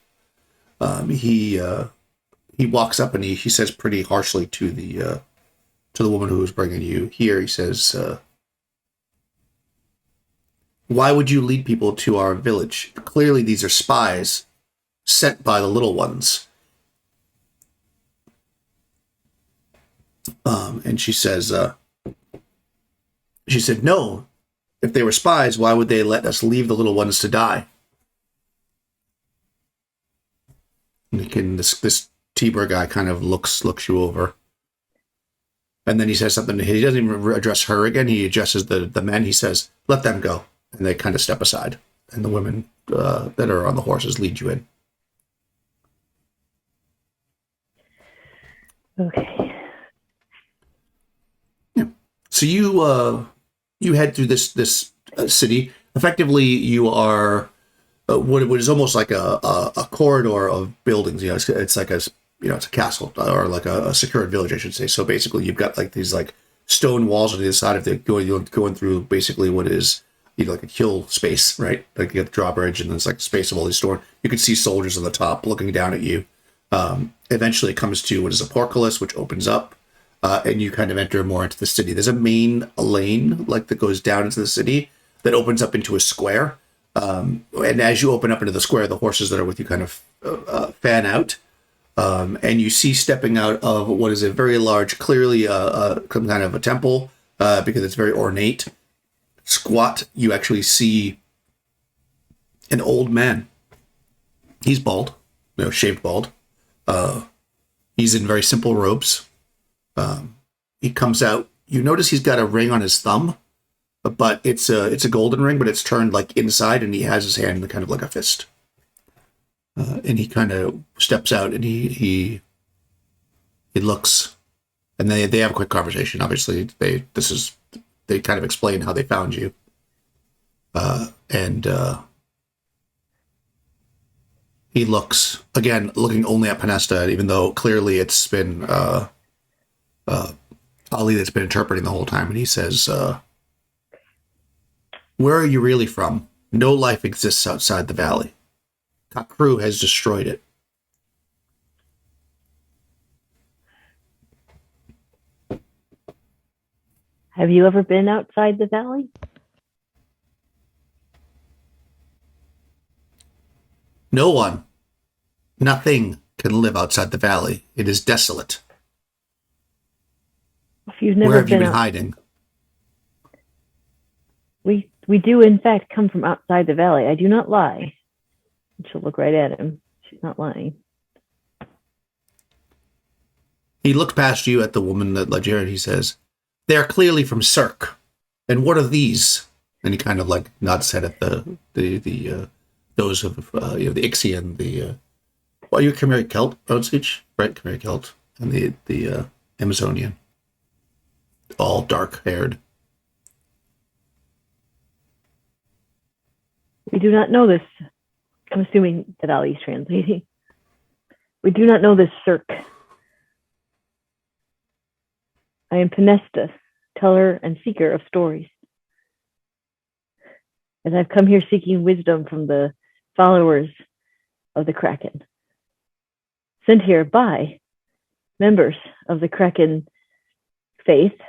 He walks up and he says pretty harshly to the woman who was bringing you here. He says, "Why would you lead people to our village? Clearly, these are spies sent by the little ones." And she said, "No. If they were spies, why would they let us leave the little ones to die?" And this Tiber guy kind of looks you over. And then he says something. He doesn't even address her again. He addresses the men. He says, "Let them go." And they kind of step aside. And the women that are on the horses lead you in.
okay.
Yeah. So you head through this city. Effectively, you are what is almost like a corridor of buildings. It's like it's a castle or like a secured village, I should say. So basically, you've got like these like stone walls on the other side of it going through basically what is like a kill space, right? Like you got the drawbridge and there's like the space of all these stores. You can see soldiers on the top looking down at you. Eventually, it comes to what is a portcullis, which opens up, and you kind of enter more into the city. There's a main lane like that goes down into the city that opens up into a square. And as you open up into the square, the horses that are with you kind of fan out. And you see stepping out of what is a very large, clearly some kind of a temple, because it's very ornate. Squat, you actually see an old man. He's bald, shaved bald. He's in very simple robes. He comes out. You notice he's got a ring on his thumb, but it's a golden ring, but it's turned like inside, and he has his hand kind of like a fist. And he kind of steps out and he looks, and they have a quick conversation. Obviously, they kind of explain how they found you. And he looks, again, looking only at Penesta, even though clearly it's been Ali that's been interpreting the whole time. And he says, "Where are you really from? No life exists outside the valley. Kakru has destroyed it."
Have you ever been outside the valley?
No one, nothing can live outside the valley. It is desolate.
If you've never
Where have you been
out-
hiding?
We do in fact come from outside the valley. I do not lie. And she'll look right at him. She's not lying.
He looked past you at the woman that led you here, and he says, "They are clearly from Cirque. And what are these?" And he kind of like nods his head at the those of the Ixian, you're Khromarium Celt, Osage, right? Khromarium Celt, and the Amazonian, all dark haired.
We do not know this. I'm assuming that Ali's translating. We do not know this Cirque. I am Penesta, teller and seeker of stories. As I've come here seeking wisdom from the followers of the Kraken, sent here by members of the Kraken faith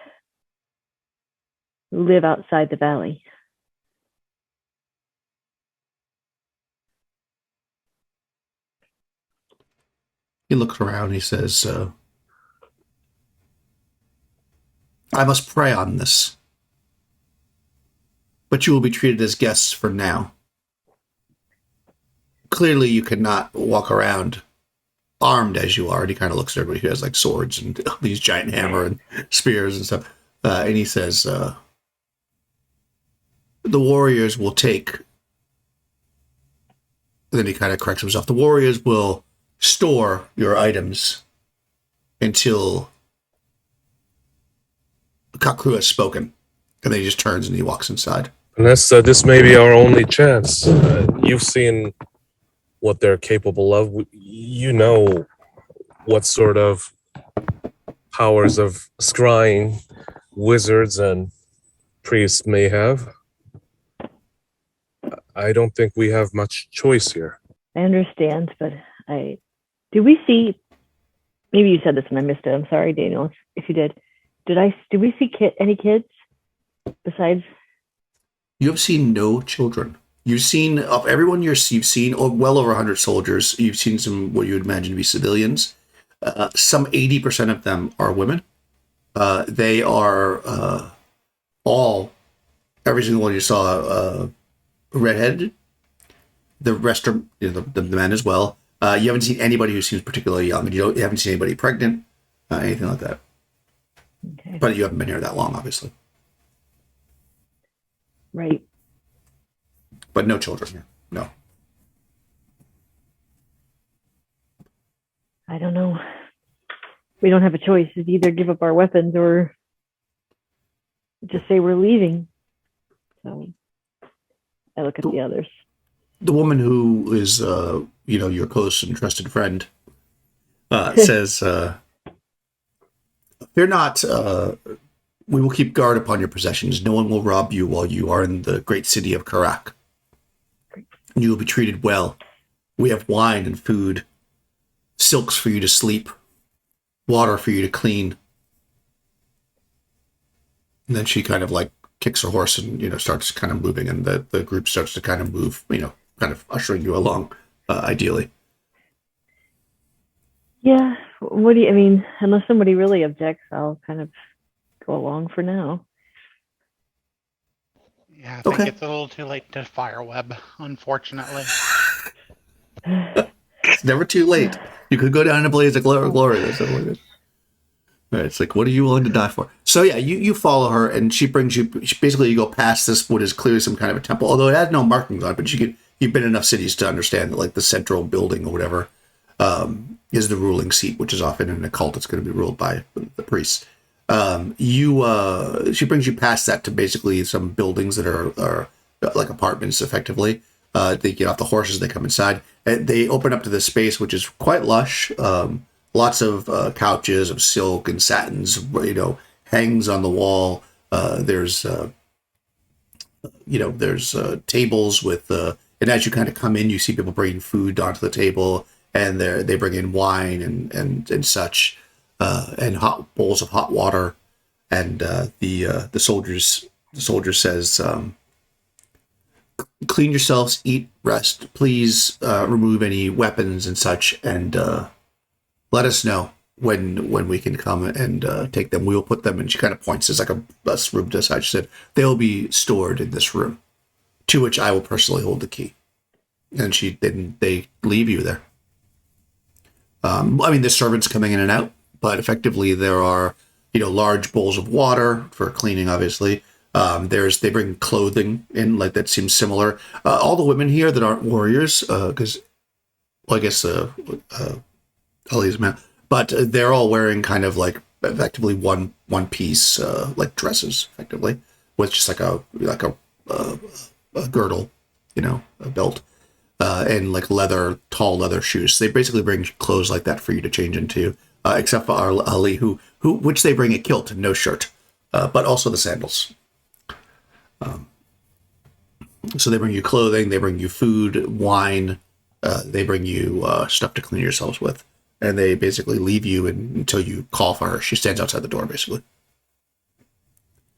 who live outside the valley.
He looks around. He says, I must pray on this, but you will be treated as guests for now. Clearly, you cannot walk around armed as you are. And he kind of looks at everybody who has like swords and these giant hammer and spears and stuff. And he says, the warriors will take... And then he kind of corrects himself. The warriors will store your items until Kakru has spoken. And then he just turns and he walks inside.
Unless this may be our only chance. You've seen what they're capable of. You know what sort of powers of scrying wizards and priests may have. I don't think we have much choice here.
I understand, but did we see, maybe you said this and I missed it. I'm sorry, Daniel, if you did. Did we see any kids besides?
You have seen no children. You've seen, of everyone you've seen well over 100 soldiers. You've seen some, what you would imagine to be civilians. Some 80% of them are women. They are every single one you saw, redheaded. The rest are the men as well. You haven't seen anybody who seems particularly young. You haven't seen anybody pregnant, anything like that.
Okay.
But you haven't been here that long, obviously.
Right.
But no children here. No.
I don't know. We don't have a choice. It's either give up our weapons or just say we're leaving. So I look at the others.
The woman who is, your close and trusted friend says, fear not, we will keep guard upon your possessions. No one will rob you while you are in the great city of Karak. You will be treated well. We have wine and food, silks for you to sleep, water for you to clean. And then she kind of like kicks her horse and, starts kind of moving, and the group starts to kind of move, kind of ushering you along, ideally.
Yeah. Unless somebody really objects, I'll kind of go along for now.
Yeah, I think it's a little too late to fire web, unfortunately.
It's never too late. You could go down in a blaze of glory or something like that. Right, it's like, what are you willing to die for? So yeah, you follow her, and she brings you. Basically, you go past this, what is clearly some kind of a temple, although it has no markings on it. But you've been in enough cities to understand that, like, the central building or whatever is the ruling seat, which is often in a cult. It's going to be ruled by the priests. She brings you past that to basically some buildings that are like apartments, effectively. They get off the horses, they come inside, and they open up to this space, which is quite lush. Lots of couches of silk and satins, hangs on the wall. There's tables with, and as you kind of come in, you see people bringing food onto the table, and they bring in wine and such, and hot bowls of hot water. And the soldier says, clean yourselves, eat, rest. Please remove any weapons and such, and let us know when we can come and take them. We will put them, and she kind of points. There's like a room to the side. She said, they'll be stored in this room, to which I will personally hold the key. And they leave you there. The servants coming in and out, but effectively there are, large bowls of water for cleaning, obviously. They bring clothing in, like, that seems similar. All the women here that aren't warriors, because, I guess Ali's man, but they're all wearing kind of like effectively one piece, like dresses, effectively, with just like a girdle, a belt, and like tall leather shoes. So they basically bring clothes like that for you to change into, except for Ali, which they bring a kilt and no shirt, but also the sandals. So they bring you clothing, they bring you food, wine, they bring you stuff to clean yourselves with, and they basically leave you until you call for her. She stands outside the door, basically.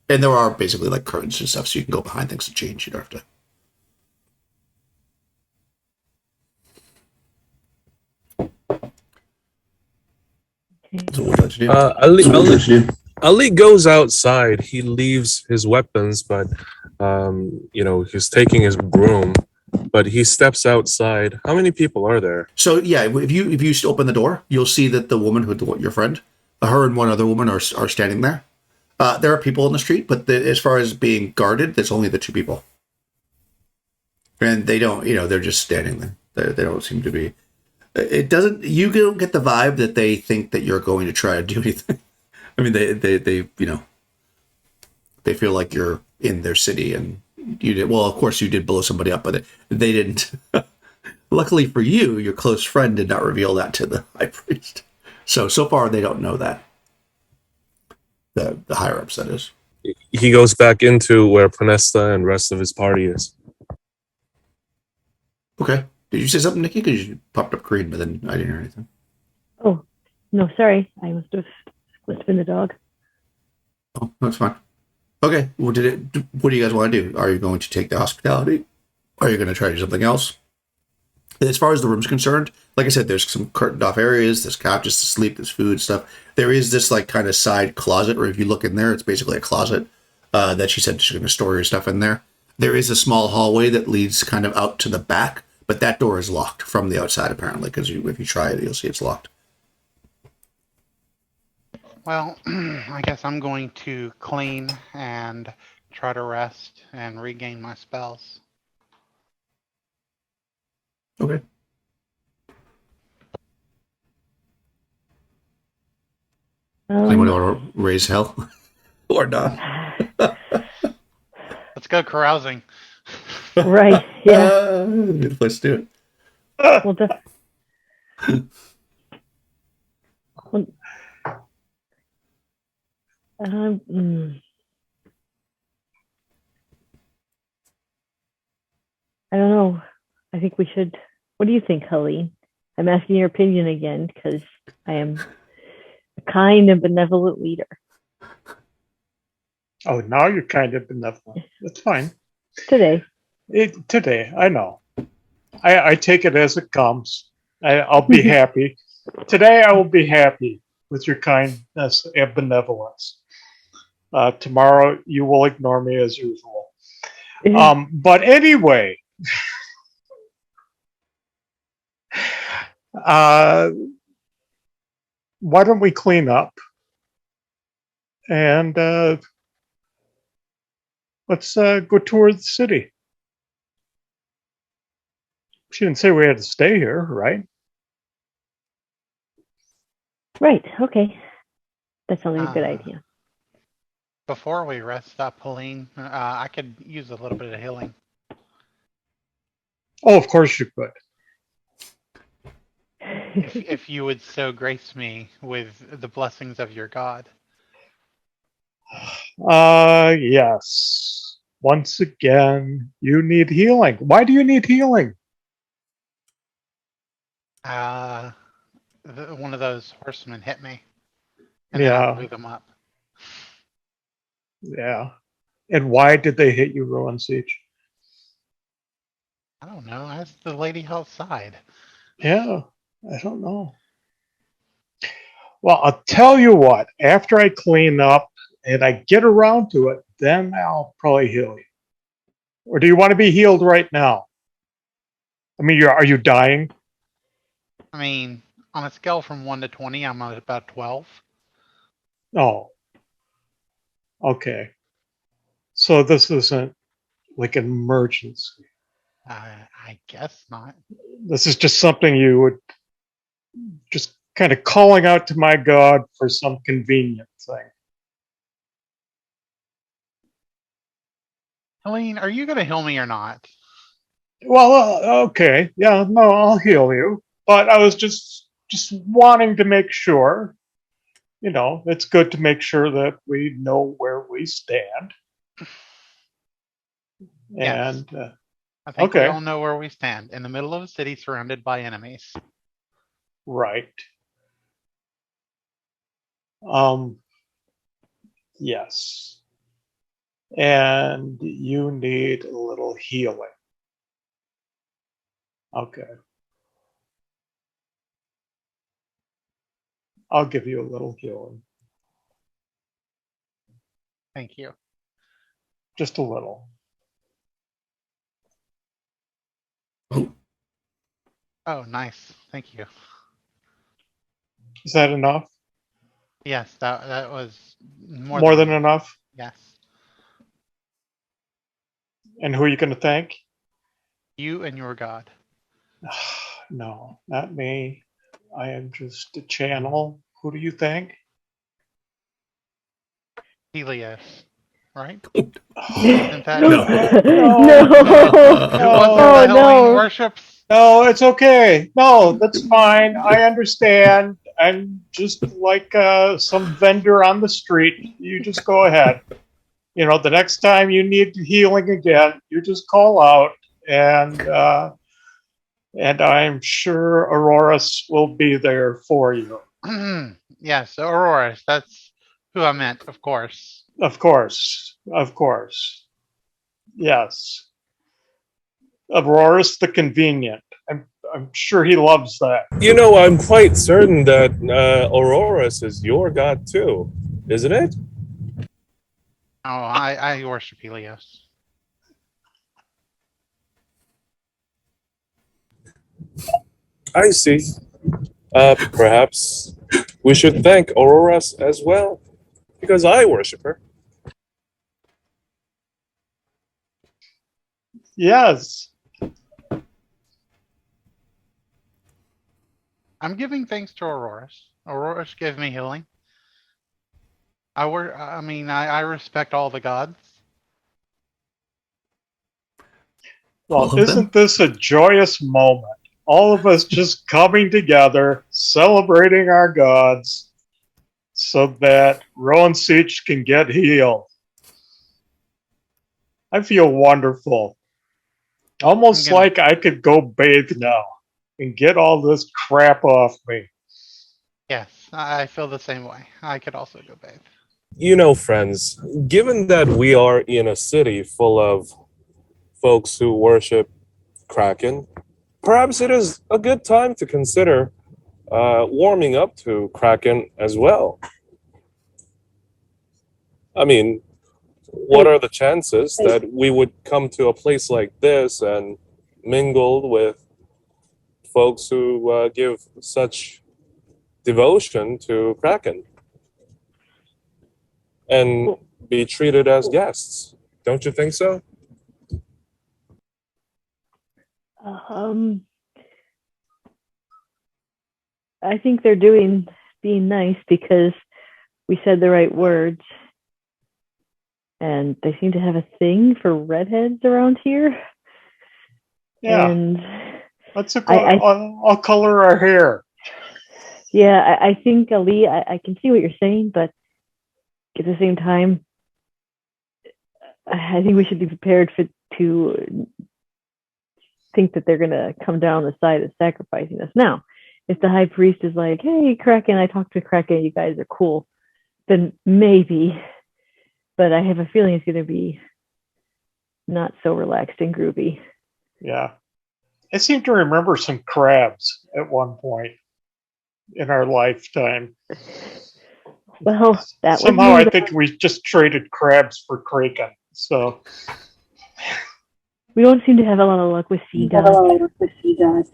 And there are basically like curtains and stuff, so you can go behind things to change. You don't have to. So what would you do?
Ali goes outside. He leaves his weapons, but he's taking his broom. But he steps outside. How many people are there?
So yeah, if you open the door, you'll see that the woman your friend, her and one other woman are standing there. There are people in the street, but as far as being guarded, there's only the two people, and they don't. They're just standing there. They don't seem to be. It doesn't. You don't get the vibe that they think that you're going to try to do anything. I mean, they feel like you're in their city, and you did. Well, of course, you did blow somebody up, but they didn't. Luckily for you, your close friend did not reveal that to the high priest. So far, they don't know that. The higher ups, that is.
He goes back into where Panesta and the rest of his party is.
Okay. Did you say something, Nikki? Because you popped up green, but then I didn't hear anything.
Oh, no, sorry. I must have been the dog.
Oh, that's fine. Okay. Well, what do you guys want to do? Are you going to take the hospitality? Are you going to try to do something else? As far as the room's concerned, like I said, there's some curtained off areas. There's couches to sleep. There's food stuff. There is this like kind of side closet where if you look in there, it's basically a closet that she said she's going to store your stuff in there. There is a small hallway that leads kind of out to the back, but that door is locked from the outside apparently because if you try it, you'll see it's locked.
Well, I guess I'm going to clean and try to rest and regain my spells.
Okay. Anyone want to raise hell or not?
Let's go carousing.
Right. Yeah.
Let's do it.
Well, I don't know. I think we should. What do you think, Helene? I'm asking your opinion again because I am a kind and benevolent leader.
Oh, now you're kind of benevolent. That's fine.
Today,
I know. I take it as it comes. I'll be happy. Today I will be happy with your kindness and benevolence. Tomorrow you will ignore me as usual. But anyway, why don't we clean up and let's go tour the city. She didn't say we had to stay here, right?
Right. Okay. That sounds like a good idea.
Before we rest up, Helene, I could use a little bit of healing.
Oh, of course you could.
if you would so grace me with the blessings of your god.
Yes. Once again, you need healing. Why do you need healing?
One of those horsemen hit me. And
Yeah.
then I blew them up.
Yeah. And why did they hit you, Rowan Siege?
I don't know. Ask the lady outside.
Yeah, I don't know. Well, I'll tell you what. After I clean up and I get around to it, then I'll probably heal you. Or do you want to be healed right now? I mean, are you dying?
I mean, on a scale from 1 to 20, I'm at about 12.
Oh. Okay. So this isn't like an emergency.
I guess not.
This is just something you would just kind of calling out to my God for some convenient thing.
Helene, are you going to heal me or not?
Well, okay. Yeah, no, I'll heal you. But I was just wanting to make sure, it's good to make sure that we know where we stand.
Yes.
And
I think
Okay.
we all know where we stand. In the middle of a city surrounded by enemies.
right. Yes. And you need a little healing. Okay. I'll give you a little healing.
Thank you.
Just a little.
Oh, nice. Thank you.
Is that enough?
Yes, that was
More than enough?
Yes.
And who are you going to thank?
You and your god.
No, not me. I am just a channel. Who do you thank?
Helios, right?
No.
That
No.
Who was it
Oh,
that Helene
no.
worships?
No, it's okay. No, that's fine. I understand. I'm just like some vendor on the street. You just go ahead. The next time you need healing again, you just call out, and I'm sure Auroras will be there for you.
Yes, Aurora. That's who I meant, of course.
Of course, of course. Yes, Auroras the convenient. I'm sure he loves that.
You know, I'm quite certain that Auroras is your god too, isn't it?
Oh, I worship Helios.
I see. Perhaps we should thank Auroras as well, because I worship her.
Yes.
I'm giving thanks to Auroras. Auroras give me healing. I respect all the gods.
All
Well,
of them?
isn't this a joyous moment? All of us just coming together, celebrating our gods, so that Rowan Siege can get healed. I feel wonderful. Almost like I could go bathe now and get all this crap off me.
Yes, I feel the same way. I could also go bathe.
You know, friends, given that we are in a city full of folks who worship Kraken, perhaps it is a good time to consider warming up to Kraken as well. I mean, what are the chances that we would come to a place like this and mingle with folks who give such devotion to Kraken and be treated as guests? Don't you think so?
I think they're being nice because we said the right words, and they seem to have a thing for redheads around here.
Yeah.
And
I'll color our hair.
Yeah, I think, Ali, I can see what you're saying, but at the same time, I think we should be prepared to think that they're going to come down the side of sacrificing us. Now, if the high priest is like, hey, Kraken, I talked to Kraken, you guys are cool, then maybe. But I have a feeling it's going to be not so relaxed and groovy.
Yeah. I seem to remember some crabs at one point in our lifetime.
Well, that
somehow I think we just traded crabs for Kraken. So
we don't seem to have a lot of luck with sea gods.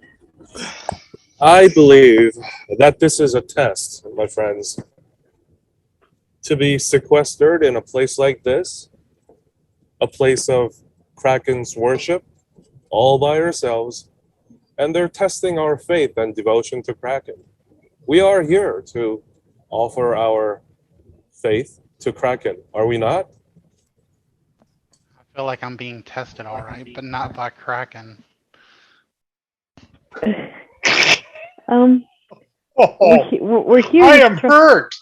I believe that this is a test, my friends. To be sequestered in a place like this, a place of Kraken's worship, all by ourselves, and they're testing our faith and devotion to Kraken. We are here to offer our faith to Kraken, are we not?
I feel like I'm being tested, all right, but not by Kraken.
We're here.
I am hurt.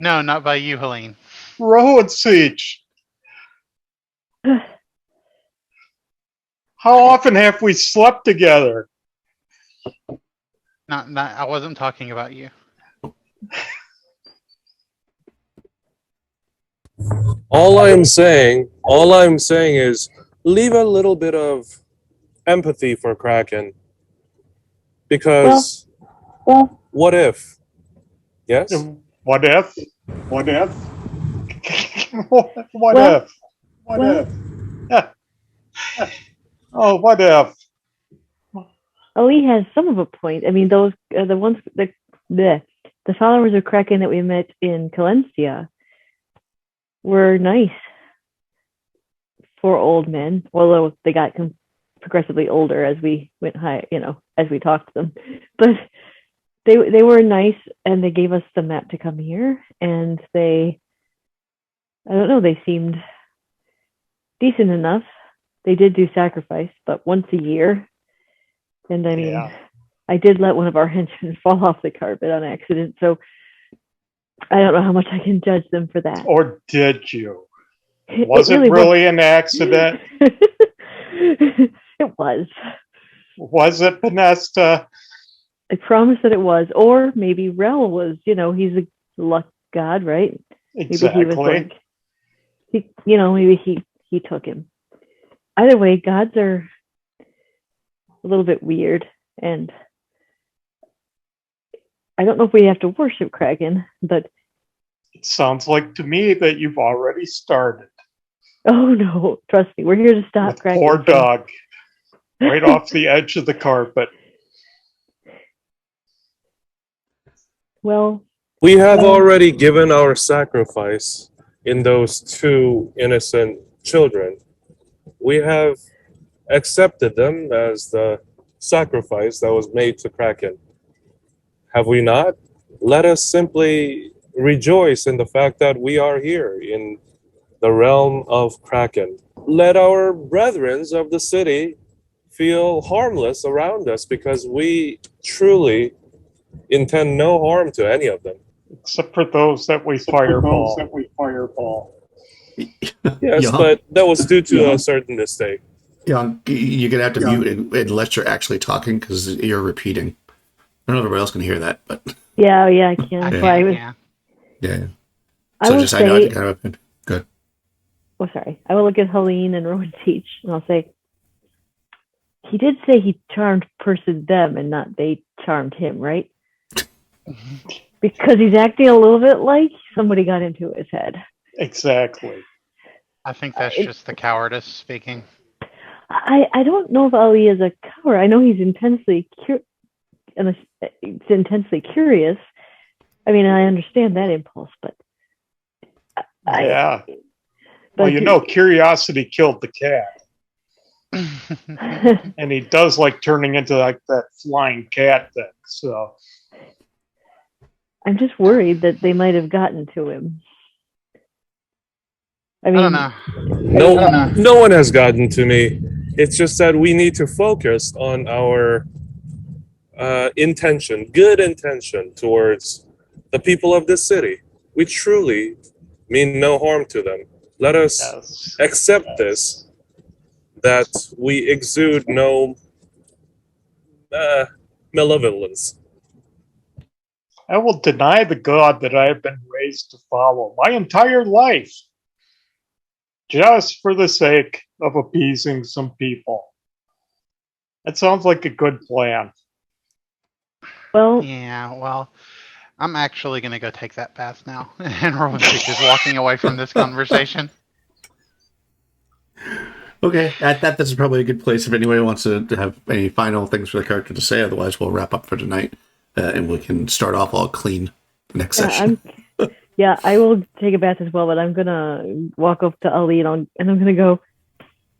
No, not by you, Helene.
Rowan Siege. How often have we slept together?
Not. I wasn't talking about you.
All I'm saying is leave a little bit of empathy for Kraken. Because what if? Yes?
What if? What if? What
Well,
if? What if? Oh, what if?
Ali has some of a point. I mean, those the ones the followers of Kraken that we met in Calencia were nice for old men, although they got progressively older as we went high, as we talked to them. But they were nice, and they gave us the map to come here, and I don't know, they seemed decent enough. They did do sacrifice, but once a year. And I mean,
Yeah.
I did let one of our henchmen fall off the carpet on accident, so I don't know how much I can judge them for that.
Or did you? Was it really an accident?
It was.
Was it, Pinesta?
I promise that it was. Or maybe Rel was, he's a luck god, right?
Exactly.
Maybe he was like, maybe he took him. Either way, gods are a little bit weird, and I don't know if we have to worship Kraken, but
it sounds like to me that you've already started.
Oh no, trust me, we're here to stop
with
Kraken.
Poor dog, right off the edge of the carpet.
Well,
we have already given our sacrifice in those two innocent children. We have accepted them as the sacrifice that was made to Kraken. Have we not? Let us simply rejoice in the fact that we are here in the realm of Kraken. Let our brethren of the city feel harmless around us, because we truly intend no harm to any of them.
Except for those that we fireball.
Yes, but that was due to a certain mistake.
Yeah, you're going to have to mute unless you're actually talking, because you're repeating. I don't know if everybody else can hear that, but...
Yeah, I can.
Yeah.
I
So
will
just,
say...
I know I kind of... Good.
Oh, sorry. I will look at Helene and Rowan Teach, and I'll say, he did say he charmed them and not they charmed him, right? Because he's acting a little bit like somebody got into his head.
Exactly.
I think that's just the cowardice speaking.
I don't know if Ali is a coward. I know he's intensely curious. I mean, I understand that impulse, but
yeah. Well, curiosity killed the cat. And he does like turning into like that flying cat thing, so
I'm just worried that they might have gotten to him. I mean,
I don't know.
No one has gotten to me. It's just that we need to focus on our good intention towards the people of this city. We truly mean no harm to them. Let us accept this, that we exude no malevolence.
I will deny the God that I have been raised to follow my entire life, just for the sake of appeasing some people. That sounds like a good plan.
Well,
yeah, well, I'm actually going to go take that bath now. And Rowan is walking away from this conversation.
Okay, I thought this is probably a good place if anybody wants to have any final things for the character to say. Otherwise, we'll wrap up for tonight, and we can start off all clean next session.
I will take a bath as well, but I'm going to walk up to Ali and I'm going to go,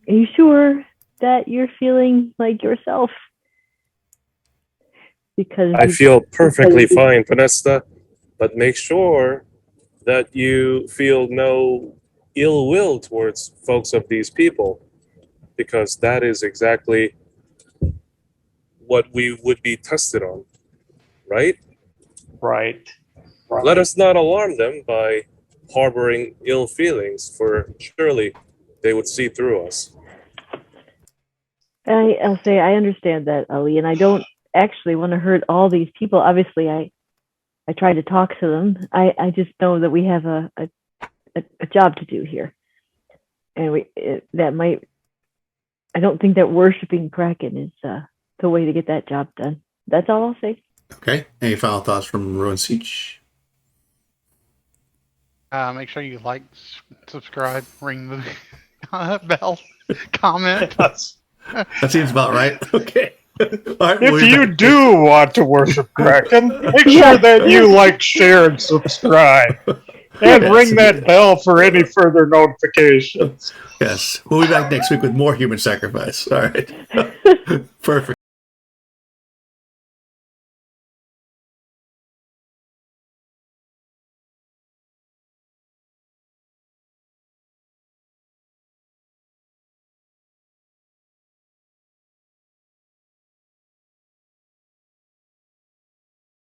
are you sure that you're feeling like yourself? Because
I feel perfectly fine, Pinesta, but make sure that you feel no ill will towards folks of these people, because that is exactly what we would be tested on, right?
Right.
Let us not alarm them by harboring ill feelings, for surely they would see through us.
I'll say I understand that, Ali, and I don't actually want to hurt all these people. Obviously, I try to talk to them. I just know that we have a job to do here, and I don't think that worshiping Kraken is the way to get that job done. That's all I'll say.
Okay. Any final thoughts from Ruin Siege?
Make sure you like, subscribe, ring the bell, comment.
That seems about right. Okay. All right,
If you do want to worship Kraken, make sure that you like, share, and subscribe. And ring that bell for any further notifications.
Yes. We'll be back next week with more human sacrifice. All right. Perfect.